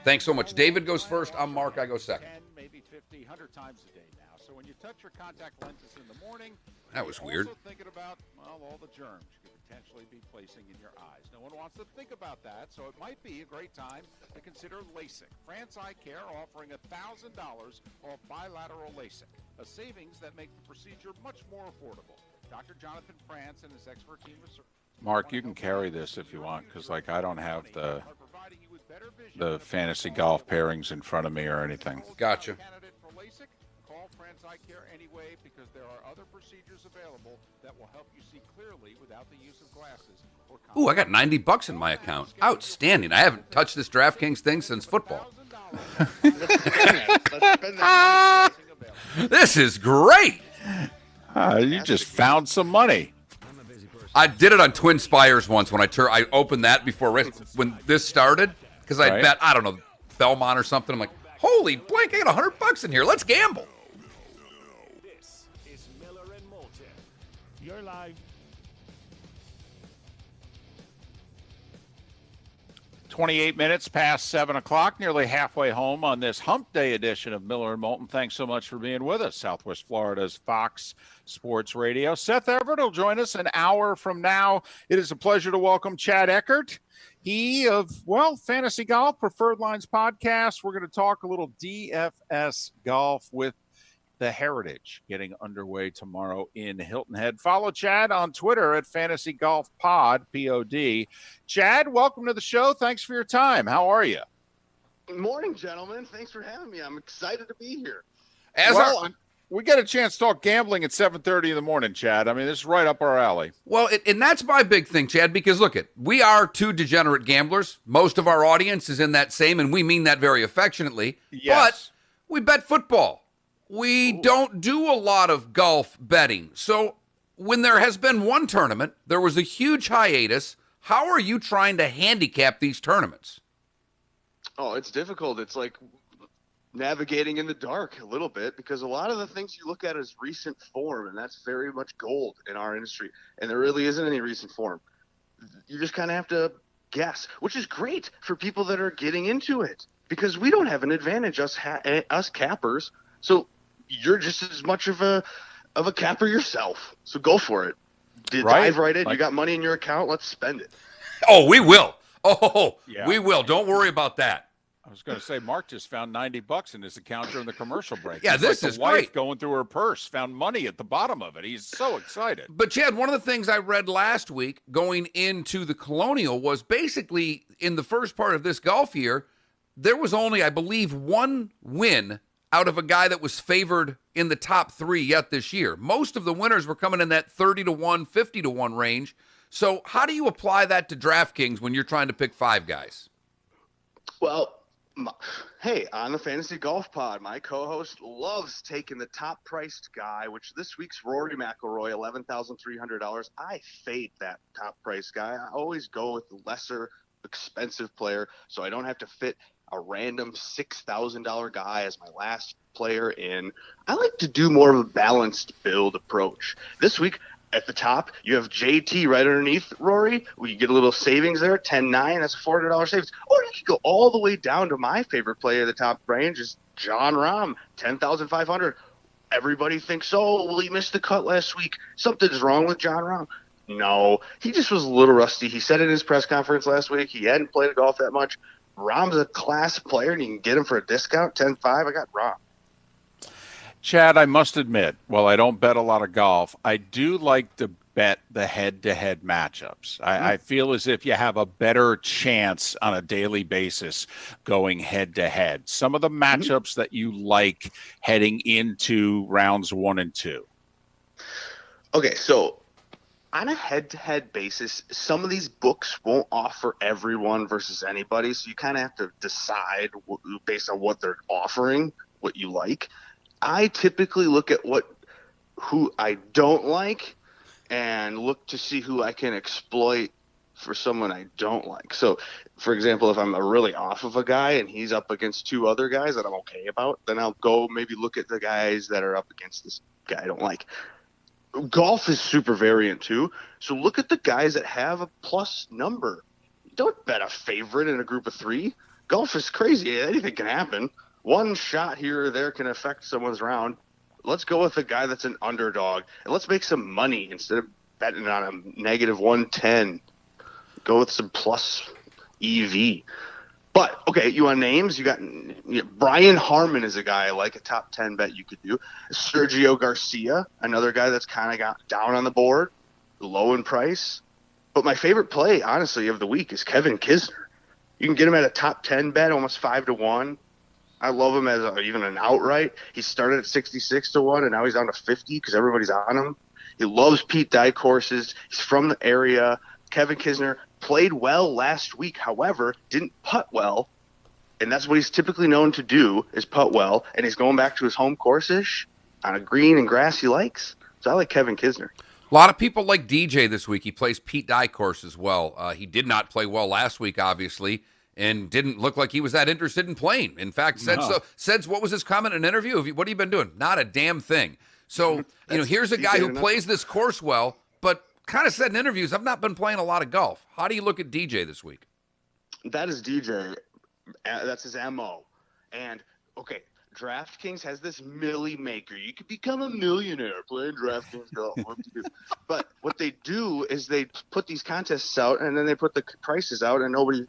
Speaker 2: Thanks so much. David goes first. I'm Mark. I go second.
Speaker 3: 10, maybe 50, 100 times a day now. So when you touch your contact lenses in the morning,
Speaker 2: that was weird.
Speaker 3: Also thinking about, well, all the germs you could potentially be placing in your eyes. No one wants to think about that, so it might be a great time to consider LASIK. France Eye Care offering $1,000 off bilateral LASIK, a savings that make the procedure much more affordable. Dr. Jonathan France and his expert team of
Speaker 6: Mark, you can carry this if you want, because like I don't have the fantasy golf pairings in front of me or anything.
Speaker 2: Gotcha.
Speaker 3: Call France Eye Care anyway, because there are other procedures available that will help you see clearly without the use of glasses.
Speaker 2: Ooh, I got $90 in my account. Outstanding. I haven't touched this DraftKings thing since football. This is great.
Speaker 6: You just found some money.
Speaker 2: I did it on Twin Spires once when I opened that before when this started, because I bet, I don't know, Belmont or something. I'm like, holy blank, I got $100 in here. Let's gamble.
Speaker 19: This is Miller and Moulton.
Speaker 9: You're live.
Speaker 6: 28 minutes past 7 o'clock, nearly halfway home on this Hump Day edition of Miller and Moulton. Thanks so much for being with us. Southwest Florida's Fox Sports Radio. Seth Everett will join us an hour from now. It is a pleasure to welcome Chad Eckert. He of, Fantasy Golf, Preferred Lines Podcast. We're going to talk a little DFS golf with the Heritage getting underway tomorrow in Hilton Head. Follow Chad on Twitter at Fantasy Golf Pod, P-O-D. Chad, welcome to the show. Thanks for your time. How are you?
Speaker 23: Good morning, gentlemen. Thanks for having me. I'm excited to be here.
Speaker 6: We get a chance to talk gambling at 7:30 in the morning, Chad. I mean, this is right up our alley.
Speaker 2: Well, and that's my big thing, Chad, because look, we are two degenerate gamblers. Most of our audience is in that same, and we mean that very affectionately.
Speaker 6: Yes.
Speaker 2: But we bet football. We don't do a lot of golf betting. So when there has been one tournament, there was a huge hiatus. How are you trying to handicap these tournaments?
Speaker 23: Oh, it's difficult. It's like navigating in the dark a little bit, because a lot of the things you look at is recent form, and that's very much gold in our industry. And there really isn't any recent form. You just kind of have to guess, which is great for people that are getting into it, because we don't have an advantage, us cappers. So you're just as much of a capper yourself. So go for it. Dive right in. You got money in your account. Let's spend it.
Speaker 2: Oh, we will. We will. Don't worry about that.
Speaker 6: I was going to say, Mark just found $90 in his account during the commercial break.
Speaker 2: Yeah, this
Speaker 6: like
Speaker 2: is
Speaker 6: the wife
Speaker 2: great.
Speaker 6: Going through her purse, found money at the bottom of it. He's so excited.
Speaker 2: But, Chad, one of the things I read last week going into the Colonial was basically in the first part of this golf year, there was only, I believe, one win out of a guy that was favored in the top 3 yet this year. Most of the winners were coming in that 30-1, 50-1 range. So how do you apply that to DraftKings when you're trying to pick 5 guys?
Speaker 23: Well, hey, on the Fantasy Golf Pod, my co-host loves taking the top-priced guy, which this week's Rory McIlroy, $11,300. I fade that top-priced guy. I always go with the lesser expensive player, so I don't have to fit a random $6,000 guy as my last player in. I like to do more of a balanced build approach. This week, at the top, you have JT right underneath Rory. We get a little savings there, 10-9. That's a $400 savings. Or you could go all the way down to my favorite player at the top range is John Rahm, $10,500. Everybody thinks, oh, well, he missed the cut last week. Something's wrong with John Rahm. No, he just was a little rusty. He said in his press conference last week he hadn't played golf that much. Rahm's a class player, and you can get him for a discount, 10-5. I got Rahm.
Speaker 3: Chad, I must admit, while I don't bet a lot of golf, I do like to bet the head-to-head matchups. I feel as if you have a better chance on a daily basis going head-to-head. Some of the matchups that you like heading into rounds 1 and 2.
Speaker 23: Okay, so on a head-to-head basis, some of these books won't offer everyone versus anybody, so you kind of have to decide based on what they're offering, what you like. I typically look at who I don't like and look to see who I can exploit for someone I don't like. So, for example, if I'm really off of a guy and he's up against 2 other guys that I'm okay about, then I'll go maybe look at the guys that are up against this guy I don't like. Golf is super variant too, so look at the guys that have a plus number. Don't bet a favorite in a group of 3. Golf is crazy. Anything can happen. One shot here or there can affect someone's round. Let's go with a guy that's an underdog, and let's make some money instead of betting on a negative 110. Go with some plus EV. But, okay, you want names? You got Brian Harmon is a guy I like, a top 10 bet you could do. Sergio Garcia, another guy that's kind of got down on the board, low in price. But my favorite play, honestly, of the week is Kevin Kisner. You can get him at a top 10 bet, almost 5-1. I love him as even an outright. He started at 66-1, and now he's down to 50 because everybody's on him. He loves Pete Dye courses. He's from the area. Kevin Kisner played well last week, however, didn't putt well, and that's what he's typically known to do is putt well, and he's going back to his home course-ish on a green and grass he likes. So I like Kevin Kisner.
Speaker 2: A lot of people like DJ this week. He plays Pete Dye courses well. He did not play well last week, obviously, and didn't look like he was that interested in playing. In fact, said what was his comment in an interview? What have you been doing? Not a damn thing. So, here's a guy who plays this course well, but kind of said in interviews, I've not been playing a lot of golf. How do you look at DJ this week?
Speaker 23: That is DJ. That's his MO. And, okay, DraftKings has this milli maker. You could become a millionaire playing DraftKings golf. But what they do is they put these contests out, and then they put the prices out, and nobody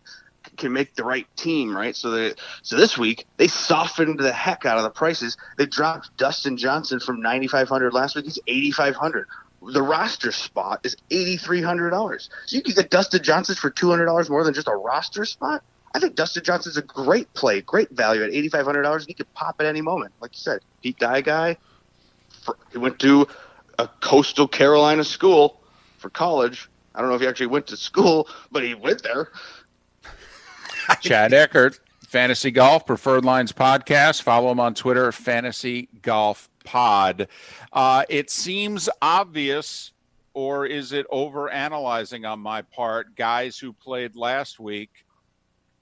Speaker 23: can make the right team, right? So this week they softened the heck out of the prices. They dropped Dustin Johnson from $9,500 last week. He's $8,500. The roster spot is $8,300. So you can get Dustin Johnson for $200 more than just a roster spot. I think Dustin Johnson's a great play, great value at $8,500. He could pop at any moment. Like you said, Pete Dye guy. He went to a coastal Carolina school for college. I don't know if he actually went to school, but he went there.
Speaker 3: Chad Eckert, Fantasy Golf, Preferred Lines Podcast. Follow him on Twitter, Fantasy Golf Pod. It seems obvious, or is it over-analyzing on my part, guys who played last week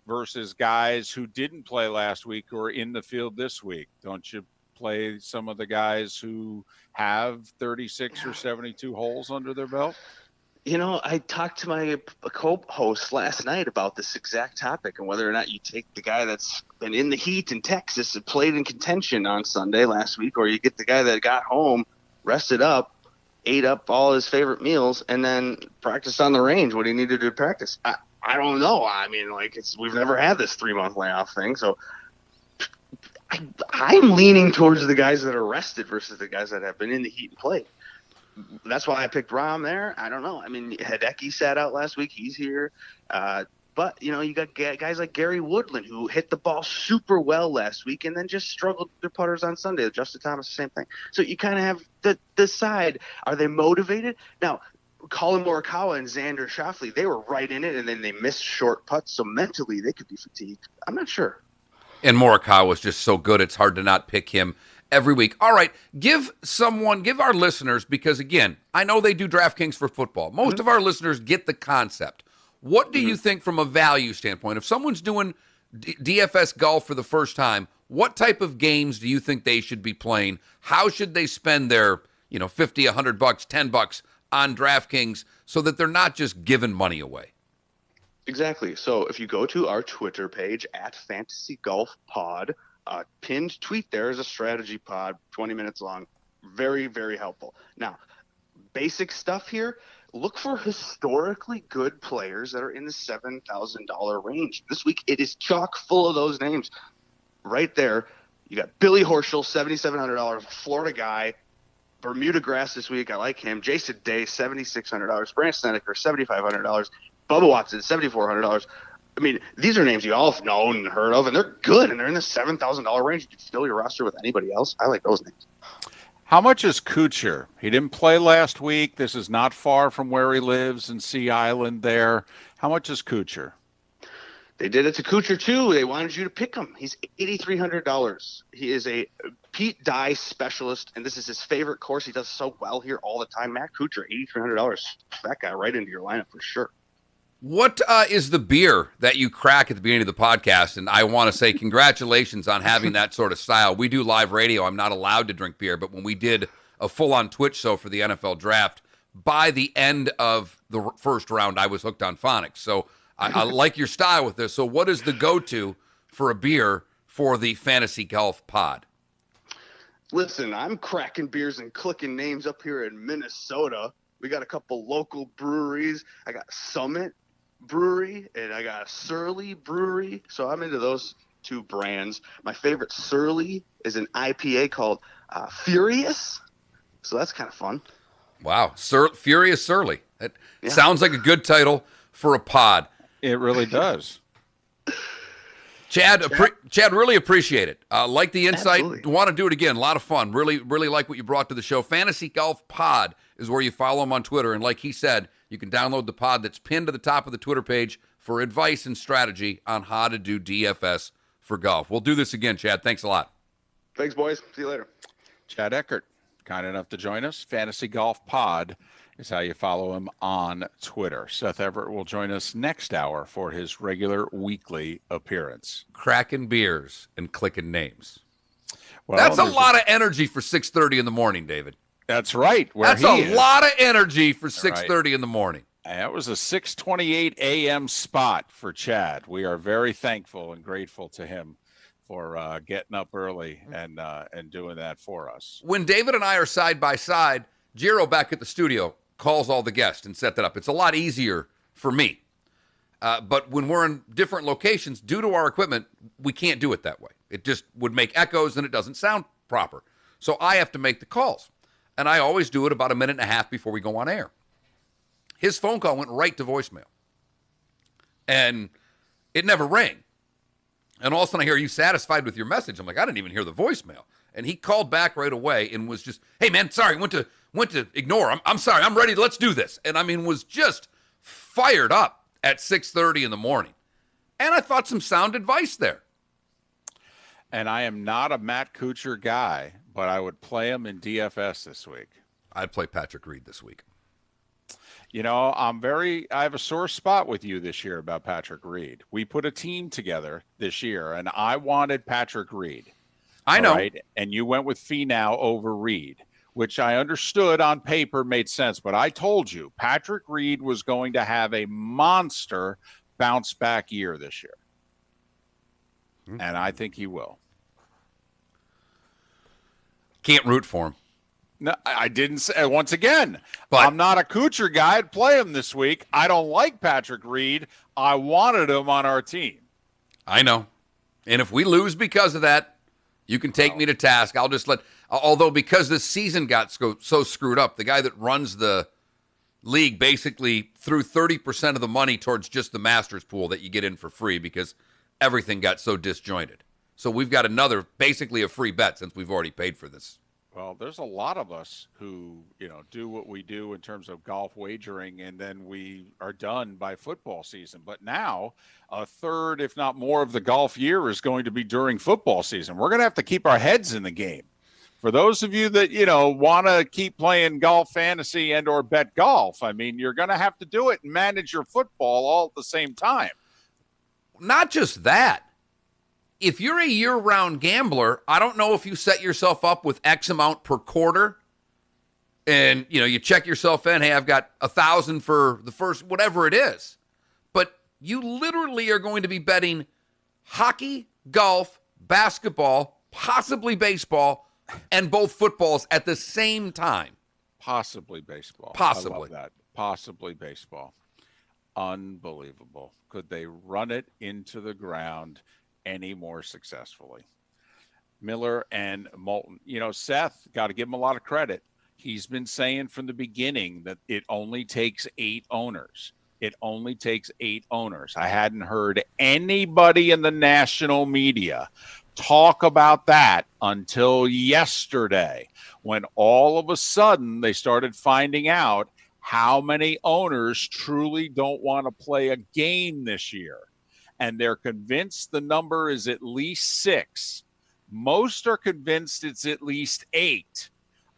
Speaker 3: versus guys who didn't play last week or are in the field this week? Don't you play some of the guys who have 36 or 72 holes under their belt?
Speaker 23: I talked to my co-host last night about this exact topic and whether or not you take the guy that's been in the heat in Texas and played in contention on Sunday last week, or you get the guy that got home, rested up, ate up all his favorite meals, and then practiced on the range what he needed to practice. I don't know. I mean, we've never had this 3-month layoff thing, so I'm leaning towards the guys that are rested versus the guys that have been in the heat and played. That's why I picked Rahm there. I don't know. I mean, Hideki sat out last week. He's here. But, you got guys like Gary Woodland who hit the ball super well last week and then just struggled with their putters on Sunday. Justin Thomas, the same thing. So you kind of have to decide, are they motivated? Now, Colin Morikawa and Xander Schauffele, they were right in it, and then they missed short putts, so mentally they could be fatigued. I'm not sure.
Speaker 2: And Morikawa was just so good, it's hard to not pick him every week. All right, give our listeners, because, again, I know they do DraftKings for football. Most of our listeners get the concept. What do you think from a value standpoint? If someone's doing DFS golf for the first time, what type of games do you think they should be playing? How should they spend their, $50, $100, $10 on DraftKings so that they're not just giving money away?
Speaker 23: Exactly. So if you go to our Twitter page at Fantasy Golf Pod, pinned tweet there is a strategy pod, 20 minutes long. Very, very helpful. Now, basic stuff here. Look for historically good players that are in the $7,000 range. This week, it is chock full of those names. Right there, you got Billy Horschel, $7,700, Florida guy. Bermuda grass this week, I like him. Jason Day, $7,600. Brant Snedeker, $7,500. Bubba Watson, $7,400. I mean, these are names you all have known and heard of, and they're good, and they're in the $7,000 range. You can fill your roster with anybody else. I like those names.
Speaker 3: How much is Kuchar? He didn't play last week. This is not far from where he lives in Sea Island there. How much is Kuchar?
Speaker 23: They did it to Kuchar, too. They wanted you to pick him. He's $8,300. He is a Pete Dye specialist, and this is his favorite course. He does so well here all the time. Matt Kuchar, $8,300. That guy right into your lineup for sure.
Speaker 2: What is the beer that you crack at the beginning of the podcast? And I want to say congratulations on having that sort of style. We do live radio. I'm not allowed to drink beer, but when we did a full-on Twitch show for the NFL Draft, by the end of the first round, I was hooked on phonics. So I like your style with this. So what is the go-to for a beer for the Fantasy Golf Pod?
Speaker 23: Listen, I'm cracking beers and clicking names up here in Minnesota. We got a couple local breweries. I got Summit Brewery and I got Surly Brewery. So I'm into those two brands. My favorite Surly is an IPA called Furious. So that's kind of fun.
Speaker 2: Wow. Furious Surly. That sounds like a good title for a pod.
Speaker 3: It really does.
Speaker 2: Chad, really appreciate it. Like the insight.
Speaker 23: Absolutely.
Speaker 2: Want to do it again. A lot of fun. Really, really like what you brought to the show. Fantasy Golf Pod is where you follow him on Twitter. And like he said, you can download the pod that's pinned to the top of the Twitter page for advice and strategy on how to do DFS for golf. We'll do this again, Chad. Thanks a lot.
Speaker 23: Thanks, boys. See you later.
Speaker 3: Chad Eckert, kind enough to join us. Fantasy Golf Pod is how you follow him on Twitter. Seth Everett will join us next hour for his regular weekly appearance.
Speaker 2: Cracking beers and clicking names.
Speaker 3: Well,
Speaker 2: that's a lot of energy for 6:30 in the morning, David.
Speaker 3: That's right.
Speaker 2: That's a lot of energy for 6:30 in the morning.
Speaker 3: That was a 6:28 a.m. spot for Chad. We are very thankful and grateful to him for getting up early and doing that for us.
Speaker 2: When David and I are side by side, Jiro back at the studio calls all the guests and set that up. It's a lot easier for me. But when we're in different locations, due to our equipment, we can't do it that way. It just would make echoes and it doesn't sound proper. So I have to make the calls. And I always do it about a minute and a half before we go on air. His phone call went right to voicemail. And it never rang. And all of a sudden I hear, "Are you satisfied with your message?" I'm like, I didn't even hear the voicemail. And he called back right away and was just, "Hey, man, sorry, went to ignore. I'm sorry. I'm ready. Let's do this." And I mean, was just fired up at 6:30 in the morning. And I thought some sound advice there.
Speaker 3: And I am not a Matt Kuchar guy, but I would play him in DFS this week.
Speaker 2: I'd play Patrick Reed this week.
Speaker 3: You know, I have a sore spot with you this year about Patrick Reed. We put a team together this year, and I wanted Patrick Reed.
Speaker 2: I know.
Speaker 3: Right? And you went with Finau over Reed, which I understood on paper made sense. But I told you Patrick Reed was going to have a monster bounce back year this year. And I think he will.
Speaker 2: Can't root for him.
Speaker 3: No, I didn't say, once again, but I'm not a Kuchar guy. I'd play him this week. I don't like Patrick Reed. I wanted him on our team.
Speaker 2: I know. And if we lose because of that, you can take me to task. I'll just although because this season got so screwed up, the guy that runs the league basically threw 30% of the money towards just the Masters pool that you get in for free because everything got so disjointed. So we've got another, basically a free bet since we've already paid for this.
Speaker 3: Well, there's a lot of us who, do what we do in terms of golf wagering, and then we are done by football season. But now a third, if not more, of the golf year is going to be during football season. We're going to have to keep our heads in the game. For those of you that, want to keep playing golf fantasy and or bet golf, I mean, you're going to have to do it and manage your football all at the same time.
Speaker 2: Not just that. If you're a year-round gambler, I don't know if you set yourself up with X amount per quarter and, you check yourself in, hey, I've got 1,000 for the first, whatever it is. But you literally are going to be betting hockey, golf, basketball, possibly baseball, and both footballs at the same time.
Speaker 3: Possibly baseball.
Speaker 2: Possibly.
Speaker 3: I love that. Possibly baseball. Unbelievable. Could they run it into the ground any more successfully? Miller and Moulton. Seth, got to give him a lot of credit. He's been saying from the beginning that it only takes 8 owners. It only takes 8 owners. I hadn't heard anybody in the national media talk about that until yesterday, when all of a sudden they started finding out how many owners truly don't want to play a game this year. And they're convinced the number is at least 6. Most are convinced it's at least 8.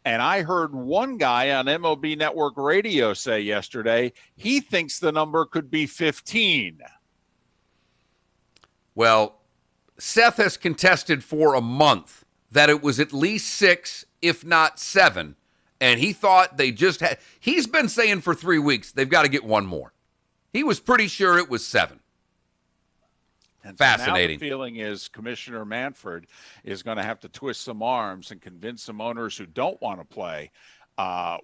Speaker 3: And I heard one guy on MLB Network Radio say yesterday, he thinks the number could be 15.
Speaker 2: Well, Seth has contested for a month that it was at least 6, if not 7. And he thought they just had, he's been saying for 3 weeks, they've got to get one more. He was pretty sure it was 7.
Speaker 3: And
Speaker 2: fascinating.
Speaker 3: So now the feeling is Commissioner Manfred is going to have to twist some arms and convince some owners who don't want to play,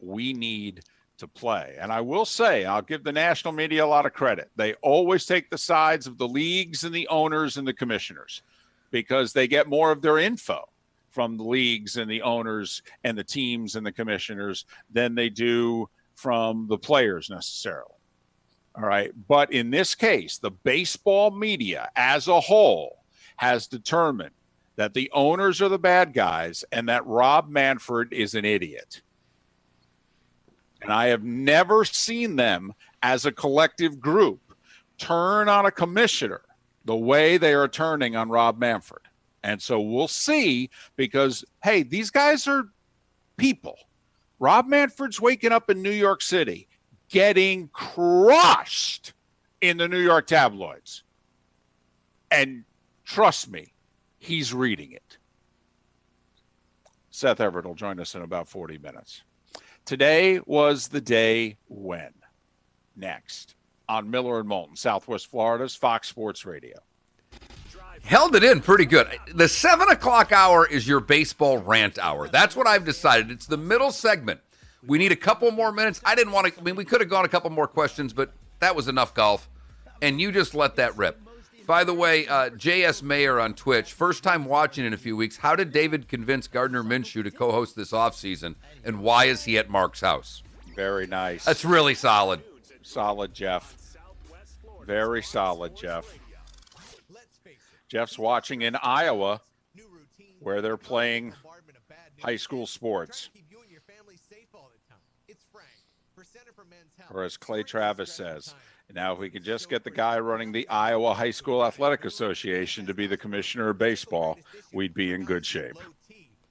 Speaker 3: we need to play. And I will say, I'll give the national media a lot of credit. They always take the sides of the leagues and the owners and the commissioners because they get more of their info from the leagues and the owners and the teams and the commissioners than they do from the players necessarily. All right. But in this case, the baseball media as a whole has determined that the owners are the bad guys and that Rob Manfred is an idiot. And I have never seen them as a collective group turn on a commissioner the way they are turning on Rob Manfred. And so we'll see because, hey, these guys are people. Rob Manfred's waking up in New York City getting crushed in the New York tabloids. And trust me, he's reading it. Seth Everett will join us in about 40 minutes. Today was the day when. Next on Miller and Moulton, Southwest Florida's Fox Sports Radio.
Speaker 2: Held it in pretty good. The 7 o'clock hour is your baseball rant hour. That's what I've decided. It's the middle segment. We need a couple more minutes. We could have gone a couple more questions, but that was enough golf. And you just let that rip. By the way, J.S. Mayer on Twitch, first time watching in a few weeks. How did David convince Gardner Minshew to co-host this offseason, and why is he at Mark's house?
Speaker 3: Very nice.
Speaker 2: That's really solid.
Speaker 3: Solid, Jeff. Very solid, Jeff. Jeff's watching in Iowa, where they're playing high school sports. Or as Clay Travis says, now if we could just get the guy running the Iowa High School Athletic Association to be the commissioner of baseball, we'd be in good shape.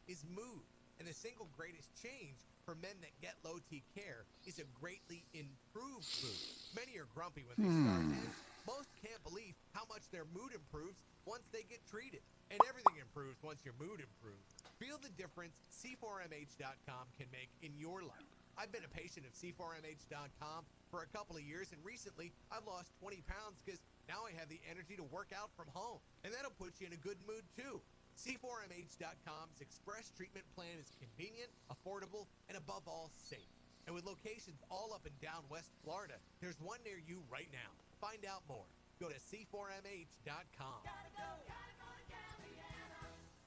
Speaker 7: Is mood, and the single greatest change for men that get low T care is a greatly improved mood. Many are grumpy when they start, and most can't believe how much their mood improves once they get treated. And everything improves once your mood improves. Feel the difference C4MH.com can make in your life. I've been a patient of C4MH.com for a couple of years, and recently I've lost 20 pounds because now I have the energy to work out from home. And that'll put you in a good mood, too. C4MH.com's express treatment plan is convenient, affordable, and above all, safe. And with locations all up and down West Florida, there's one near you right now. Find out more. Go to C4MH.com.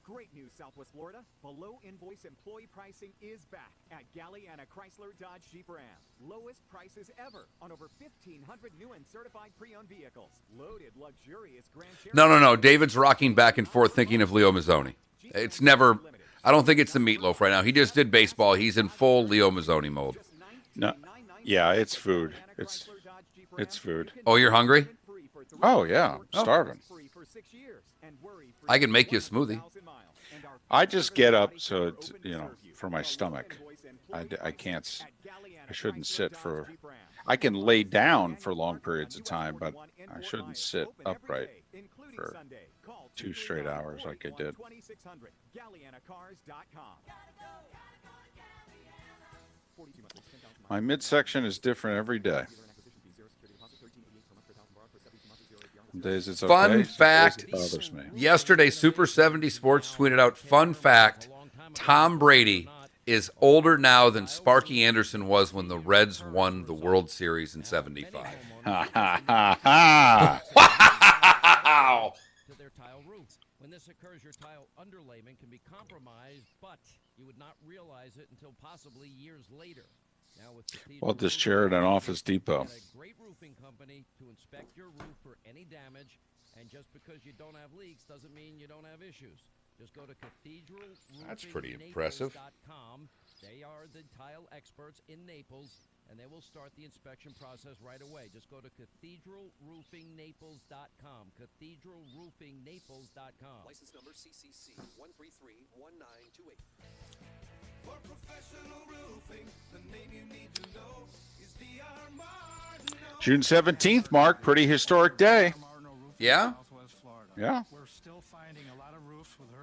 Speaker 5: Great news, Southwest Florida. Below invoice employee pricing is back at Galliana Chrysler Dodge Jeep Ram. Lowest prices ever on over 1,500 new and certified pre-owned vehicles. Loaded, luxurious Grand Cherokee.
Speaker 2: No. David's rocking back and forth thinking of Leo Mazzoni. It's never, I don't think it's the meatloaf right now. He just did baseball. He's in full Leo Mazzoni mode.
Speaker 3: No. Yeah, it's food. It's food.
Speaker 2: Oh, you're hungry?
Speaker 3: Oh, yeah. I'm starving.
Speaker 2: I can make you a smoothie.
Speaker 3: I just get up so it's, for my stomach. I can't, I shouldn't sit for, I can lay down for long periods of time, but I shouldn't sit upright for 2 straight hours like I did. My midsection is different every day. Some days it's okay.
Speaker 2: Fun fact,
Speaker 3: it bothers me.
Speaker 2: Yesterday Super 70 Sports tweeted out, fun fact, Tom Brady is older now than Sparky Anderson was when the Reds won the World Series in 75. Wow!
Speaker 16: To their tile roofs. When this occurs, your tile underlayment can be compromised, but you would not realize it until possibly years later. Now with
Speaker 3: Bought this chair at an Office Depot.
Speaker 16: a great roofing company to inspect your roof for any damage, and just because you don't have leaks doesn't mean you don't have issues. Just go to cathedralroofing.
Speaker 2: That's pretty impressive.
Speaker 16: They are the tile experts in Naples, and they will start the inspection process right away. Just go to cathedralroofingnaples.com. Cathedralroofingnaples.com.
Speaker 17: License number CCC 1331928.
Speaker 9: For professional roofing, the name you need to know is DR Martino.
Speaker 3: June 17th, Mark, pretty historic day.
Speaker 2: Yeah?
Speaker 3: Yeah.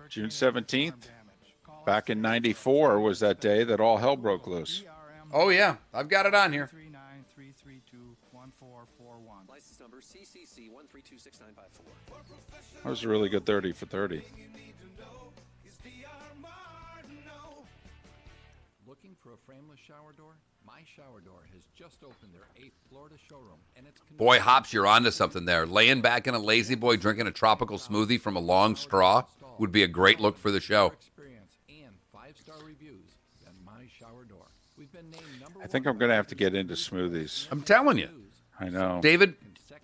Speaker 3: June 17th, back in 94 was that day that all hell broke loose.
Speaker 2: Oh, yeah. I've got it on here.
Speaker 17: License number CCC 1326954.
Speaker 3: That was a really good 30 for 30.
Speaker 11: Looking for a frameless shower door? My Shower Door has just opened their 8th Florida showroom, and it's
Speaker 2: Boy, Hops, you're onto something there. Laying back in a lazy boy drinking a tropical smoothie from a long straw would be a great look for the show.
Speaker 11: experience and 5-star reviews than My Shower Door. We've been named number
Speaker 3: I think I'm going to have to get into smoothies.
Speaker 2: I'm telling you.
Speaker 3: I know.
Speaker 2: David?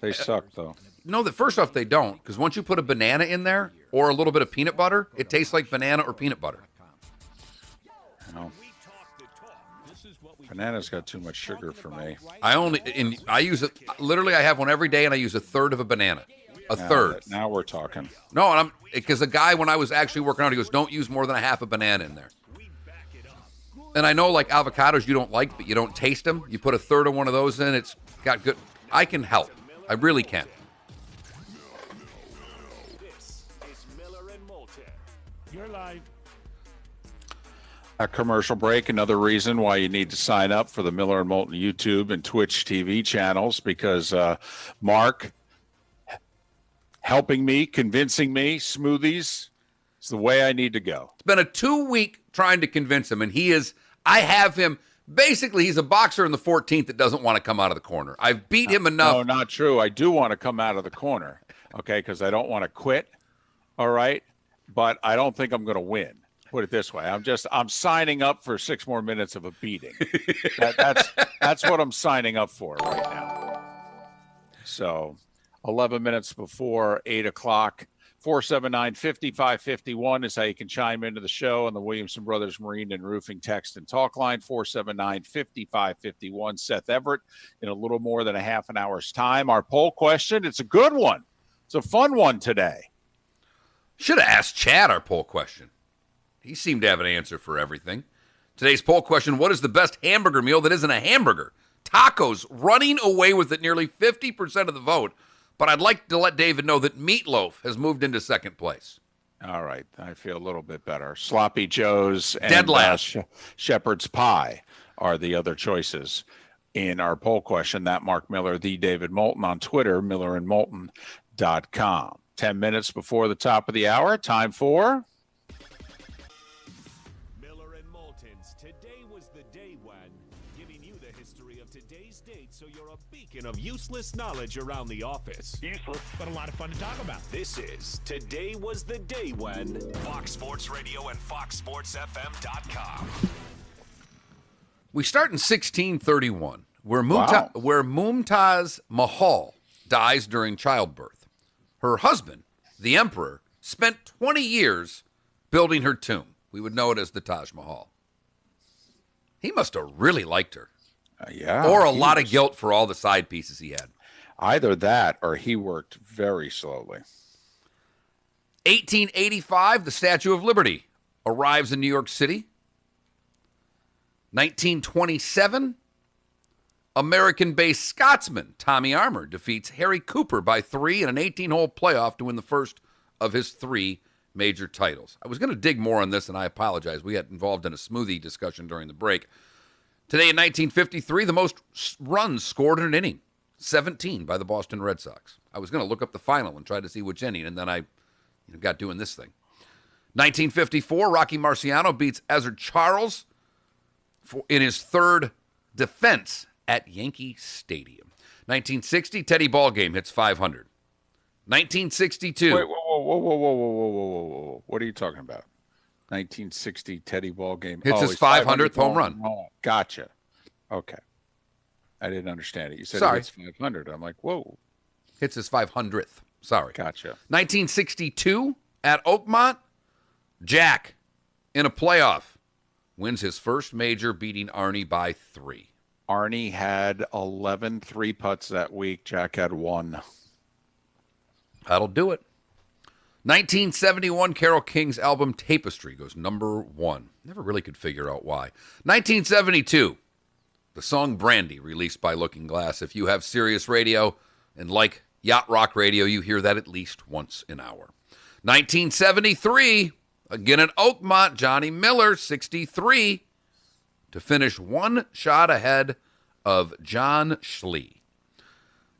Speaker 3: They suck, though.
Speaker 2: No, first off, they don't, because once you put a banana in there or a little bit of peanut butter, it tastes like banana or peanut butter.
Speaker 3: I know. Banana's got too much sugar for me.
Speaker 2: I use it, literally I have one every day and I use a third of a banana. A third.
Speaker 3: Now we're talking.
Speaker 2: No, and because the guy, when I was actually working out, he goes, don't use more than a half a banana in there. And I know, like, avocados you don't like, but you don't taste them. You put a third of one of those in, it's got good. I can help. I really can.
Speaker 19: This is Miller and Moulton.
Speaker 9: You're live.
Speaker 3: A commercial break, another reason why you need to sign up for the Miller and Moulton YouTube and Twitch TV channels, because Mark helping me, convincing me, smoothies is the way I need to go.
Speaker 2: It's been a 2-week trying to convince him, and I have him, basically he's a boxer in the 14th that doesn't want to come out of the corner. I've beat him enough.
Speaker 3: No, not true. I do want to come out of the corner, okay, because I don't want to quit, all right? But I don't think I'm going to win. Put it this way. I'm signing up for 6 more minutes of a beating. That's what I'm signing up for right now. So 11 minutes before 8 o'clock, 479-5551 is how you can chime into the show on the Williamson Brothers Marine and Roofing text and talk line, 479-5551. Seth Everett in a little more than a half an hour's time. Our poll question, it's a good one. It's a fun one today.
Speaker 2: Should have asked Chad our poll question. He seemed to have an answer for everything. Today's poll question, what is the best hamburger meal that isn't a hamburger? Tacos, running away with it, nearly 50% of the vote. But I'd like to let David know that meatloaf has moved into second place.
Speaker 3: All right. I feel a little bit better. Sloppy Joe's and
Speaker 2: Dead last.
Speaker 3: Shepherd's Pie are the other choices in our poll question. That Mark Miller, the David Moulton on Twitter, millerandmoulton.com. 10 minutes before the top of the hour, time for...
Speaker 1: Moulton's Today Was the Day When, giving you the history of today's date so you're a beacon of useless knowledge around the office.
Speaker 14: Useless, but a lot of fun to talk about.
Speaker 1: This is Today Was the Day When.
Speaker 19: Fox Sports Radio and FoxSportsFM.com.
Speaker 2: We start in 1631, where Mumtaz Mahal dies during childbirth. Her husband, the emperor, spent 20 years building her tomb. We would know it as the Taj Mahal. He must have really liked her.
Speaker 3: Yeah.
Speaker 2: Or a lot of guilt for all the side pieces he had.
Speaker 3: Either that or he worked very slowly.
Speaker 2: 1885, the Statue of Liberty arrives in New York City. 1927, American-based Scotsman Tommy Armour defeats Harry Cooper by 3 in an 18-hole playoff to win the first of his 3 major titles. I was going to dig more on this, and I apologize. We got involved in a smoothie discussion during the break. Today in 1953, the most runs scored in an inning, 17 by the Boston Red Sox. I was going to look up the final and try to see which inning, and then I got doing this thing. 1954, Rocky Marciano beats Ezra Charles in his 3rd defense at Yankee Stadium. 1960, Teddy Ballgame hits 500. 1962.
Speaker 3: Wait, whoa. What are you talking about? 1960 Teddy Ballgame.
Speaker 2: Hits his 500th home run.
Speaker 3: Oh, gotcha. Okay. I didn't understand it. You said
Speaker 2: Sorry.
Speaker 3: it's 500. I'm like, whoa.
Speaker 2: Hits his 500th. Sorry.
Speaker 3: Gotcha.
Speaker 2: 1962 at Oakmont, Jack, in a playoff, wins his first major, beating Arnie by 3.
Speaker 3: Arnie had 11 3-putts that week. Jack had 1.
Speaker 2: That'll do it. 1971, Carole King's album Tapestry goes number 1. Never really could figure out why. 1972, the song Brandy, released by Looking Glass. If you have Sirius Radio and like Yacht Rock Radio, you hear that at least once an hour. 1973, again at Oakmont, Johnny Miller, 63, to finish 1 shot ahead of John Schley.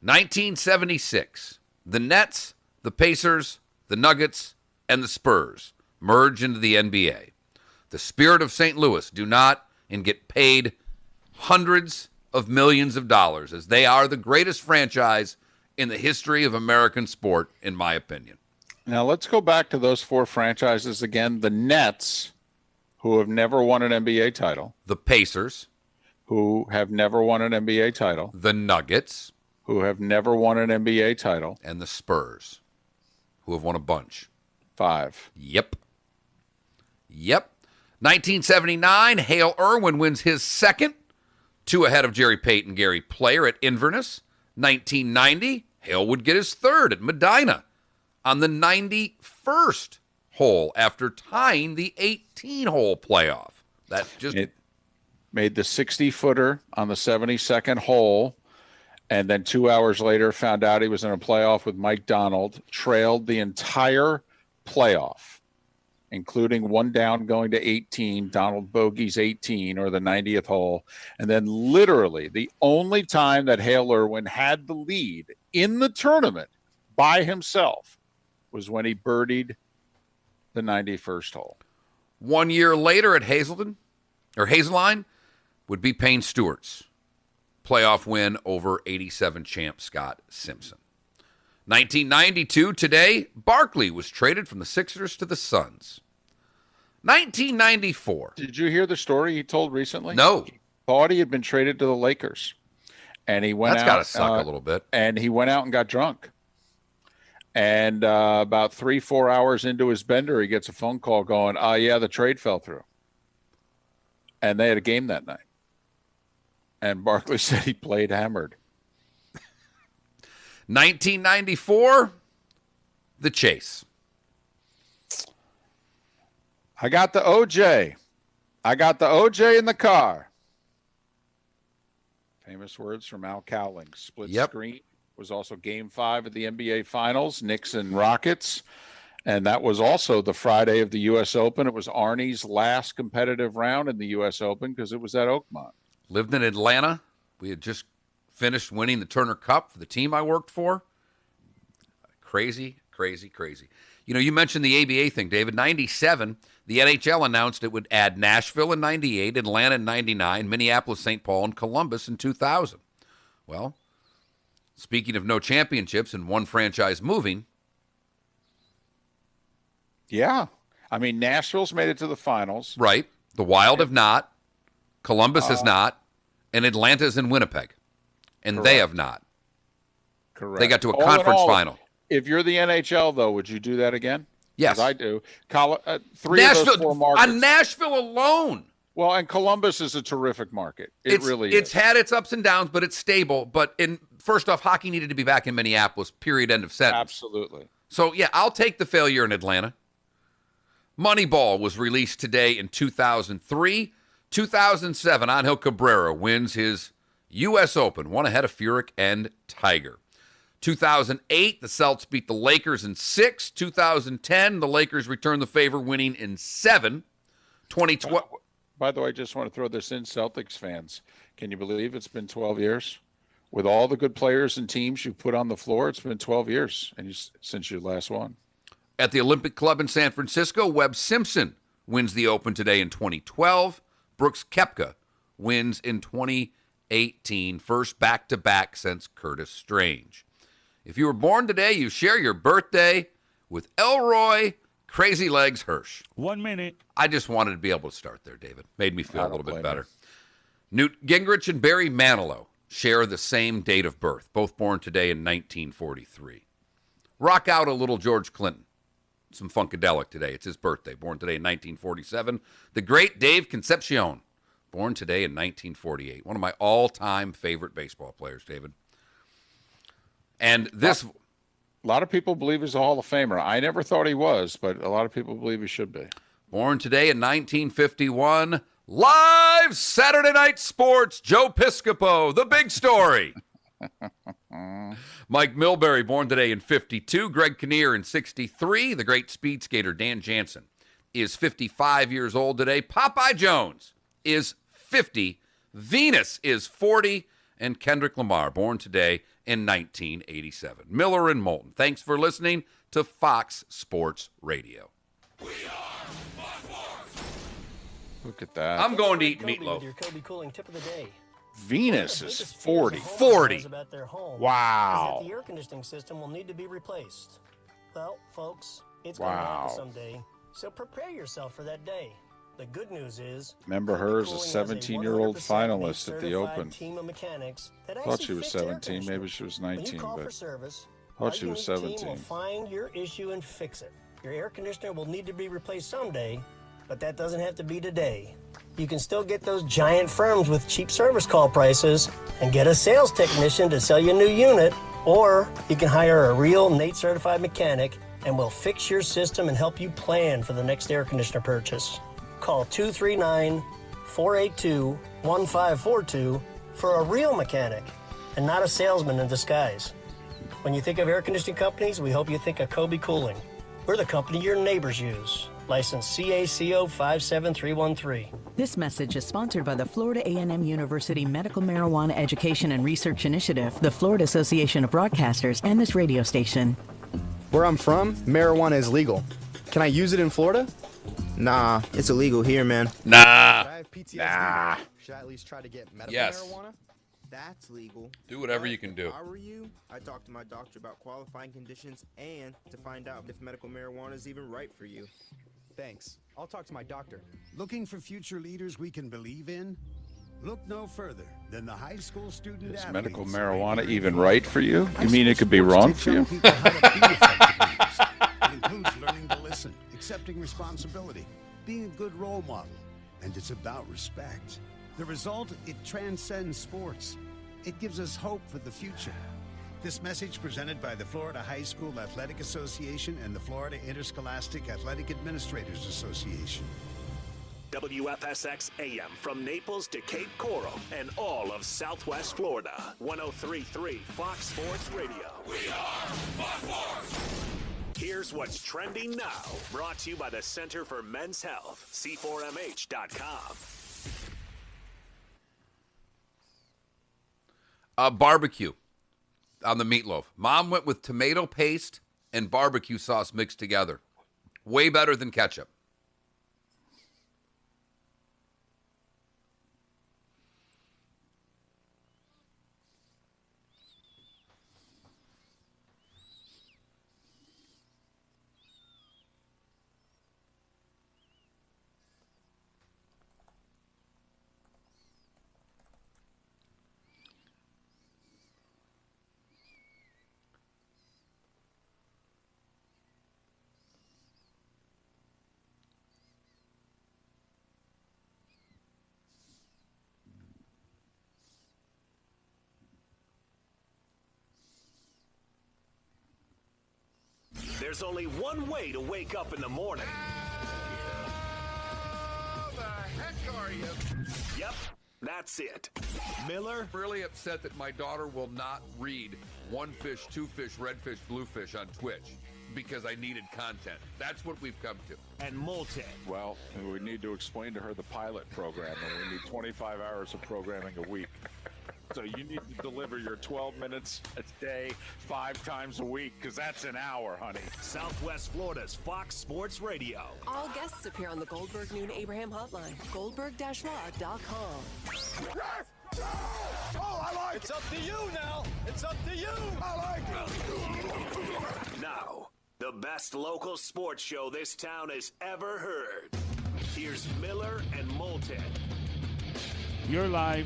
Speaker 2: 1976, the Nets, the Pacers, the Nuggets, and the Spurs merge into the NBA. The Spirit of St. Louis do not and get paid hundreds of millions of dollars, as they are the greatest franchise in the history of American sport, in my opinion.
Speaker 3: Now let's go back to those 4 franchises again. The Nets, who have never won an NBA title.
Speaker 2: The Pacers,
Speaker 3: who have never won an NBA title.
Speaker 2: The Nuggets,
Speaker 3: who have never won an NBA title.
Speaker 2: And the Spurs, who have won a bunch.
Speaker 3: 5.
Speaker 2: Yep. 1979, Hale Irwin wins his 2nd, 2 ahead of Jerry Payton, Gary Player at Inverness. 1990, Hale would get his 3rd at Medina on the 91st hole after tying the 18-hole playoff. That just
Speaker 3: made the 60-footer on the 72nd hole, and then 2 hours later found out he was in a playoff with Mike Donald, trailed the entire playoff, including 1 down going to 18, Donald bogeys 18, or the 90th hole. And then literally the only time that Hale Irwin had the lead in the tournament by himself was when he birdied the 91st hole.
Speaker 2: 1 year later at Hazeline would be Payne Stewart's playoff win over 87 champ Scott Simpson. 1992, today, Barkley was traded from the Sixers to the Suns. 1994.
Speaker 3: Did you hear the story he told recently?
Speaker 2: No.
Speaker 3: He thought he had been traded to the Lakers. And he went
Speaker 2: That's
Speaker 3: out.
Speaker 2: That's got to suck a little bit.
Speaker 3: And he went out and got drunk. And about 3-4 hours into his bender, he gets a phone call going, yeah, the trade fell through. And they had a game that night. And Barkley said he played hammered.
Speaker 2: 1994, the chase.
Speaker 3: I got the OJ. I got the OJ in the car. Famous words from Al Cowling. Split screen was also Game 5 of the NBA Finals, Knicks and Rockets. And that was also the Friday of the U.S. Open. It was Arnie's last competitive round in the U.S. Open because it was at Oakmont.
Speaker 2: Lived in Atlanta. We had just finished winning the Turner Cup for the team I worked for. Crazy, crazy, crazy. You know, you mentioned the ABA thing, David. 97, The NHL announced it would add Nashville in 98, Atlanta in 99, Minneapolis, St. Paul, and Columbus in 2000. Well, speaking of no championships and one franchise moving.
Speaker 6: Yeah. I mean, Nashville's made it to the finals.
Speaker 2: Right. The Wild have not. Columbus has not. And Atlanta's in Winnipeg. And
Speaker 6: correct.
Speaker 2: They have not.
Speaker 6: Correct.
Speaker 2: They got to a
Speaker 6: All in
Speaker 2: conference
Speaker 6: all,
Speaker 2: final.
Speaker 6: If you're the NHL, though, would you do that again?
Speaker 2: Yes.
Speaker 6: 'Cause I do. Three
Speaker 2: Nashville,
Speaker 6: of those 4 markets.
Speaker 2: on Nashville alone.
Speaker 6: Well, and Columbus is a terrific market. It really is.
Speaker 2: It's had its ups and downs, but it's stable. But first off, hockey needed to be back in Minneapolis, period, end of sentence.
Speaker 6: Absolutely.
Speaker 2: So, yeah, I'll take the failure in Atlanta. Moneyball was released today in 2003. 2007, Angel Cabrera wins his U.S. Open, one ahead of Furyk and Tiger. 2008, the Celtics beat the Lakers in 6. 2010, the Lakers returned the favor, winning in 7. 2012.
Speaker 6: By the way, I just want to throw this in, Celtics fans. Can you believe it's been 12 years? With all the good players and teams you put on the floor, it's been 12 years since you last won.
Speaker 2: At the Olympic Club in San Francisco, Webb Simpson wins the Open today in 2012. Brooks Koepka wins in 2018, first back-to-back since Curtis Strange. If you were born today, you share your birthday with Elroy Crazy Legs Hirsch.
Speaker 14: 1 minute.
Speaker 2: I just wanted to be able to start there, David. Made me feel a little bit better. Newt Gingrich and Barry Manilow share the same date of birth, both born today in 1943. Rock out a little George Clinton. Some Funkadelic today. It's his birthday, born today in 1947. The great Dave Concepcion, born today in 1948. One of my all-time favorite baseball players, David. And this...
Speaker 6: A lot of people believe he's a Hall of Famer. I never thought he was, but a lot of people believe he should be.
Speaker 2: Born today in 1951. Live Saturday Night Sports, Joe Piscopo, the big story. Mike Milbury, born today in 52. Greg Kinnear in 63. The great speed skater Dan Jansen is 55 years old today. Popeye Jones is 50. Venus is 40. And Kendrick Lamar, born today in 1987. Miller and Moulton, thanks for listening to Fox Sports Radio.
Speaker 6: Look at that.
Speaker 2: I'm going to eat
Speaker 22: Kobe
Speaker 2: meatloaf.
Speaker 22: With your Kobe Cooling tip of the day.
Speaker 6: Venus is 40.
Speaker 2: 40.
Speaker 22: About their home
Speaker 6: Wow.
Speaker 22: is that the air conditioning system will need to be replaced. Well, folks, it's going to happen someday, so prepare yourself for that day. The good news is,
Speaker 6: Remember her as a 17-year-old finalist at the Open.
Speaker 22: Team of mechanics that
Speaker 6: I thought
Speaker 22: actually
Speaker 6: she was
Speaker 22: fix air
Speaker 6: 17.
Speaker 22: conditioning.
Speaker 6: Maybe she was
Speaker 22: When
Speaker 6: 19,
Speaker 22: you call
Speaker 6: but
Speaker 22: for service,
Speaker 6: I thought
Speaker 22: our
Speaker 6: she was
Speaker 22: unique team
Speaker 6: 17.
Speaker 22: will find your issue and fix it. Your air conditioner will need to be replaced someday, but that doesn't have to be today. You can still get those giant firms with cheap service call prices and get a sales technician to sell you a new unit, or you can hire a real NATE certified mechanic and we'll fix your system and help you plan for the next air conditioner purchase. Call 239-482-1542 for a real mechanic and not a salesman in disguise. When you think of air conditioning companies, we hope you think of Kobe Cooling. We're the company your neighbors use. License CACO 57313.
Speaker 12: This message is sponsored by the Florida A&M University Medical Marijuana Education and Research Initiative, the Florida Association of Broadcasters, and this radio station.
Speaker 13: Where I'm from, marijuana is legal. Can I use it in Florida?
Speaker 10: Nah, it's illegal here, man.
Speaker 2: Nah.
Speaker 13: I have PTSD. Should I at least try to get medical marijuana?
Speaker 10: That's legal.
Speaker 2: Do whatever you can do.
Speaker 10: If I were you, I'd talk to my doctor about qualifying conditions and to find out if medical marijuana is even right for you.
Speaker 13: Thanks. I'll talk to my doctor.
Speaker 15: Looking for future leaders we can believe in? Look no further than the high school student
Speaker 6: Is
Speaker 15: athletes.
Speaker 6: medical marijuana even right for you? You mean it could be wrong for you?
Speaker 15: It includes learning to listen, accepting responsibility, being a good role model, and it's about respect. The result, it transcends sports. It gives us hope for the future. This message presented by the Florida High School Athletic Association and the Florida Interscholastic Athletic Administrators Association.
Speaker 19: WFSX AM from Naples to Cape Coral and all of Southwest Florida. 103.3 Fox Sports Radio. We are Fox Sports. Here's what's trending now. Brought to you by the Center for Men's Health. C4MH.com.
Speaker 2: Barbecue on the meatloaf. Mom went with tomato paste and barbecue sauce mixed together. Way better than ketchup.
Speaker 19: There's only one way to wake up in the morning.
Speaker 2: How the heck are you?
Speaker 19: Yep, that's it. Miller.
Speaker 2: Really upset that my daughter will not read one fish, two fish, red fish, blue fish on Twitch because I needed content. That's what we've come to.
Speaker 19: And Moulton.
Speaker 3: Well, we need to explain to her the pilot program, and we need 25 hours of programming a week. So you need to deliver your 12 minutes a day, 5 times a week, because that's an hour, honey.
Speaker 19: Southwest Florida's Fox Sports Radio.
Speaker 4: All guests appear on the Goldberg Noon Abraham hotline. Goldberg-law.com.
Speaker 9: Oh, I like it. It's up to you now. It's up to you. I like it.
Speaker 19: Now, the best local sports show this town has ever heard. Here's Miller and Moulton.
Speaker 6: You're live.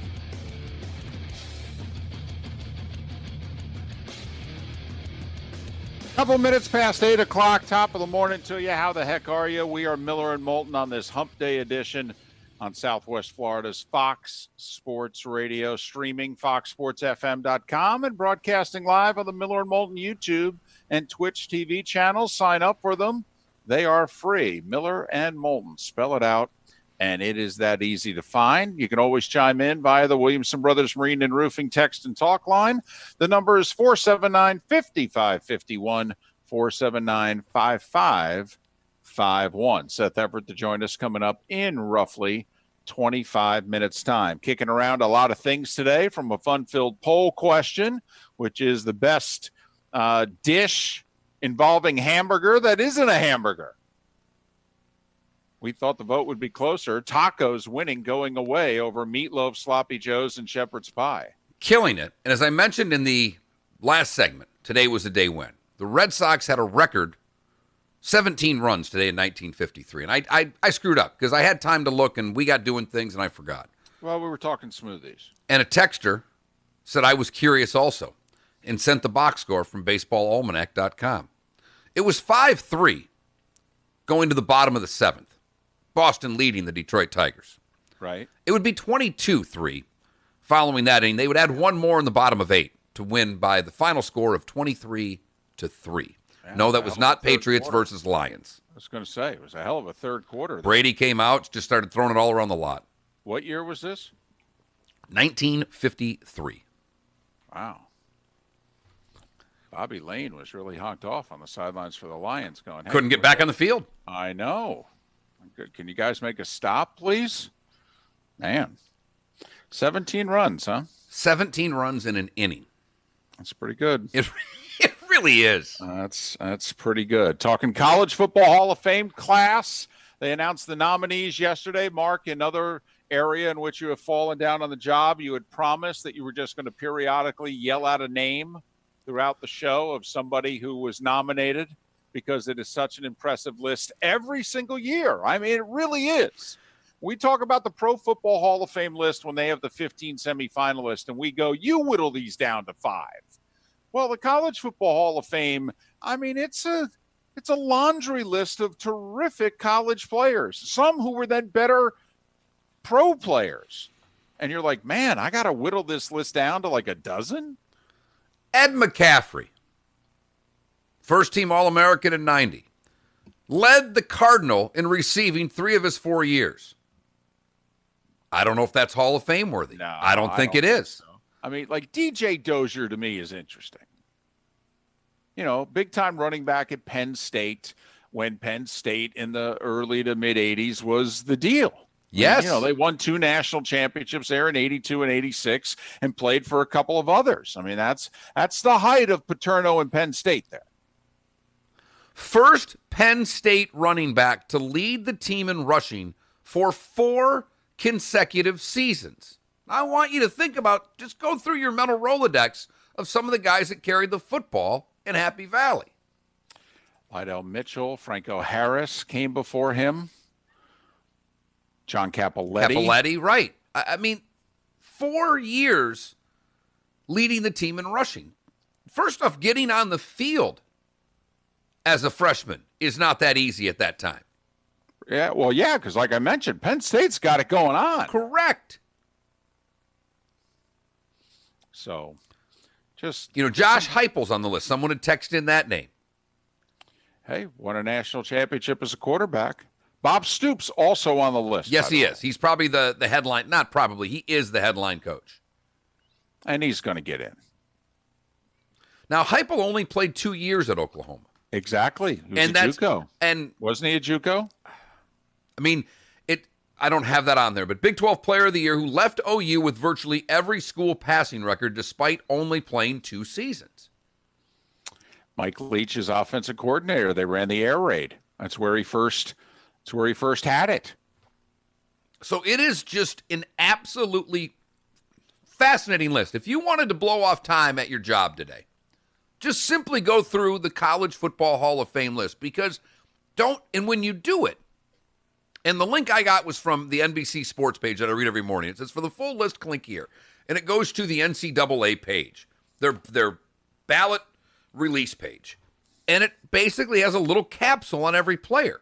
Speaker 6: Couple minutes past 8 o'clock, top of the morning to you. How the heck are you? We are Miller and Moulton on this Hump Day edition on Southwest Florida's Fox Sports Radio, streaming foxsportsfm.com and broadcasting live on the Miller and Moulton YouTube and Twitch TV channels. Sign up for them. They are free. Miller and Moulton. Spell it out, and it is that easy to find. You can always chime in via the Williamson Brothers Marine and Roofing text and talk line. The number is 479-5551, 479-5551. Seth Everett to join us coming up in roughly 25 minutes' time. Kicking around a lot of things today, from a fun-filled poll question, which is the best dish involving hamburger that isn't a hamburger. We thought the vote would be closer. Tacos winning, going away over meatloaf, sloppy joes, and shepherd's pie.
Speaker 2: Killing it. And as I mentioned in the last segment, today was a day win. The Red Sox had a record 17 runs today in 1953. And I screwed up because I had time to look and we got doing things and I forgot.
Speaker 3: Well, we were talking smoothies.
Speaker 2: And a texter said I was curious also and sent the box score from baseballalmanac.com. It was 5-3 going to the bottom of the seventh. Boston leading the Detroit Tigers.
Speaker 3: Right.
Speaker 2: It would be 22-3 following that inning. They would add one more in the bottom of 8 to win by the final score of 23-3.
Speaker 3: Yeah,
Speaker 2: No, that was not Patriots versus Lions.
Speaker 3: I was going to say, it was a hell of a third quarter.
Speaker 2: Brady came out, just started throwing it all around the lot.
Speaker 3: What year was this?
Speaker 2: 1953.
Speaker 3: Wow. Bobby Lane was really honked off on the sidelines for the Lions going, hey,
Speaker 2: couldn't get back on the field.
Speaker 3: I know. Good. Can you guys make a stop, please? Man. 17 runs, huh?
Speaker 2: 17 runs in an inning.
Speaker 3: That's pretty good.
Speaker 2: It really is.
Speaker 3: That's pretty good. Talking College Football Hall of Fame class. They announced the nominees yesterday. Mark, another area in which you have fallen down on the job, you had promised that you were just going to periodically yell out a name throughout the show of somebody who was nominated, because it is such an impressive list every single year. I mean, it really is. We talk about the Pro Football Hall of Fame list when they have the 15 semifinalists, and we go, you whittle these down to 5. Well, the College Football Hall of Fame, I mean, it's a laundry list of terrific college players, some who were then better pro players. And you're like, man, I got to whittle this list down to like a dozen?
Speaker 2: Ed McCaffrey, first-team All-American in 90, led the Cardinal in receiving 3 of his 4 years. I don't know if that's Hall of Fame worthy.
Speaker 3: No,
Speaker 2: I don't think it is.
Speaker 3: So. I mean, like DJ Dozier to me is interesting. You know, big-time running back at Penn State when Penn State in the early to mid-'80s was the deal.
Speaker 2: Yes.
Speaker 3: You know, they won 2 national championships there in 82 and 86 and played for a couple of others. I mean, that's the height of Paterno and Penn State there.
Speaker 2: First Penn State running back to lead the team in rushing for 4 consecutive seasons. I want you to think about, just go through your mental Rolodex of some of the guys that carried the football in Happy Valley.
Speaker 3: Lydell Mitchell, Franco Harris came before him. John
Speaker 2: Cappelletti, right. I mean, 4 years leading the team in rushing. First off, getting on the field as a freshman is not that easy at that time.
Speaker 3: Yeah, well, yeah, because like I mentioned, Penn State's got it going on.
Speaker 2: Correct.
Speaker 3: So, just...
Speaker 2: You know, Josh Heupel's on the list. Someone had texted in that name.
Speaker 6: Hey, won a national championship as a quarterback. Bob Stoops also on the list.
Speaker 2: Yes, he is. He's probably the headline. Not probably. He is the headline coach.
Speaker 6: And he's going to get in.
Speaker 2: Now, Heupel only played 2 years at Oklahoma.
Speaker 6: Exactly. He was
Speaker 2: And
Speaker 6: a
Speaker 2: that's-
Speaker 6: JUCO.
Speaker 2: And
Speaker 6: wasn't he a JUCO?
Speaker 2: I mean, I don't have that on there, but Big 12 Player of the Year who left OU with virtually every school passing record despite only playing 2 seasons.
Speaker 6: Mike Leach is offensive coordinator. They ran the air raid. That's where he first had it.
Speaker 2: So it is just an absolutely fascinating list. If you wanted to blow off time at your job today, just simply go through the College Football Hall of Fame list and when you do it, and the link I got was from the NBC Sports page that I read every morning. It says, for the full list, click here. And it goes to the NCAA page, their ballot release page. And it basically has a little capsule on every player.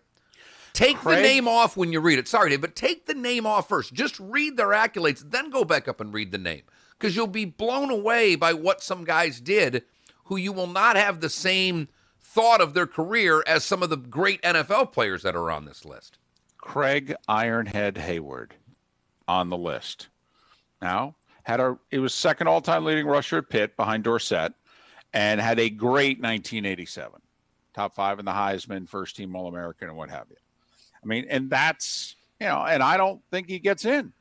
Speaker 2: Take the name off when you read it. Sorry, Dave, but take the name off first. Just read their accolades, then go back up and read the name. Because you'll be blown away by what some guys did who you will not have the same thought of their career as some of the great NFL players that are on this list.
Speaker 6: Craig Ironhead Hayward on the list. Now, it was second all-time leading rusher at Pitt behind Dorsett and had a great 1987. Top 5 in the Heisman, first team All-American, and what have you. I mean, and that's, and I don't think he gets in.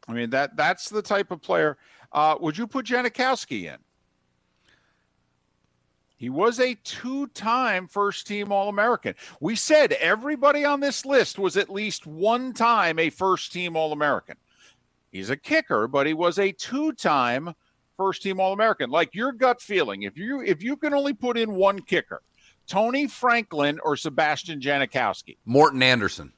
Speaker 6: I mean, that's the type of player. Would you put Janikowski in? He was a 2-time first-team All-American. We said everybody on this list was at least one time a first-team All-American. He's a kicker, but he was a 2-time first-team All-American. Like your gut feeling, if you can only put in one kicker, Tony Franklin or Sebastian Janikowski?
Speaker 2: Morton Anderson.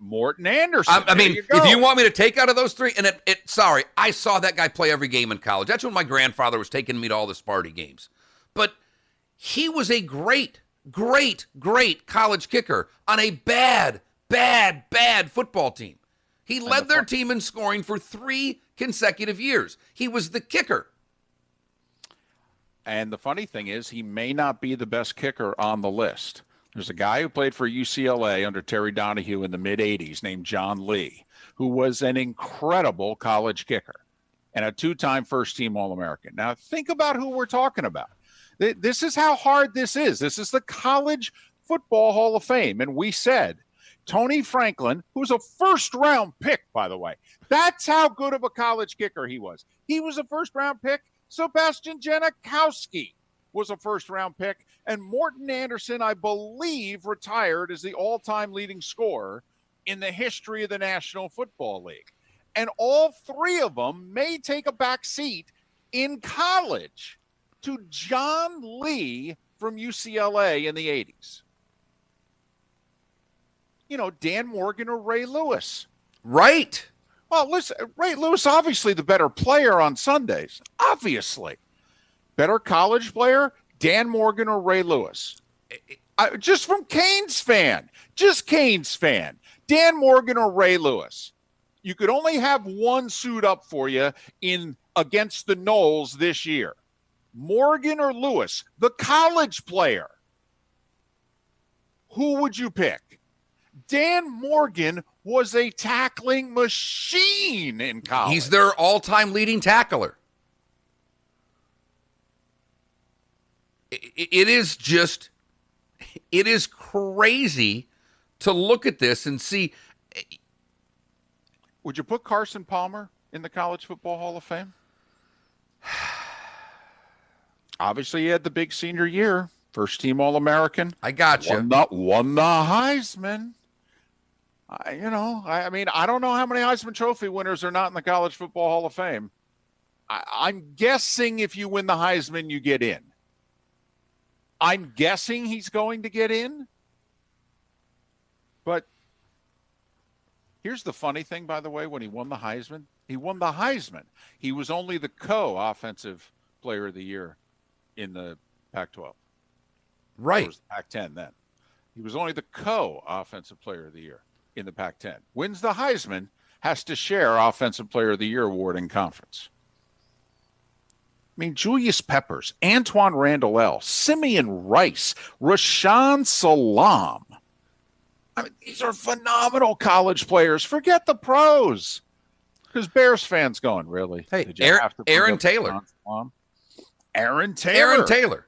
Speaker 6: I
Speaker 2: mean, if you want me to take out of those 3, and sorry, I saw that guy play every game in college. That's when my grandfather was taking me to all the Sparty games. But he was a great, great, great college kicker on a bad, bad, bad football team. He led their team in scoring for 3 consecutive years. He was the kicker.
Speaker 6: And the funny thing is, he may not be the best kicker on the list. There's a guy who played for UCLA under Terry Donahue in the mid-'80s named John Lee, who was an incredible college kicker and a 2-time first-team All-American. Now, think about who we're talking about. This is how hard this is. This is the College Football Hall of Fame. And we said Tony Franklin, who's a first-round pick, by the way. That's how good of a college kicker he was. He was a first-round pick. Sebastian Janikowski was a first-round pick. And Morton Anderson, I believe, retired as the all-time leading scorer in the history of the National Football League. And all 3 of them may take a back seat in college to John Lee from UCLA in the 80s. Dan Morgan or Ray Lewis.
Speaker 2: Right.
Speaker 6: Well, listen, Ray Lewis, obviously the better player on Sundays. Obviously. Better college player, Dan Morgan or Ray Lewis. Just from Canes fan. Just Canes fan. Dan Morgan or Ray Lewis. You could only have one suit up for you against the Knowles this year. Morgan or Lewis, the college player. Who would you pick? Dan Morgan was a tackling machine in college.
Speaker 2: He's their all-time leading tackler. It is crazy to look at this and see.
Speaker 6: Would you put Carson Palmer in the College Football Hall of Fame? Obviously, he had the big senior year, first team All-American.
Speaker 2: I got you.
Speaker 6: Won the Heisman. I mean, I don't know how many Heisman Trophy winners are not in the College Football Hall of Fame. I'm guessing if you win the Heisman, you get in. I'm guessing he's going to get in. But here's the funny thing, by the way, when he won the Heisman, he was only the co-offensive player of the year in the Pac-12.
Speaker 2: Right.
Speaker 6: It was the Pac-10 then. He was only the co-offensive player of the year in the Pac-10. Wins the Heisman, has to share Offensive Player of the Year award in conference. mean, Julius Peppers, Antoine Randall, Simeon Rice, Rashaan Salam. I mean, these are phenomenal college players. Forget the pros. Because Bears fans going, really?
Speaker 2: Hey,
Speaker 6: Did you have to bring
Speaker 2: Aaron
Speaker 6: up
Speaker 2: Taylor.
Speaker 6: Rashaan Salam? Aaron Taylor.
Speaker 2: Aaron Taylor.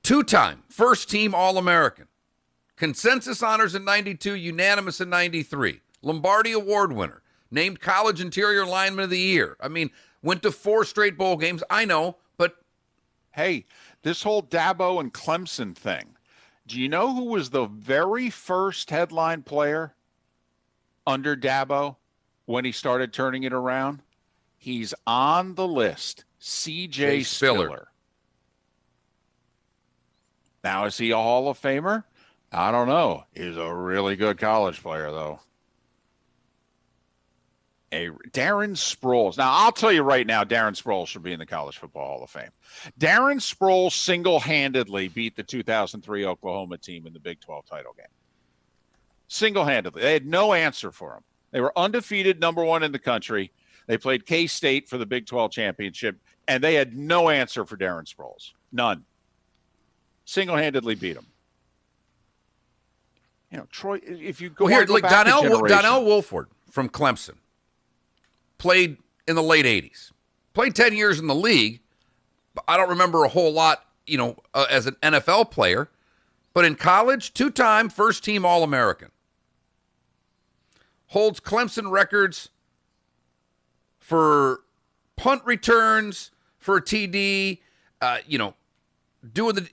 Speaker 2: 2-time first-team All-American. Consensus honors in 92, unanimous in 93. Lombardi Award winner. Named College Interior Lineman of the Year. I mean, went to 4 straight bowl games. I know, but...
Speaker 6: Hey, this whole Dabo and Clemson thing. Do you know who was the very first headline player under Dabo when he started turning it around? He's on the list. C.J. Spiller. Now, is he a Hall of Famer? I don't know. He's a really good college player, though. Darren Sproles. Now, I'll tell you right now, Darren Sproles should be in the College Football Hall of Fame. Darren Sproles single-handedly beat the 2003 Oklahoma team in the Big 12 title game. Single-handedly. They had no answer for him. They were undefeated, number 1 in the country. They played K-State for the Big 12 championship, and they had no answer for Darren Sproles. None. Single-handedly beat him. You know, Troy, if you go,
Speaker 2: well, here,
Speaker 6: go
Speaker 2: like
Speaker 6: back
Speaker 2: Donnell Wolford from Clemson played in the late 80s. Played 10 years in the league. But I don't remember a whole lot, as an NFL player. But in college, 2-time first-team All-American. Holds Clemson records for punt returns, for a TD, doing the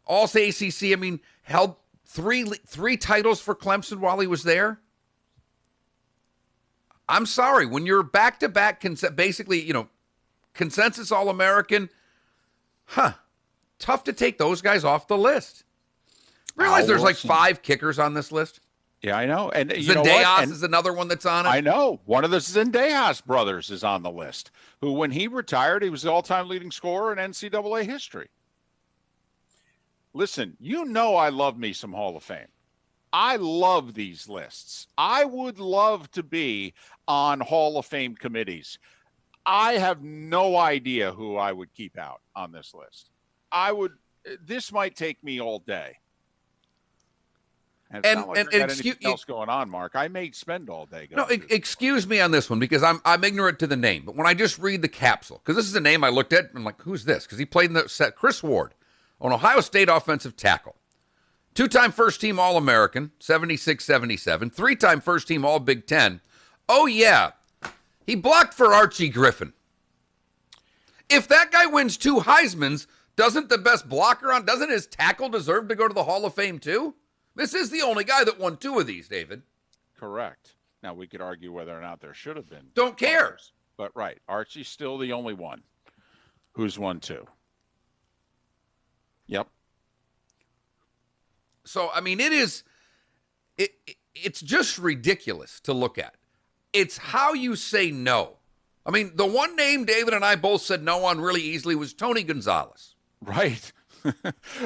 Speaker 2: All-ACC. I mean, held three titles for Clemson while he was there. I'm sorry, when you're back-to-back, basically, consensus All-American, tough to take those guys off the list. Realize there's like 5 kickers on this list?
Speaker 6: Yeah, I know. And
Speaker 2: Zendejas is another one that's on it.
Speaker 6: I know. One of the Zendejas brothers is on the list, who, when he retired, he was the all-time leading scorer in NCAA history. Listen, I love me some Hall of Fame. I love these lists. I would love to be on Hall of Fame committees. I have no idea who I would keep out on this list. This might take me all day. And it's not like I got anything else going on, Mark. I may spend all day going.
Speaker 2: No, excuse me on this one, because I'm ignorant to the name. But when I just read the capsule, because this is a name I looked at, and I'm like, who's this? Because he played in the set. Chris Ward, an Ohio State offensive tackle. 2-time first-team All-American, 76-77. 3-time first-team All-Big Ten. Oh, yeah. He blocked for Archie Griffin. If that guy wins 2 Heismans, doesn't his tackle deserve to go to the Hall of Fame too? This is the only guy that won 2 of these, David.
Speaker 6: Correct. Now, we could argue whether or not there should have been.
Speaker 2: Don't care.
Speaker 6: Others, but right. Archie's still the only one who's won 2. Yep.
Speaker 2: So, I mean, it's just ridiculous to look at. It's how you say no. I mean, the one name David and I both said no on really easily was Tony Gonzalez.
Speaker 6: Right.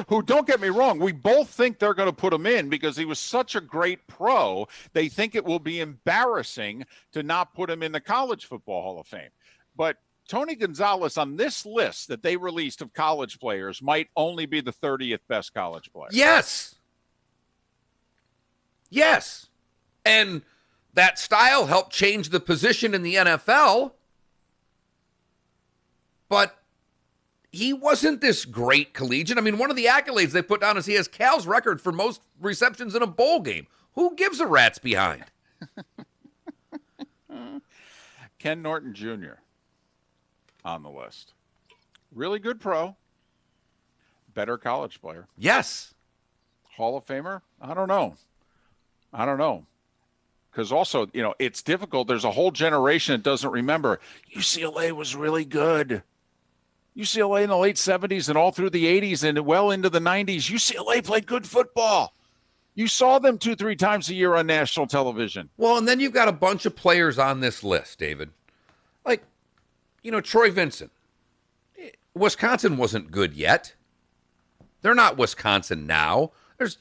Speaker 6: Who, don't get me wrong, we both think they're going to put him in because he was such a great pro. They think it will be embarrassing to not put him in the College Football Hall of Fame. But Tony Gonzalez on this list that they released of college players might only be the 30th best college player.
Speaker 2: Yes. Yes. And that style helped change the position in the NFL. But he wasn't this great collegiate. I mean, one of the accolades they put down is he has Cal's record for most receptions in a bowl game. Who gives a rat's behind?
Speaker 6: Ken Norton Jr. on the list. Really good pro. Better college player.
Speaker 2: Yes.
Speaker 6: Hall of Famer? I don't know. Because also, it's difficult. There's a whole generation that doesn't remember. UCLA was really good. UCLA in the late 70s and all through the 80s and well into the 90s. UCLA played good football. You saw them 2-3 times a year on national television.
Speaker 2: Well, and then you've got a bunch of players on this list, David. Like, Troy Vincent. Wisconsin wasn't good yet. They're not Wisconsin now. There's,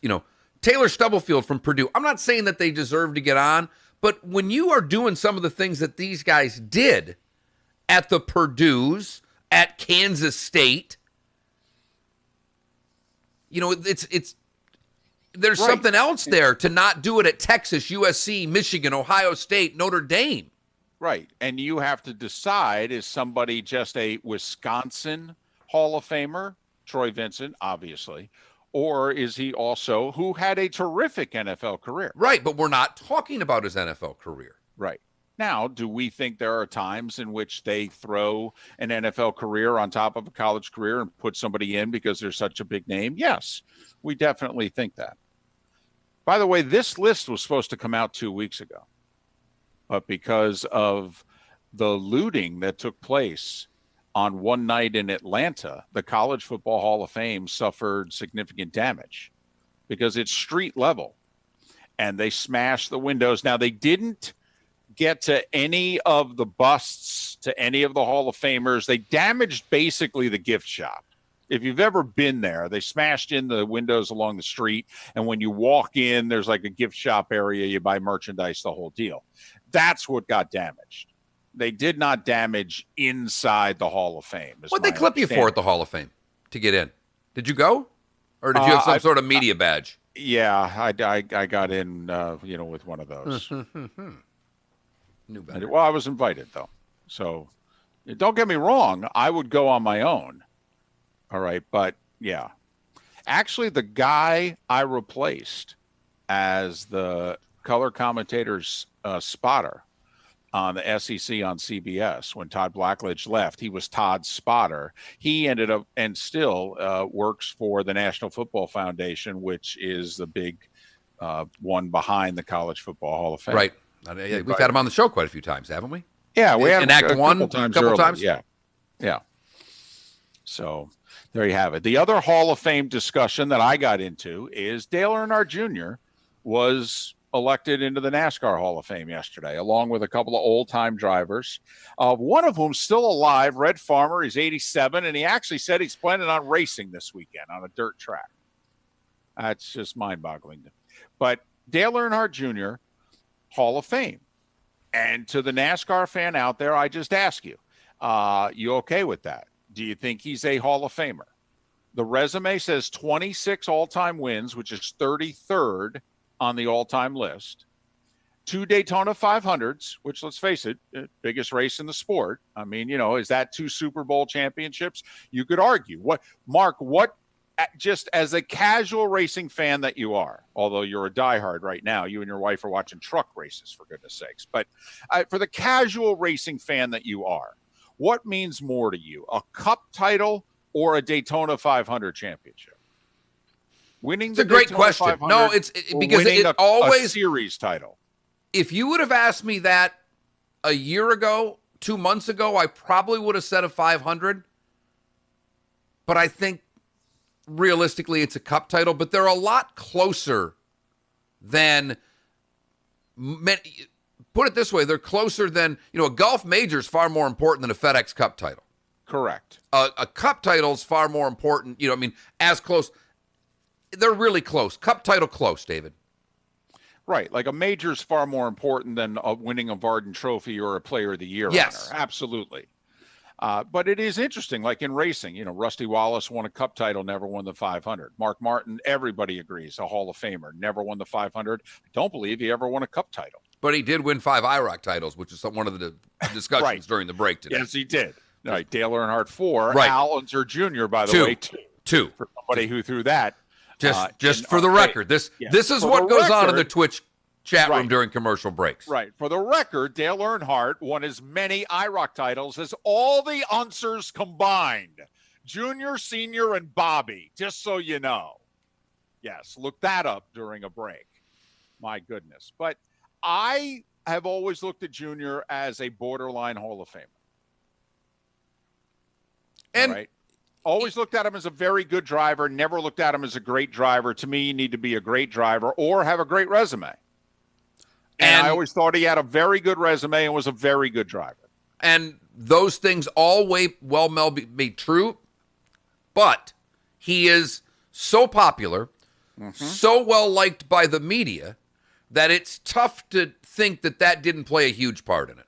Speaker 2: Taylor Stubblefield from Purdue. I'm not saying that they deserve to get on, but when you are doing some of the things that these guys did at the Purdues, at Kansas State. You know, it's there's
Speaker 3: Right.
Speaker 2: something else there to not do it at Texas, USC, Michigan, Ohio State, Notre Dame.
Speaker 3: Right. And you have to decide, is somebody just a Wisconsin Hall of Famer, Troy Vincent, obviously, or is he also who had a terrific NFL career?
Speaker 2: Right, but we're not talking about his NFL career.
Speaker 3: Right. Now, do we think there are times in which they throw an NFL career on top of a college career and put somebody in because they're such a big name? Yes, we definitely think that. By the way, this list was supposed to come out 2 weeks ago, but because of the looting that took place on one night in Atlanta, the College Football Hall of Fame suffered significant damage because it's street level, and they smashed the windows. Now, they didn't get to any of the busts, to any of the Hall of Famers. They damaged basically the gift shop. If you've ever been there, they smashed in the windows along the street, and when you walk in, there's like a gift shop area. You buy merchandise, the whole deal. That's what got damaged. They did not damage inside the Hall of Fame.
Speaker 2: What'd they clip you for at the Hall of Fame to get in? Did you go? Or did you have some sort of media badge?
Speaker 3: Yeah, I got in, with one of those.
Speaker 2: Knew better.
Speaker 3: Well, I was invited, though. So don't get me wrong. I would go on my own. All right. But, yeah. Actually, the guy I replaced as the color commentator's spotter on the SEC on CBS when Todd Blackledge left, he was Todd's spotter. He ended up and still works for the National Football Foundation, which is the big one behind the College Football Hall of Fame.
Speaker 2: Right. We've had him on the show quite a few times, haven't we?
Speaker 3: Yeah, we had
Speaker 2: in Act One a couple times.
Speaker 3: Yeah. So there you have it. The other Hall of Fame discussion that I got into is Dale Earnhardt Jr. was elected into the NASCAR Hall of Fame yesterday, along with a couple of old-time drivers, one of whom still alive, Red Farmer. He's 87, and he actually said he's planning on racing this weekend on a dirt track. That's just mind-boggling. But Dale Earnhardt Jr., Hall of Fame. And to the NASCAR fan out there, I just ask you, you okay with that? Do you think he's a Hall of Famer? The resume says 26 all-time wins, which is 33rd on the all-time list. 2 Daytona 500s, which, let's face it, biggest race in the sport. I mean, is that 2 Super Bowl championships? You could argue. Mark, just as a casual racing fan that you are, although you're a diehard right now, you and your wife are watching truck races, for goodness sakes. But for the casual racing fan that you are, what means more to you, a cup title or a Daytona 500 championship? Winning the
Speaker 2: great
Speaker 3: Daytona
Speaker 2: question.
Speaker 3: 500
Speaker 2: No, it's because
Speaker 3: winning
Speaker 2: it always
Speaker 3: a series title.
Speaker 2: If you would have asked me that a year ago, 2 months ago, I probably would have said a 500. But I think realistically it's a cup title, but they're a lot closer than put it this way, they're closer than, a golf major is far more important than a FedEx Cup title.
Speaker 3: Correct.
Speaker 2: A cup title is far more important, as close. They're really close. Cup title close, David.
Speaker 3: Right. Like a major is far more important than winning a Varden Trophy or a Player of the Year
Speaker 2: Yes.
Speaker 3: honor. Absolutely. But it is interesting, like in racing, Rusty Wallace won a cup title, never won the 500. Mark Martin, everybody agrees, a Hall of Famer, never won the 500. I don't believe he ever won a cup title.
Speaker 2: But he did win 5 IROC titles, which is one of the discussions
Speaker 3: Right.
Speaker 2: during the break today.
Speaker 3: Yes, he did. All right, Dale Earnhardt 4.
Speaker 2: Right.
Speaker 3: Al Unser Jr., by the way,
Speaker 2: 2.
Speaker 3: For somebody who threw that.
Speaker 2: Just for the record, this is what goes on in the Twitch chat room during commercial breaks.
Speaker 3: Right. For the record, Dale Earnhardt won as many IROC titles as all the Unsers combined. Junior, Senior, and Bobby, just so you know. Yes, look that up during a break. My goodness. But I have always looked at Junior as a borderline Hall of Famer.
Speaker 2: And
Speaker 3: all right? Always looked at him as a very good driver, never looked at him as a great driver. To me, you need to be a great driver or have a great resume. And I always thought he had a very good resume and was a very good driver.
Speaker 2: And those things all may be true, but he is so popular, so well liked by the media, that it's tough to think that didn't play a huge part in it.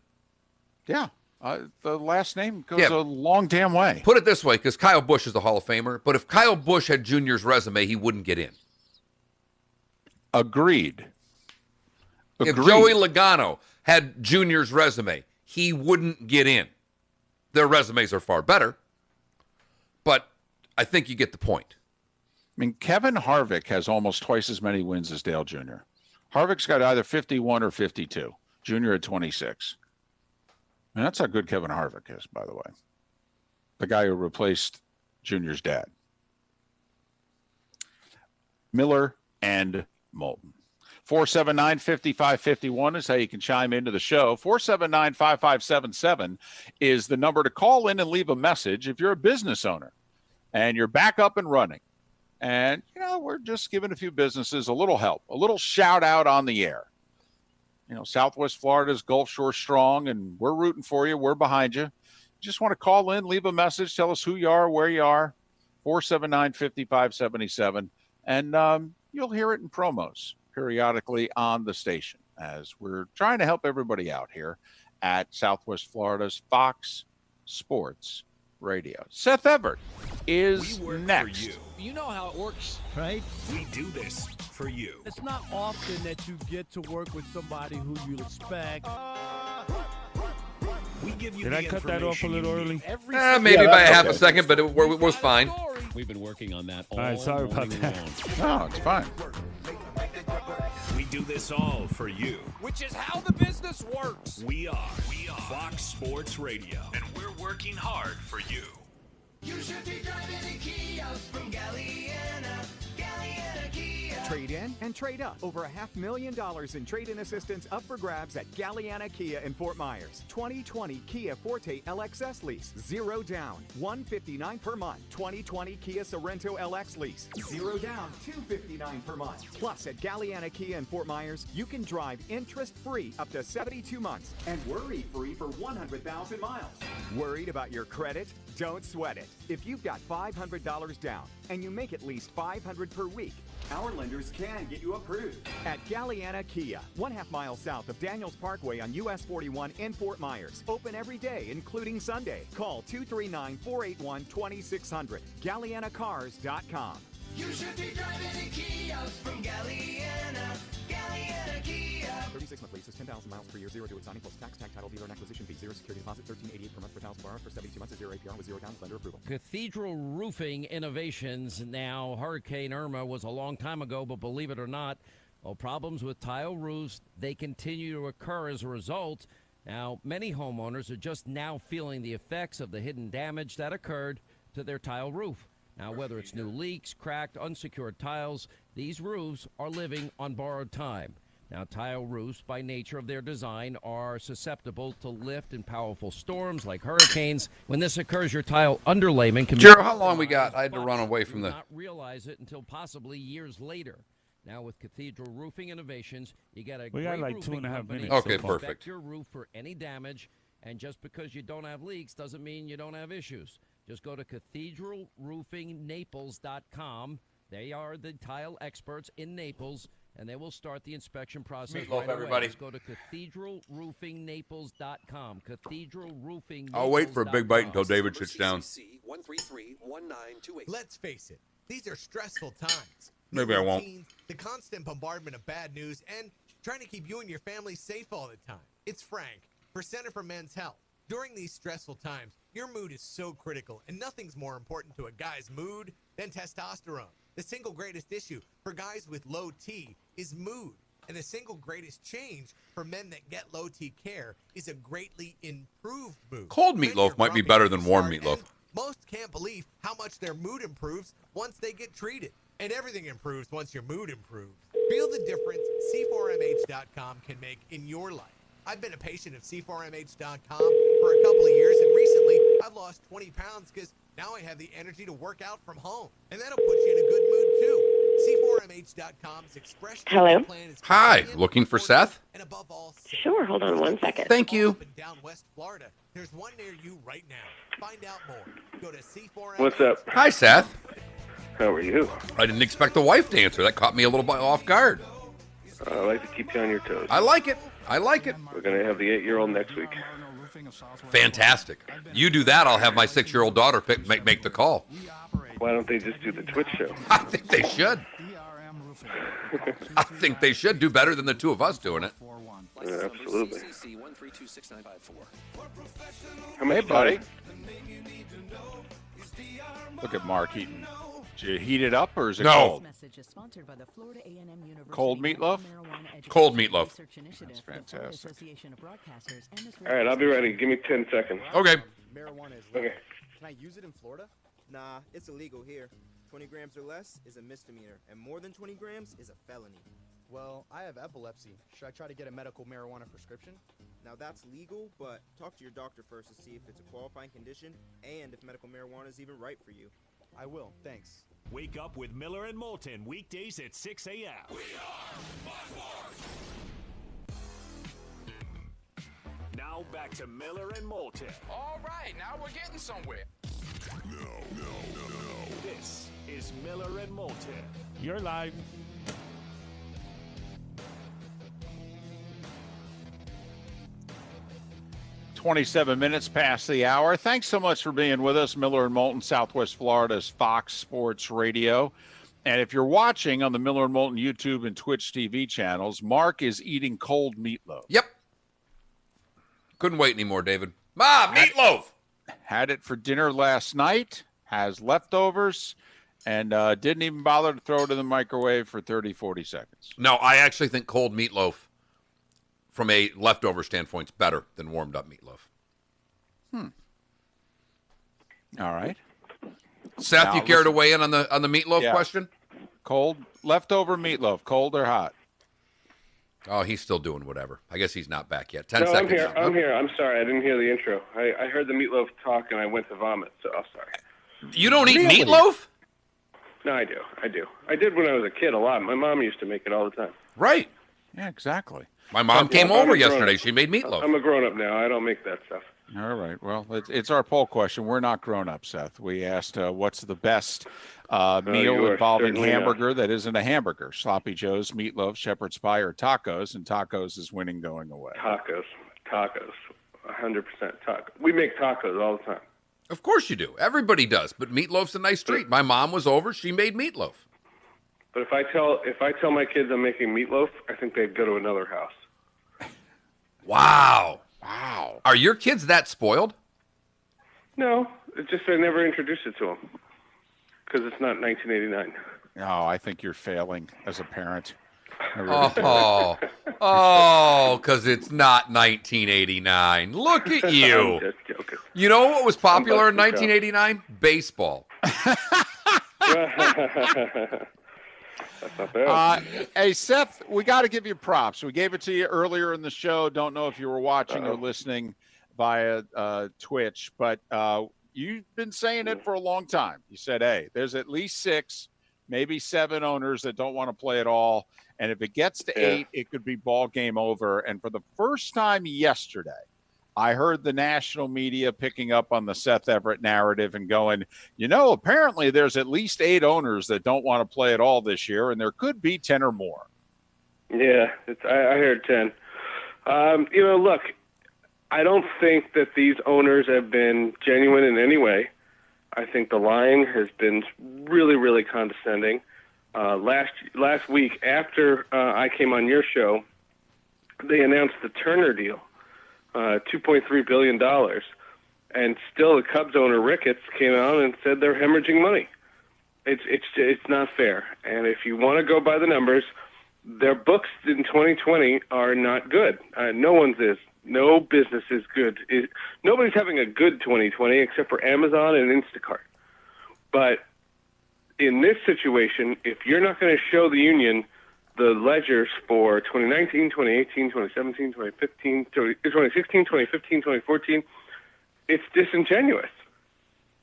Speaker 3: Yeah.
Speaker 6: The last name goes a long damn way.
Speaker 2: Put it this way, because Kyle Busch is a Hall of Famer, but if Kyle Busch had Junior's resume, he wouldn't get in.
Speaker 6: Agreed.
Speaker 2: If Joey Logano had Junior's resume, he wouldn't get in. Their resumes are far better, but I think you get the point.
Speaker 6: I mean, Kevin Harvick has almost twice as many wins as Dale Jr. Harvick's got either 51 or 52. Junior at 26. And that's how good Kevin Harvick is, by the way. The guy who replaced Junior's dad. Miller and Moulton. 479-5551 is how you can chime into the show. 479-5577 is the number to call in and leave a message if you're a business owner and you're back up and running. And, we're just giving a few businesses a little help, a little shout out on the air. Southwest Florida's Gulf Shore strong, and we're rooting for you. We're behind you. Just want to call in, leave a message, tell us who you are, where you are, 479-5577. And you'll hear it in promos periodically on the station as we're trying to help everybody out here at Southwest Florida's Fox Sports Radio. Seth Everett is next.
Speaker 18: You know how it works, right?
Speaker 19: We do this for you.
Speaker 18: It's not often that you get to work with somebody who you respect.
Speaker 19: We give you
Speaker 14: Did I cut that off a little early?
Speaker 2: Maybe by a half a second, but it was fine.
Speaker 18: We've been working on that all
Speaker 14: right, sorry about that.
Speaker 6: No, it's fine.
Speaker 19: We do this all for you.
Speaker 18: Which is how the business works.
Speaker 19: We are Fox Sports Radio, and we're working hard for you.
Speaker 9: You should be driving a Kia from Galliana. Galliana Kia.
Speaker 5: Trade in and trade up. Over $500,000 in trade-in assistance up for grabs at Galliana Kia in Fort Myers. 2020 Kia Forte LXS lease, 0 down, $159 per month. 2020 Kia Sorento LX lease, 0 down, $259 per month. Plus, at Galliana Kia in Fort Myers, you can drive interest-free up to 72 months and worry-free for 100,000 miles. Worried about your credit? Don't sweat it. If you've got $500 down and you make at least $500 per week, our lenders can get you approved. At Galliana Kia, 1/2 mile south of Daniels Parkway on US 41 in Fort Myers. Open every day, including Sunday. Call 239-481-2600. GallianaCars.com.
Speaker 9: You should be driving a Kia from Galliana. Galliana Kia.
Speaker 5: 36-month lease is 10,000 miles per year, 0 to signing plus tax, title, dealer, and acquisition fee, 0 security deposit, $13.88 per month per thousand borrowed for 72 months, 0 APR with 0 down with lender approval.
Speaker 16: Cathedral Roofing Innovations. Now, Hurricane Irma was a long time ago, but believe it or not, problems with tile roofs, they continue to occur as a result. Now, many homeowners are just now feeling the effects of the hidden damage that occurred to their tile roof. Now, whether it's new leaks, cracked, unsecured tiles, these roofs are living on borrowed time. Now, tile roofs, by nature of their design, are susceptible to lift and powerful storms like hurricanes. When this occurs, your tile underlayment can be...
Speaker 2: Gerald, how long we got? I had to run away from the...
Speaker 16: not realize it until possibly years later. Now, with Cathedral Roofing Innovations, you got a
Speaker 14: We
Speaker 16: great
Speaker 14: got like
Speaker 16: roofing
Speaker 14: 2.5
Speaker 16: company
Speaker 14: minutes.
Speaker 2: Okay,
Speaker 16: to
Speaker 2: perfect.
Speaker 16: protect your roof for any damage, and just because you don't have leaks doesn't mean you don't have issues. Just go to cathedralroofingnaples.com. They are the tile experts in Naples, and they will start the inspection process
Speaker 2: Meatloaf,
Speaker 16: right away.
Speaker 2: everybody.
Speaker 16: Just go to cathedralroofingnaples.com. Cathedralroofing.
Speaker 2: I'll wait for a big bite until David sits down.
Speaker 7: Let's face it, these are stressful times.
Speaker 2: Maybe I won't.
Speaker 7: Routines, the constant bombardment of bad news, and trying to keep you and your family safe all the time. It's Frank for Center for Men's Health. During these stressful times, your mood is so critical, and nothing's more important to a guy's mood than testosterone. The single greatest issue for guys with low T is mood, and the single greatest change for men that get low T care is a greatly improved mood.
Speaker 2: Cold meatloaf might be better than warm meatloaf.
Speaker 7: Most can't believe how much their mood improves once they get treated. And everything improves once your mood improves. Feel the difference C4MH.com can make in your life. I've been a patient of C4MH.com for a couple of years, and recently I've lost 20 pounds because now I have the energy to work out from home. And that'll put you in a good mood too. C4MH.com's expression
Speaker 20: Hello?
Speaker 7: plan is
Speaker 2: Hi, looking for Seth?
Speaker 7: and above all,
Speaker 20: Sure, hold on one second.
Speaker 2: Thank you.
Speaker 7: up and down West Florida. There's one near you right now. Find out more. Go to C4MH.
Speaker 20: What's up?
Speaker 2: Hi, Seth.
Speaker 20: How are you?
Speaker 2: I didn't expect the wife to answer. That caught me a little bit off guard.
Speaker 20: I like to keep you on your toes.
Speaker 2: I like it. I like it.
Speaker 20: We're going to have the 8-year-old next week.
Speaker 2: Fantastic. You do that, I'll have my 6-year-old daughter make the call.
Speaker 20: Why don't they just do the Twitch show?
Speaker 2: I think they should. I think they should do better than the two of us doing it.
Speaker 20: Yeah, absolutely.
Speaker 3: Hey, buddy. Look at Mark eating. Did you heat it up or is it cold? Cold meatloaf?
Speaker 2: Cold meatloaf.
Speaker 3: That's fantastic.
Speaker 20: All right, I'll be ready. Give me 10 seconds.
Speaker 2: Okay.
Speaker 10: Marijuana is
Speaker 20: Okay.
Speaker 10: legal. Can I use it in Florida? Nah, it's illegal here. 20 grams or less is a misdemeanor, and more than 20 grams is a felony.
Speaker 13: Well, I have epilepsy. Should I try to get a medical marijuana prescription?
Speaker 10: Now that's legal, but talk to your doctor first to see if it's a qualifying condition and if medical marijuana is even right for you.
Speaker 13: I will, thanks.
Speaker 5: Wake up with Miller and Moulton weekdays at 6 a.m. We are Now back to Miller and Moulton.
Speaker 8: All right, now we're getting somewhere.
Speaker 1: No.
Speaker 5: This is Miller and Moulton.
Speaker 14: You're live.
Speaker 3: "27 minutes past the hour. Thanks so much for being with us. Miller and Moulton, Southwest Florida's Fox Sports Radio. And if you're watching on the Miller and Moulton YouTube and Twitch TV channels, Mark is eating cold meatloaf.
Speaker 2: Yep. Couldn't wait anymore, David. Meatloaf!
Speaker 3: Had it for dinner last night, has leftovers, and didn't even bother to throw it in the microwave for 30, 40 seconds.
Speaker 2: No, I actually think cold meatloaf from a leftover standpoint is better than warmed up meatloaf.
Speaker 3: All right.
Speaker 2: Seth,
Speaker 3: Now,
Speaker 2: you care to
Speaker 3: listen.
Speaker 2: weigh in on the meatloaf question?
Speaker 3: Cold, leftover meatloaf, cold or hot?
Speaker 2: Oh, he's still doing whatever. I guess he's not back yet. 10
Speaker 20: No,
Speaker 2: seconds.
Speaker 20: I'm here. I'm sorry. I didn't hear the intro. I heard the meatloaf talk and I went to vomit, so I'm sorry.
Speaker 2: You don't eat
Speaker 3: Really?
Speaker 2: meatloaf?
Speaker 20: No, I do. I did when I was a kid a lot. My mom used to make it all the time.
Speaker 2: Right.
Speaker 3: Yeah, exactly.
Speaker 2: My mom came
Speaker 20: I'm
Speaker 2: over
Speaker 20: a grown-up.
Speaker 2: yesterday. She made meatloaf.
Speaker 20: I'm a grown-up now. I don't make that stuff.
Speaker 3: All right. Well, it's our poll question. We're not grown up, Seth. We asked what's the best meal
Speaker 20: you are
Speaker 3: involving
Speaker 20: certainly
Speaker 3: hamburger that isn't a hamburger. Sloppy Joe's, meatloaf, shepherd's pie, or tacos. And tacos is winning going away.
Speaker 20: Tacos. 100% taco. We make tacos all the time.
Speaker 2: Of course you do. Everybody does. But meatloaf's a nice treat. My mom was over. She made meatloaf.
Speaker 20: But if I tell my kids I'm making meatloaf, I think they'd go to another house.
Speaker 2: Wow.
Speaker 3: Wow.
Speaker 2: Are your kids that spoiled?
Speaker 20: No, it's just I never introduced it to them because it's not 1989.
Speaker 3: No, I think you're failing as a parent.
Speaker 2: Because it's not 1989. Look at
Speaker 20: I'm
Speaker 2: you.
Speaker 20: just joking.
Speaker 2: You know what was popular in
Speaker 20: busting
Speaker 2: 1989? Baseball.
Speaker 20: That's not bad.
Speaker 3: Hey, Seth, we got to give you props. We gave it to you earlier in the show. Don't know if you were watching or listening via Twitch, but you've been saying it for a long time. You said, hey, there's at least 6, maybe 7 owners that don't want to play at all. And if it gets to 8, it could be ball game over. And for the first time yesterday, I heard the national media picking up on the Seth Everett narrative and going, apparently there's at least 8 owners that don't want to play at all this year, and there could be 10 or more.
Speaker 20: Yeah, I heard 10. Look, I don't think that these owners have been genuine in any way. I think the line has been really, really condescending. Last week, after I came on your show, they announced the Turner deal. $2.3 billion. And still the Cubs owner, Ricketts, came out and said they're hemorrhaging money. It's not fair. And if you want to go by the numbers, their books in 2020 are not good. No one's is. No business is good. Nobody's having a good 2020 except for Amazon and Instacart. But in this situation, if you're not going to show the union the ledgers for 2019, 2018, 2017, 2015, 2016, 2015, 2014, it's disingenuous.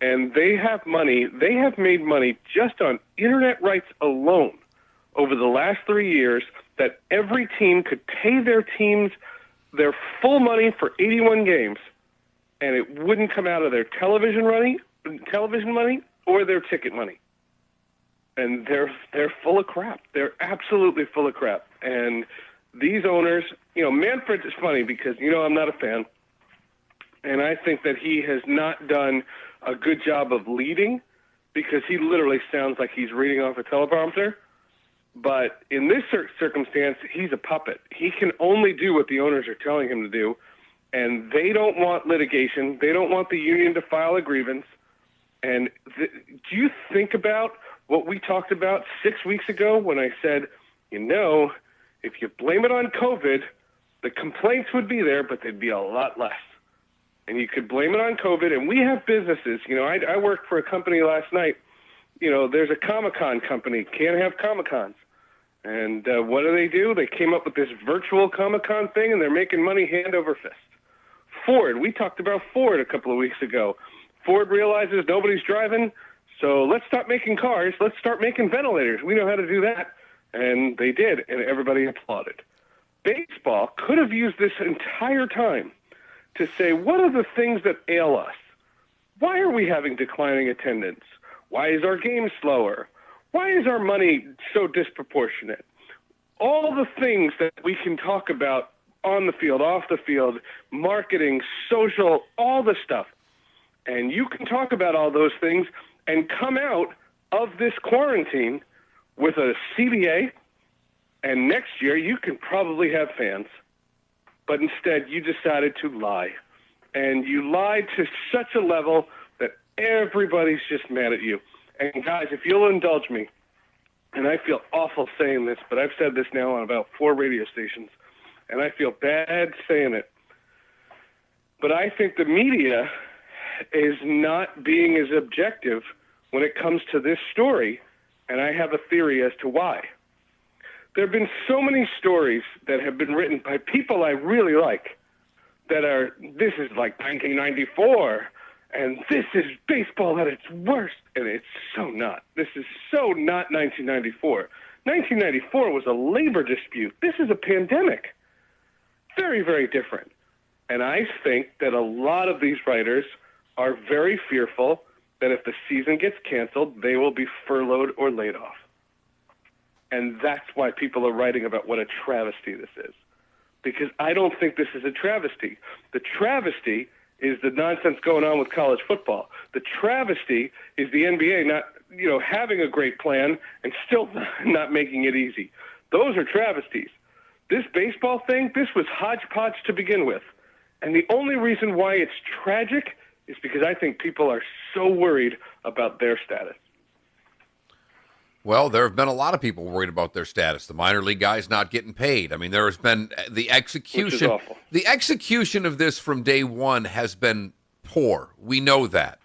Speaker 20: And they have money. They have made money just on internet rights alone over the last 3 years that every team could pay their teams their full money for 81 games, and it wouldn't come out of their television money or their ticket money. And they're full of crap. They're absolutely full of crap. And these owners, Manfred is funny because, I'm not a fan. And I think that he has not done a good job of leading because he literally sounds like he's reading off a teleprompter. But in this circumstance, he's a puppet. He can only do what the owners are telling him to do, and they don't want litigation. They don't want the union to file a grievance. And do you think about what we talked about 6 weeks ago when I said, if you blame it on COVID, the complaints would be there, but they'd be a lot less. And you could blame it on COVID, and we have businesses. I worked for a company last night. There's a Comic-Con company, can't have Comic-Cons. And what do? They came up with this virtual Comic-Con thing, and they're making money hand over fist. Ford, we talked about Ford a couple of weeks ago. Ford realizes nobody's driving, so let's stop making cars. Let's start making ventilators. We know how to do that. And they did, and everybody applauded. Baseball could have used this entire time to say, what are the things that ail us? Why are we having declining attendance? Why is our game slower? Why is our money so disproportionate? All the things that we can talk about on the field, off the field, marketing, social, all the stuff. And you can talk about all those things and come out of this quarantine with a CBA, and next year you can probably have fans. But instead, you decided to lie. And you lied to such a level that everybody's just mad at you. And guys, if you'll indulge me, and I feel awful saying this, but I've said this now on about 4 radio stations, and I feel bad saying it. But I think the media is not being as objective when it comes to this story, and I have a theory as to why. There have been so many stories that have been written by people I really like that are, this is like 1994, and this is baseball at its worst, and it's so not. This is so not 1994. 1994 was a labor dispute. This is a pandemic. Very, very different. And I think that a lot of these writers are very fearful that if the season gets canceled, they will be furloughed or laid off. And that's why people are writing about what a travesty this is. Because I don't think this is a travesty. The travesty is the nonsense going on with college football. The travesty is the NBA not, having a great plan and still not making it easy. Those are travesties. This baseball thing, this was hodgepodge to begin with. And the only reason why it's tragic is because I think people are so worried about their status.
Speaker 2: Well, there have been a lot of people worried about their status. The minor league guys not getting paid. I mean, there has been the execution.
Speaker 20: Which is awful.
Speaker 2: The execution of this from day one has been poor. We know that.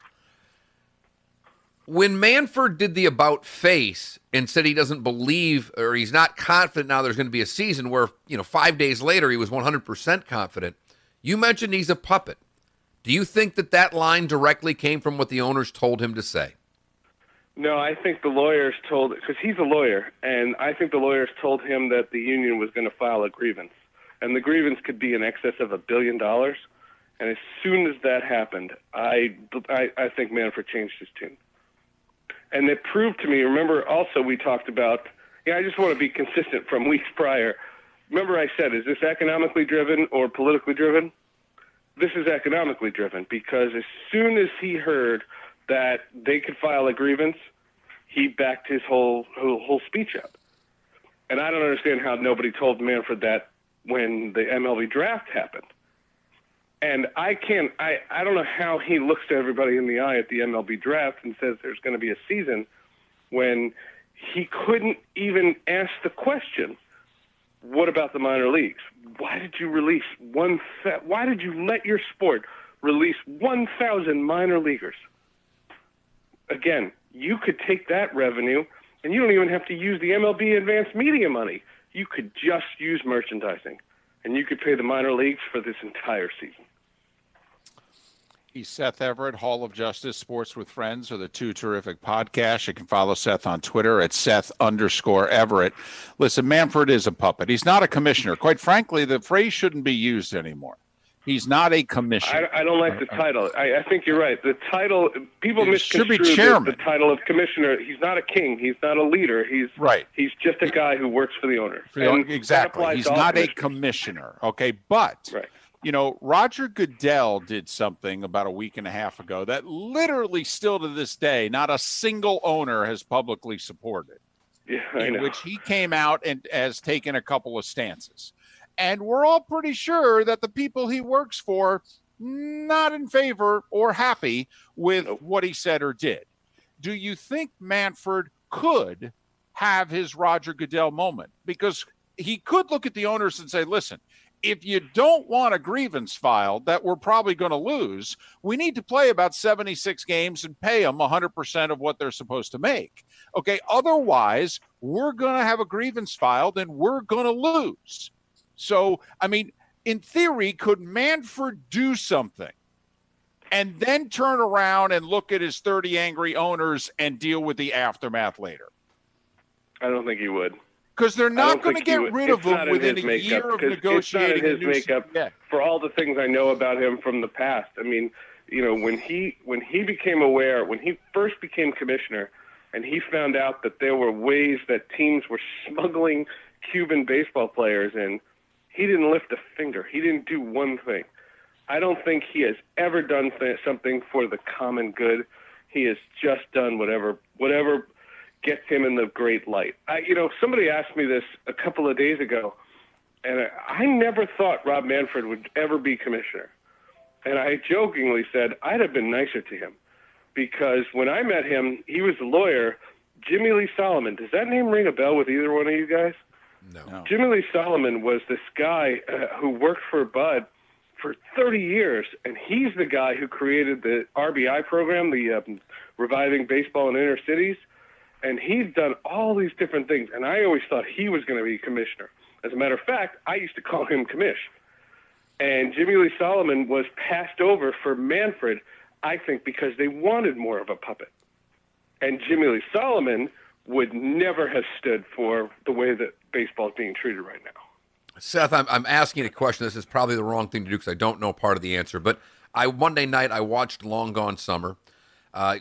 Speaker 2: When Manfred did the about face and said he doesn't believe or he's not confident now there's going to be a season where, 5 days later he was 100% confident, you mentioned he's a puppet. Do you think that line directly came from what the owners told him to say?
Speaker 20: No, I think the lawyers because he's a lawyer, and I think the lawyers told him that the union was going to file a grievance. And the grievance could be in excess of $1 billion. And as soon as that happened, I think Manfred changed his tune. And it proved to me, remember also we talked about, I just want to be consistent from weeks prior. Remember I said, is this economically driven or politically driven? This is economically driven because as soon as he heard that they could file a grievance, he backed his whole speech up. And I don't understand how nobody told Manfred that when the MLB draft happened. And I don't know how he looks to everybody in the eye at the MLB draft and says there's going to be a season when he couldn't even ask the question, what about the minor leagues? Why did you why did you let your sport release 1,000 minor leaguers? Again, you could take that revenue, and you don't even have to use the MLB advanced media money. You could just use merchandising, and you could pay the minor leagues for this entire season.
Speaker 6: He's Seth Everett, Hall of Justice, Sports with Friends are the two terrific podcasts. You can follow Seth on Twitter at Seth_Everett. Listen, Manfred is a puppet. He's not a commissioner. Quite frankly, the phrase shouldn't be used anymore. He's not a commissioner.
Speaker 20: I don't like the title. I think you're right. The title, people misconstrue the title of commissioner. He's not a king. He's not a leader. He's
Speaker 6: right.
Speaker 20: He's just a guy who works for the owner.
Speaker 6: Exactly. He's not a commissioner. Okay, but Roger Goodell did something about a week and a half ago that literally still to this day, not a single owner has publicly supported.
Speaker 20: Yeah, I know.
Speaker 6: In which he came out and has taken a couple of stances. And we're all pretty sure that the people he works for, not in favor or happy with what he said or did. Do you think Manfred could have his Roger Goodell moment? Because he could look at the owners and say, listen, if you don't want a grievance filed that we're probably going to lose, we need to play about 76 games and pay them 100% of what they're supposed to make. Okay, otherwise, we're going to have a grievance filed and we're going to lose. So, I mean, in theory, could Manfred do something and then turn around and look at his 30 angry owners and deal with the aftermath later?
Speaker 20: I don't think he would.
Speaker 6: Because they're not going to get rid of him within a year of negotiating
Speaker 20: a new makeup for all the things I know about him from the past. I mean, when he became aware, when he first became commissioner, and he found out that there were ways that teams were smuggling Cuban baseball players in, he didn't lift a finger. He didn't do one thing. I don't think he has ever done something for the common good. He has just done whatever gets him in the great light. Somebody asked me this a couple of days ago, and I never thought Rob Manfred would ever be commissioner. And I jokingly said I'd have been nicer to him, because when I met him, he was a lawyer. Jimmy Lee Solomon. Does that name ring a bell with either one of you guys?
Speaker 2: No.
Speaker 20: Jimmy Lee Solomon was this guy who worked for Bud for 30 years, and he's the guy who created the RBI program, the Reviving Baseball in Inner Cities. And he's done all these different things, and I always thought he was going to be commissioner. As a matter of fact, I used to call him commish. And Jimmy Lee Solomon was passed over for Manfred, I think, because they wanted more of a puppet. And Jimmy Lee Solomon would never have stood for the way that baseball is being treated right now.
Speaker 2: Seth, I'm asking a question. This is probably the wrong thing to do because I don't know part of the answer. But Monday night I watched Long Gone Summer.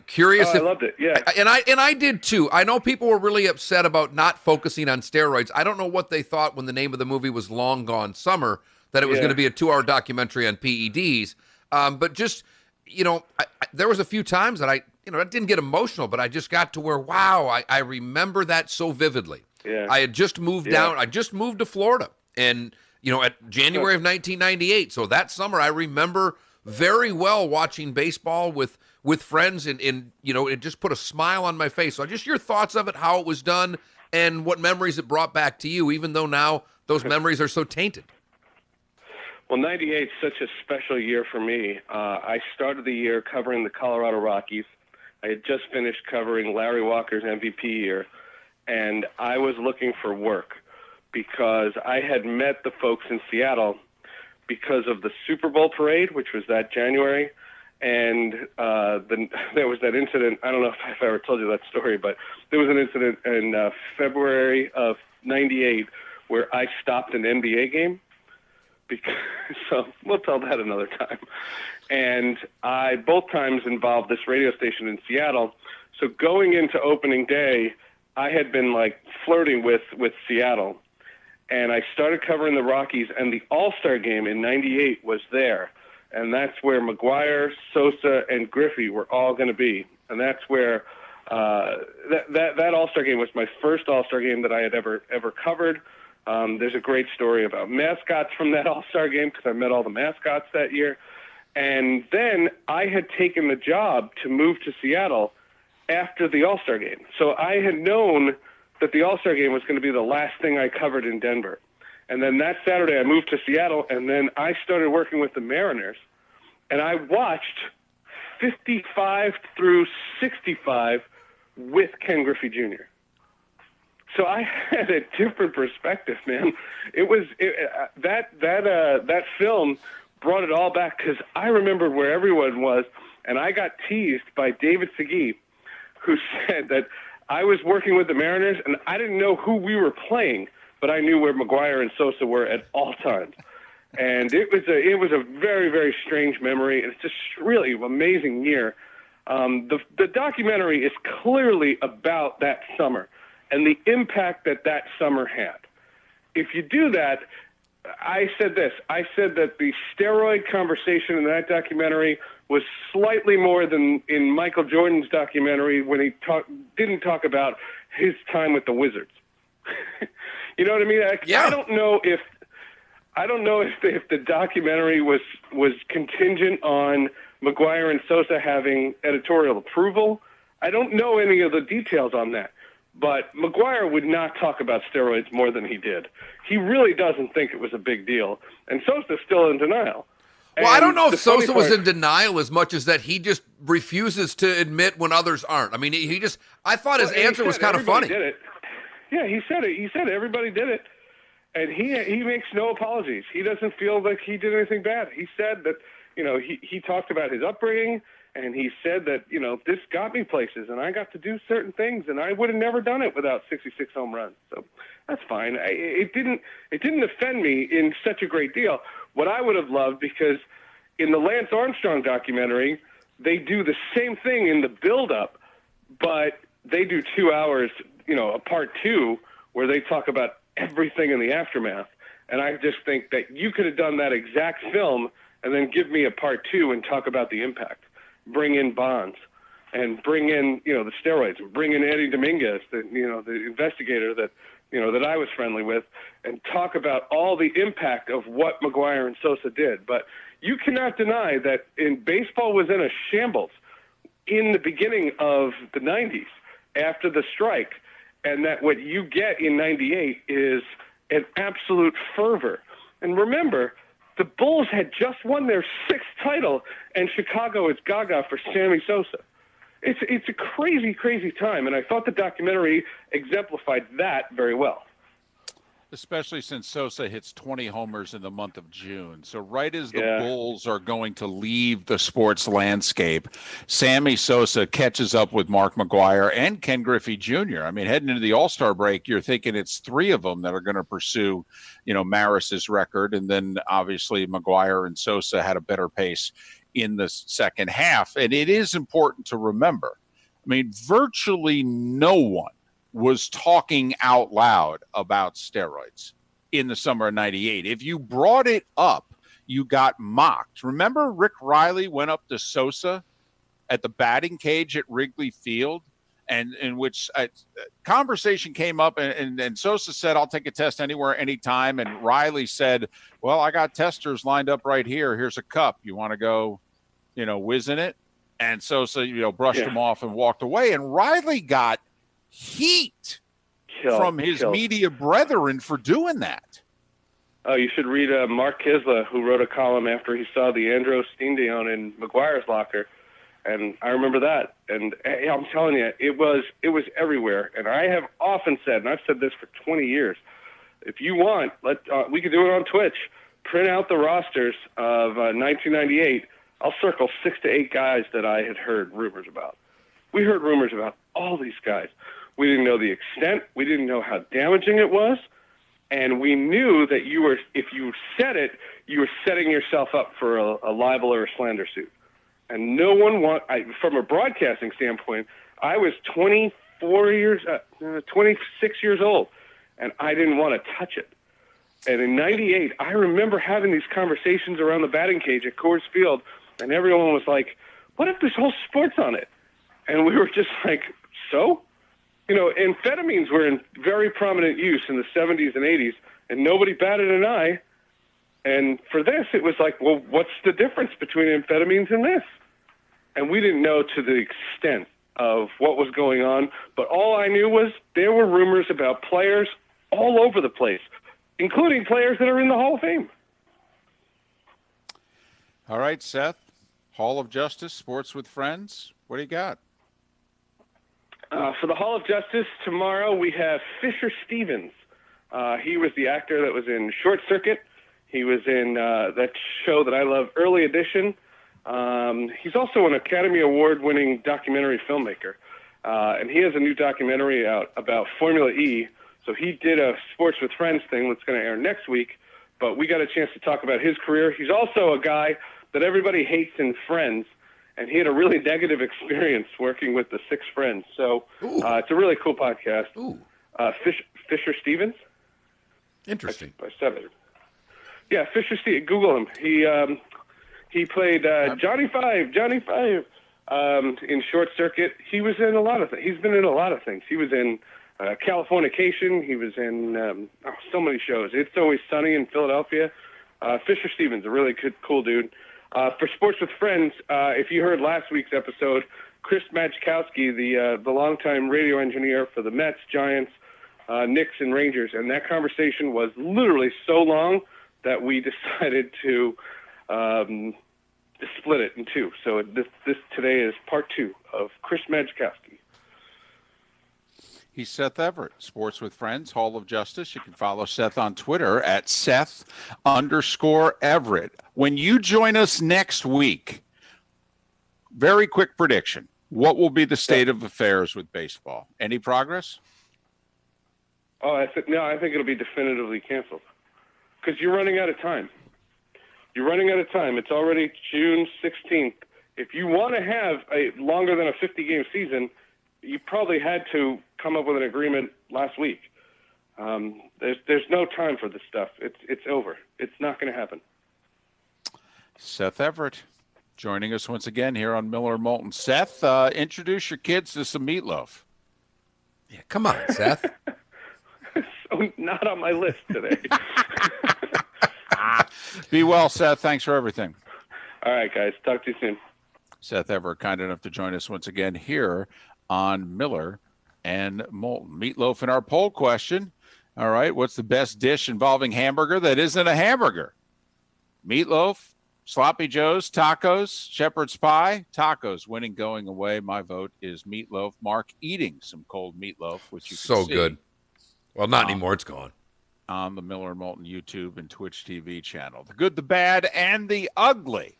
Speaker 2: Curious.
Speaker 20: I loved it. Yeah,
Speaker 2: and I did too. I know people were really upset about not focusing on steroids. I don't know what they thought when the name of the movie was Long Gone Summer, that it was going to be a 2-hour documentary on PEDs. But just there was a few times that I didn't get emotional, but I just got to where I remember that so vividly.
Speaker 20: Yeah.
Speaker 2: I had just moved down. I just moved to Florida, and at January of 1998. So that summer, I remember very well watching baseball with friends, and it just put a smile on my face. So just your thoughts of it, how it was done, and what memories it brought back to you, even though now those memories are so tainted.
Speaker 20: Well, 98 is such a special year for me. I started the year covering the Colorado Rockies. I had just finished covering Larry Walker's MVP year, and I was looking for work because I had met the folks in Seattle because of the Super Bowl parade, which was that January. And there was that incident. I don't know if I've ever told you that story, but there was an incident in February of 98 where I stopped an NBA game. So we'll tell that another time. And I both times involved this radio station in Seattle. So going into opening day, I had been flirting with Seattle. And I started covering the Rockies, and the All-Star game in 98 was there. And that's where McGuire, Sosa, and Griffey were all going to be. And that's where that All-Star game was my first All-Star game that I had ever covered. There's a great story about mascots from that All-Star game because I met all the mascots that year. And then I had taken the job to move to Seattle after the All-Star game. So I had known that the All-Star game was going to be the last thing I covered in Denver. And then that Saturday I moved to Seattle, and then I started working with the Mariners. And I watched 55 through 65 with Ken Griffey Jr. So I had a different perspective, man. That film brought it all back because I remembered where everyone was, and I got teased by David Segui, who said that I was working with the Mariners, and I didn't know who we were playing, but I knew where McGuire and Sosa were at all times. And it was a very, very strange memory, and it's just really amazing year. The documentary is clearly about that summer and the impact that summer had. If you do that, I said this. I said that the steroid conversation in that documentary was slightly more than in Michael Jordan's documentary when he didn't talk about his time with the Wizards. You know what I mean?
Speaker 2: Yeah.
Speaker 20: I don't know if the documentary was contingent on McGuire and Sosa having editorial approval. I don't know any of the details on that. But McGuire would not talk about steroids more than he did. He really doesn't think it was a big deal. And Sosa's still in denial.
Speaker 2: Well, I don't know if Sosa was in denial as much as that he just refuses to admit when others aren't. I mean, I thought his answer was kind of funny.
Speaker 20: Did it. Yeah, he said it. He said everybody did it. And he makes no apologies. He doesn't feel like he did anything bad. He said that, he talked about his upbringing, and he said that, this got me places, and I got to do certain things, and I would have never done it without 66 home runs. So that's fine. It didn't offend me in such a great deal. What I would have loved, because in the Lance Armstrong documentary, they do the same thing in the build-up, but they do 2 hours, a part 2, where they talk about everything in the aftermath. And I just think that you could have done that exact film and then give me a part 2 and talk about the impact. Bring in Bonds and bring in, the steroids, bring in Eddie Dominguez, the investigator that I was friendly with, and talk about all the impact of what McGuire and Sosa did. But you cannot deny that baseball was in a shambles in the beginning of the 90s after the strike, and that what you get in 98 is an absolute fervor. And remember, the Bulls had just won their 6th title, and Chicago is gaga for Sammy Sosa. It's a crazy, crazy time, and I thought the documentary exemplified that very well.
Speaker 3: Especially since Sosa hits 20 homers in the month of June. So right as the Bulls are going to leave the sports landscape, Sammy Sosa catches up with Mark McGuire and Ken Griffey Jr. I mean, heading into the All-Star break, you're thinking it's 3 of them that are going to pursue, Maris's record. And then obviously McGuire and Sosa had a better pace in the second half. And it is important to remember, I mean, virtually no one was talking out loud about steroids in the summer of 98. If you brought it up, you got mocked. Remember Rick Riley went up to Sosa at the batting cage at Wrigley Field, and in which a conversation came up, and Sosa said, I'll take a test anywhere, anytime. And Riley said, well, I got testers lined up right here. Here's a cup. You want to go, whiz in it? And Sosa, brushed him off and walked away. And Riley got heat from his media brethren for doing that.
Speaker 20: Oh, you should read Mark Kisla, who wrote a column after he saw the Andros Steendeon in McGuire's locker, and I remember that. And I'm telling you, it was everywhere. And I have often said, and I've said this for 20 years, if you want, we could do it on Twitch. Print out the rosters of 1998. I'll circle 6 to 8 guys that I had heard rumors about. We heard rumors about all these guys. We didn't know the extent. We didn't know how damaging it was. And we knew that if you said it, you were setting yourself up for a libel or a slander suit. And no one from a broadcasting standpoint, I was 26 years old, and I didn't want to touch it. And in 98, I remember having these conversations around the batting cage at Coors Field, and everyone was like, what if this whole sport's on it? And we were just like, so? Amphetamines were in very prominent use in the 70s and 80s, and nobody batted an eye. And for this, it was like, well, what's the difference between amphetamines and this? And we didn't know to the extent of what was going on, but all I knew was there were rumors about players all over the place, including players that are in the Hall of Fame.
Speaker 3: All right, Seth, Hall of Justice, Sports with Friends, what do you got?
Speaker 20: For the Hall of Justice, tomorrow we have Fisher Stevens. He was the actor that was in Short Circuit. He was in that show that I love, Early Edition. He's also an Academy Award-winning documentary filmmaker. And he has a new documentary out about Formula E. So he did a Sports with Friends thing that's going to air next week. But we got a chance to talk about his career. He's also a guy that everybody hates in Friends. And he had a really negative experience working with the 6 Friends. So it's a really cool podcast. Fisher Stevens.
Speaker 2: Interesting.
Speaker 20: I said it. Yeah, Fisher Stevens. Google him. He played Johnny Five in Short Circuit. He was in a lot of things. He's been in a lot of things. He was in Californication. He was in so many shows. It's Always Sunny in Philadelphia. Fisher Stevens, a really cool dude. For Sports with Friends, if you heard last week's episode, Chris Majkowski, the longtime radio engineer for the Mets, Giants, Knicks, and Rangers, and that conversation was literally so long that we decided to split it in two. So this today is part 2 of Chris Majkowski.
Speaker 6: He's Seth Everett, Sports with Friends, Hall of Justice. You can follow Seth on Twitter at Seth_Everett. When you join us next week, very quick prediction. What will be the state of affairs with baseball? Any progress?
Speaker 20: Oh, I think it'll be definitively canceled because you're running out of time. It's already June 16th. If you want to have a longer than a 50-game season, you probably had to come up with an agreement last week. There's no time for this stuff. It's over. It's not going to happen.
Speaker 6: Seth Everett joining us once again here on Miller and Moulton. Seth, introduce your kids to some meatloaf.
Speaker 2: Yeah, come on, Seth.
Speaker 20: So not on my list today.
Speaker 6: Be well, Seth. Thanks for everything.
Speaker 20: All right, guys. Talk to you soon.
Speaker 6: Seth Everett, kind enough to join us once again here on Miller and Moulton. Meatloaf in our poll question. All right, what's the best dish involving hamburger that isn't a hamburger? Meatloaf, Sloppy Joe's, tacos, shepherd's pie, tacos. Winning, going away. My vote is meatloaf. Mark eating some cold meatloaf, which you can
Speaker 2: So
Speaker 6: see
Speaker 2: good. Well, not anymore. It's gone.
Speaker 6: On the Miller and Moulton YouTube and Twitch TV channel. The good, the bad, and the ugly.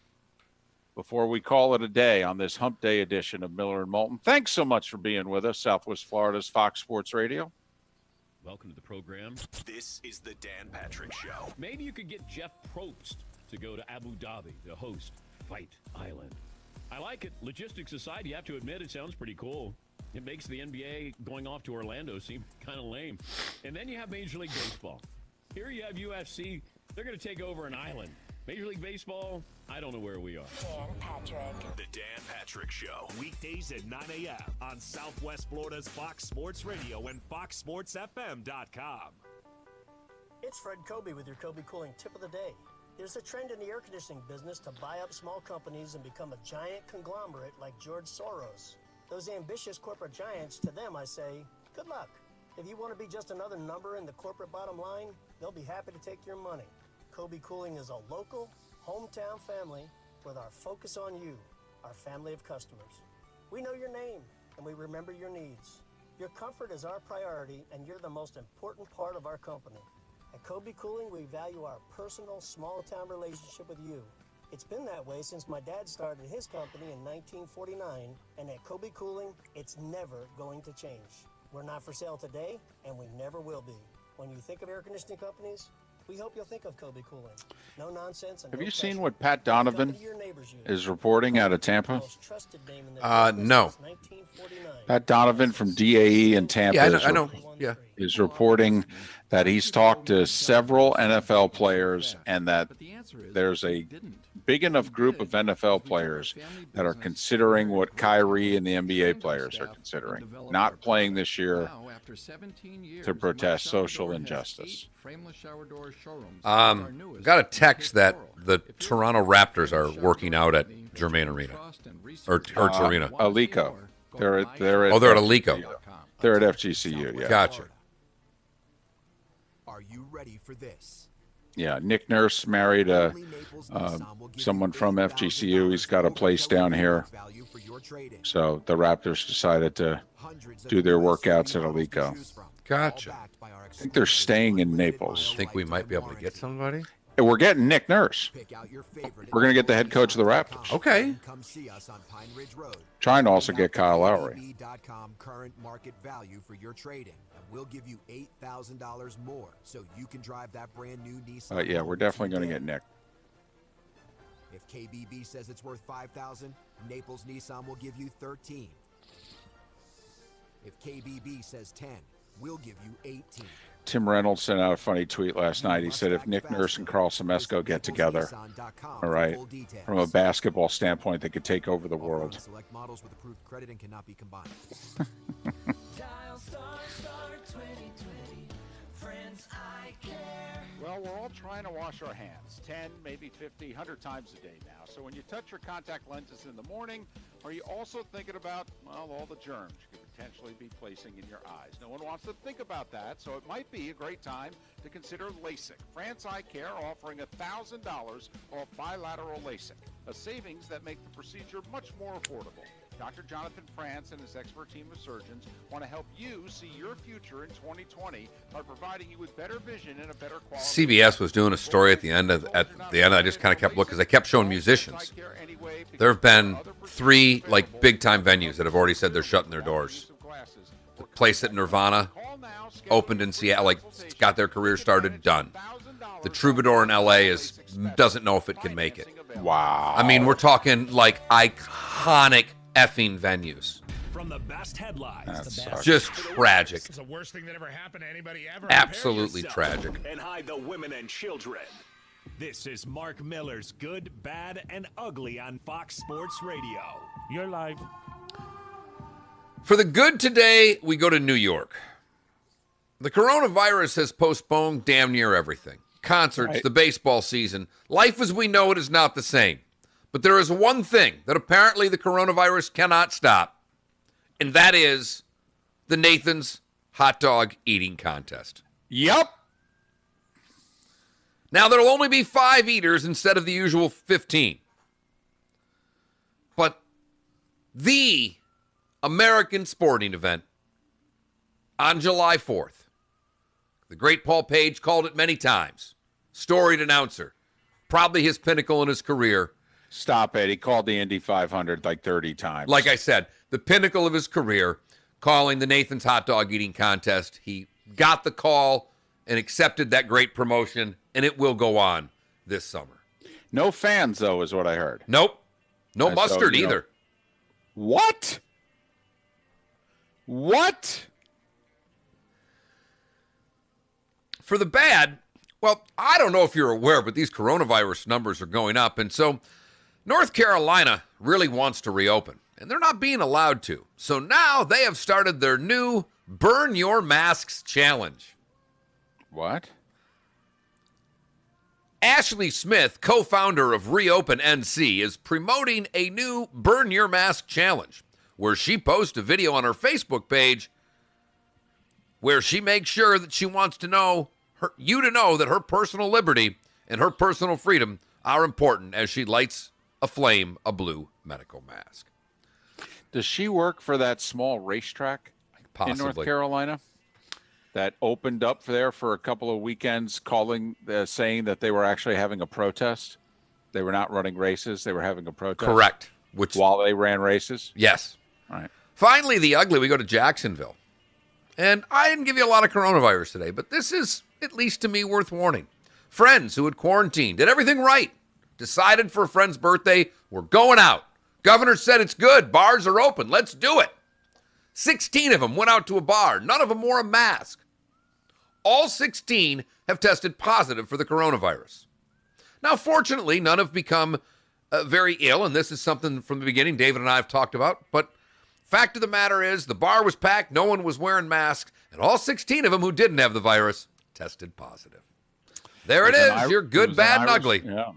Speaker 6: Before we call it a day on this Hump Day edition of Miller and Moulton, thanks so much for being with us, Southwest Florida's Fox Sports Radio.
Speaker 17: Welcome to the program.
Speaker 19: This is the Dan Patrick Show.
Speaker 17: Maybe you could get Jeff Probst to go to Abu Dhabi to host Fight Island. I like it. Logistics aside, you have to admit it sounds pretty cool. It makes the NBA going off to Orlando seem kind of lame. And then you have Major League Baseball. Here you have UFC. They're going to take over an island. Major League Baseball, I don't know where we are.
Speaker 19: Dan Patrick. The Dan Patrick Show.
Speaker 1: Weekdays at 9 a.m. on Southwest Florida's Fox Sports Radio and FoxSportsFM.com.
Speaker 22: It's Fred Kobe with your Kobe Cooling Tip of the Day. There's a trend in the air conditioning business to buy up small companies and become a giant conglomerate like George Soros. Those ambitious corporate giants, to them I say, good luck. If you want to be just another number in the corporate bottom line, they'll be happy to take your money. Kobe Cooling is a local, hometown family with our focus on you, our family of customers. We know your name, and we remember your needs. Your comfort is our priority, and you're the most important part of our company. At Kobe Cooling, we value our personal, small-town relationship with you. It's been that way since my dad started his company in 1949, and at Kobe Cooling, it's never going to change. We're not for sale today, and we never will be. When you think of air conditioning companies, we hope you'll think of Kobe Cooling. No nonsense.
Speaker 6: Have you seen what Pat Donovan is reporting out of Tampa?
Speaker 2: No.
Speaker 6: Pat Donovan from DAE in Tampa
Speaker 2: I know. Yeah.
Speaker 6: is reporting that he's talked to several NFL players and that there's a big enough group of NFL players that are considering what Kyrie and the NBA players are considering, not playing this year to protest social injustice.
Speaker 2: Got a text that the Toronto Raptors are working out at Germain Arena or Torino.
Speaker 6: Alico. They're at
Speaker 2: they're at Alico.
Speaker 6: They're at FGCU. Yeah.
Speaker 2: Gotcha.
Speaker 7: Are you ready for this?
Speaker 6: Yeah, Nick Nurse married someone from FGCU. He's got a place down here. So the Raptors decided to do their workouts at Alico.
Speaker 2: Gotcha.
Speaker 6: I think they're staying in Naples.
Speaker 2: Think we might be able to get somebody?
Speaker 6: And we're getting Nick Nurse. We're going to get the head coach of the Raptors.
Speaker 2: Okay.
Speaker 6: Trying to also get Kyle Lowry.
Speaker 7: Current market value for your trade-in. We'll give you $8,000 more so you can drive that brand new Nissan.
Speaker 6: Yeah, we're definitely going to get Nick.
Speaker 7: If KBB says it's worth $5,000, Naples Nissan will give you $13,000. If KBB says $10,000, we'll give you $18,000.
Speaker 6: Tim Reynolds sent out a funny tweet last night. He said if Nick Nurse and Carl Semesco get together, all right, from a basketball standpoint, they could take over the world.
Speaker 5: Select models with approved credit and cannot be combined.
Speaker 6: Well, we're all trying to wash our hands 10, maybe 50, 100 times a day now. So when you touch your contact lenses in the morning, are you also thinking about, well, all the germs you could potentially be placing in your eyes? No one wants to think about that, so it might be a great time to consider LASIK. France Eye Care offering $1,000 off bilateral LASIK, a savings that make the procedure much more affordable. Dr. Jonathan France and his expert team of surgeons want to help you see your future in 2020 by providing you with better vision and a better quality.
Speaker 2: CBS was doing a story at the end. I just kind of kept looking because they kept showing musicians. There have been 3 big time venues that have already said they're shutting their doors. The place that Nirvana opened in Seattle, got their career started, done. The Troubadour in LA doesn't know if it can make it.
Speaker 6: Wow.
Speaker 2: I mean, we're talking iconic effing venues.
Speaker 1: From the best headlines.
Speaker 2: Just tragic.
Speaker 1: It's the worst thing that ever happened to anybody ever.
Speaker 2: Absolutely tragic.
Speaker 1: And hide the women and children. This is Mark Miller's Good, Bad, and Ugly on Fox Sports Radio.
Speaker 14: You're live.
Speaker 2: For the good today, we go to New York. The coronavirus has postponed damn near everything. Concerts, the baseball season. Life as we know it is not the same. But there is one thing that apparently the coronavirus cannot stop, and that is the Nathan's hot dog eating contest.
Speaker 6: Yep.
Speaker 2: Now, there'll only be 5 eaters instead of the usual 15. But the American sporting event on July 4th, the great Paul Page called it many times, storied announcer, probably his pinnacle in his career.
Speaker 6: Stop it. He called the Indy 500 like 30 times.
Speaker 2: Like I said, the pinnacle of his career, calling the Nathan's hot dog eating contest. He got the call and accepted that great promotion, and it will go on this summer.
Speaker 6: No fans, though, is what I heard.
Speaker 2: Nope. No mustard either.
Speaker 6: What? What?
Speaker 2: For the bad, well, I don't know if you're aware, but these coronavirus numbers are going up, and so North Carolina really wants to reopen, and they're not being allowed to. So now they have started their new Burn Your Masks Challenge.
Speaker 6: What?
Speaker 2: Ashley Smith, co-founder of Reopen NC, is promoting a new Burn Your Mask Challenge, where she posts a video on her Facebook page where she makes sure that she wants to know you to know that her personal liberty and her personal freedom are important as she lights aflame a blue medical mask.
Speaker 6: Does she work for that small racetrack in North Carolina that opened up there for a couple of weekends, saying that they were actually having a protest? They were not running races. They were having a protest.
Speaker 2: Correct.
Speaker 6: While they ran races?
Speaker 2: Yes.
Speaker 6: All right.
Speaker 2: Finally, the ugly, we go to Jacksonville. And I didn't give you a lot of coronavirus today, but this is, at least to me, worth warning. Friends who had quarantined did everything right. Decided for a friend's birthday, we're going out. Governor said it's good. Bars are open. Let's do it. 16 of them went out to a bar. None of them wore a mask. All 16 have tested positive for the coronavirus. Now, fortunately, none have become very ill, and this is something from the beginning David and I have talked about. But fact of the matter is, the bar was packed, no one was wearing masks, and all 16 of them who didn't have the virus tested positive. There it is, your good, bad, and ugly.
Speaker 6: Yeah.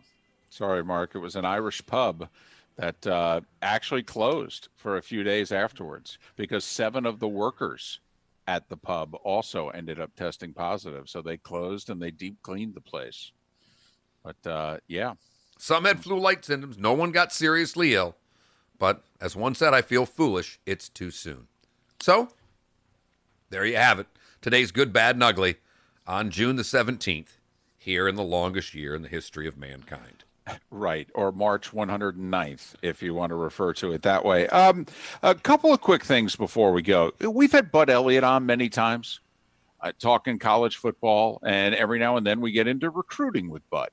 Speaker 6: Sorry, Mark. It was an Irish pub that actually closed for a few days afterwards because 7 of the workers at the pub also ended up testing positive. So they closed and they deep cleaned the place. But, yeah.
Speaker 2: Some had flu-like symptoms. No one got seriously ill. But as one said, I feel foolish. It's too soon. So there you have it. Today's good, bad, and ugly on June the 17th here in the longest year in the history of mankind.
Speaker 6: Right, or March 109th, if you want to refer to it that way. A couple of quick things before we go. We've had Bud Elliott on many times, talking college football, and every now and then we get into recruiting with Bud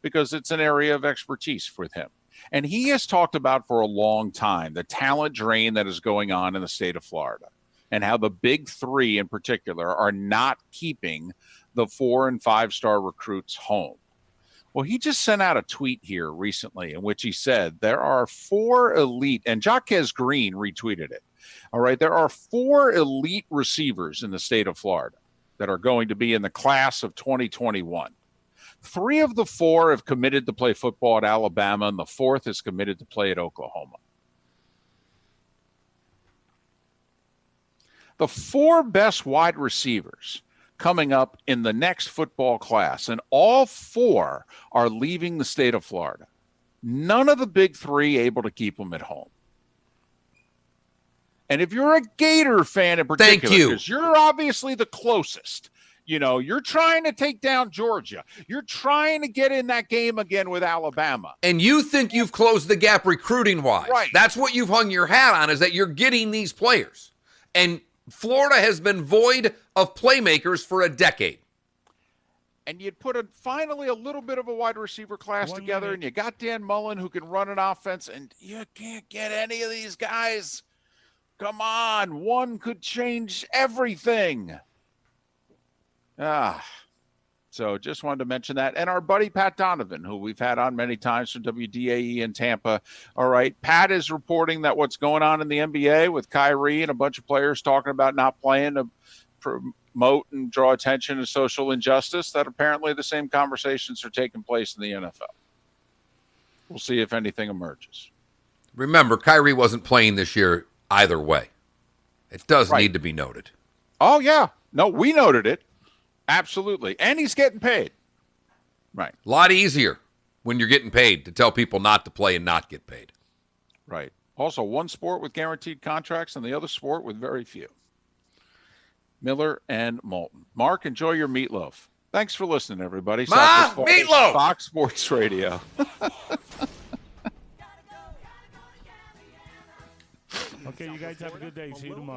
Speaker 6: because it's an area of expertise with him. And he has talked about for a long time the talent drain that is going on in the state of Florida. and how the big three in particular are not keeping the 4 and 5-star recruits home. Well, he just sent out a tweet here recently in which he said there are 4 elite, and Jaquez Green retweeted it. All right, there are 4 elite receivers in the state of Florida that are going to be in the class of 2021. 3 of the 4 have committed to play football at Alabama, and the 4th is committed to play at Oklahoma. The 4 best wide receivers coming up in the next football class, and all 4 are leaving the state of Florida. None of the big 3 able to keep them at home. And if you're a Gator fan in particular, because you're obviously the closest, you know, you're trying to take down Georgia. You're trying to get in that game again with Alabama.
Speaker 2: And you think you've closed the gap recruiting-wise.
Speaker 6: Right.
Speaker 2: That's what you've hung your hat on, is that you're getting these players. And Florida has been void of playmakers for a decade.
Speaker 6: And you'd put finally a little bit of a wide receiver class together, and you got Dan Mullen who can run an offense, and you can't get any of these guys. Come on, one could change everything. So just wanted to mention that. And our buddy Pat Donovan, who we've had on many times from WDAE in Tampa. All right, Pat is reporting that what's going on in the NBA with Kyrie and a bunch of players talking about not playing to promote and draw attention to social injustice, that apparently the same conversations are taking place in the NFL. We'll see if anything emerges.
Speaker 2: Remember, Kyrie wasn't playing this year either way. It does need to be noted.
Speaker 6: Oh, yeah. No, we noted it. Absolutely. And he's getting paid. Right.
Speaker 2: A lot easier when you're getting paid to tell people not to play and not get paid.
Speaker 6: Right. Also, one sport with guaranteed contracts and the other sport with very few. Miller and Moulton. Mark, enjoy your meatloaf. Thanks for listening, everybody.
Speaker 2: Meatloaf!
Speaker 6: Fox Sports Radio.
Speaker 14: Okay, you guys have a good day. See you tomorrow.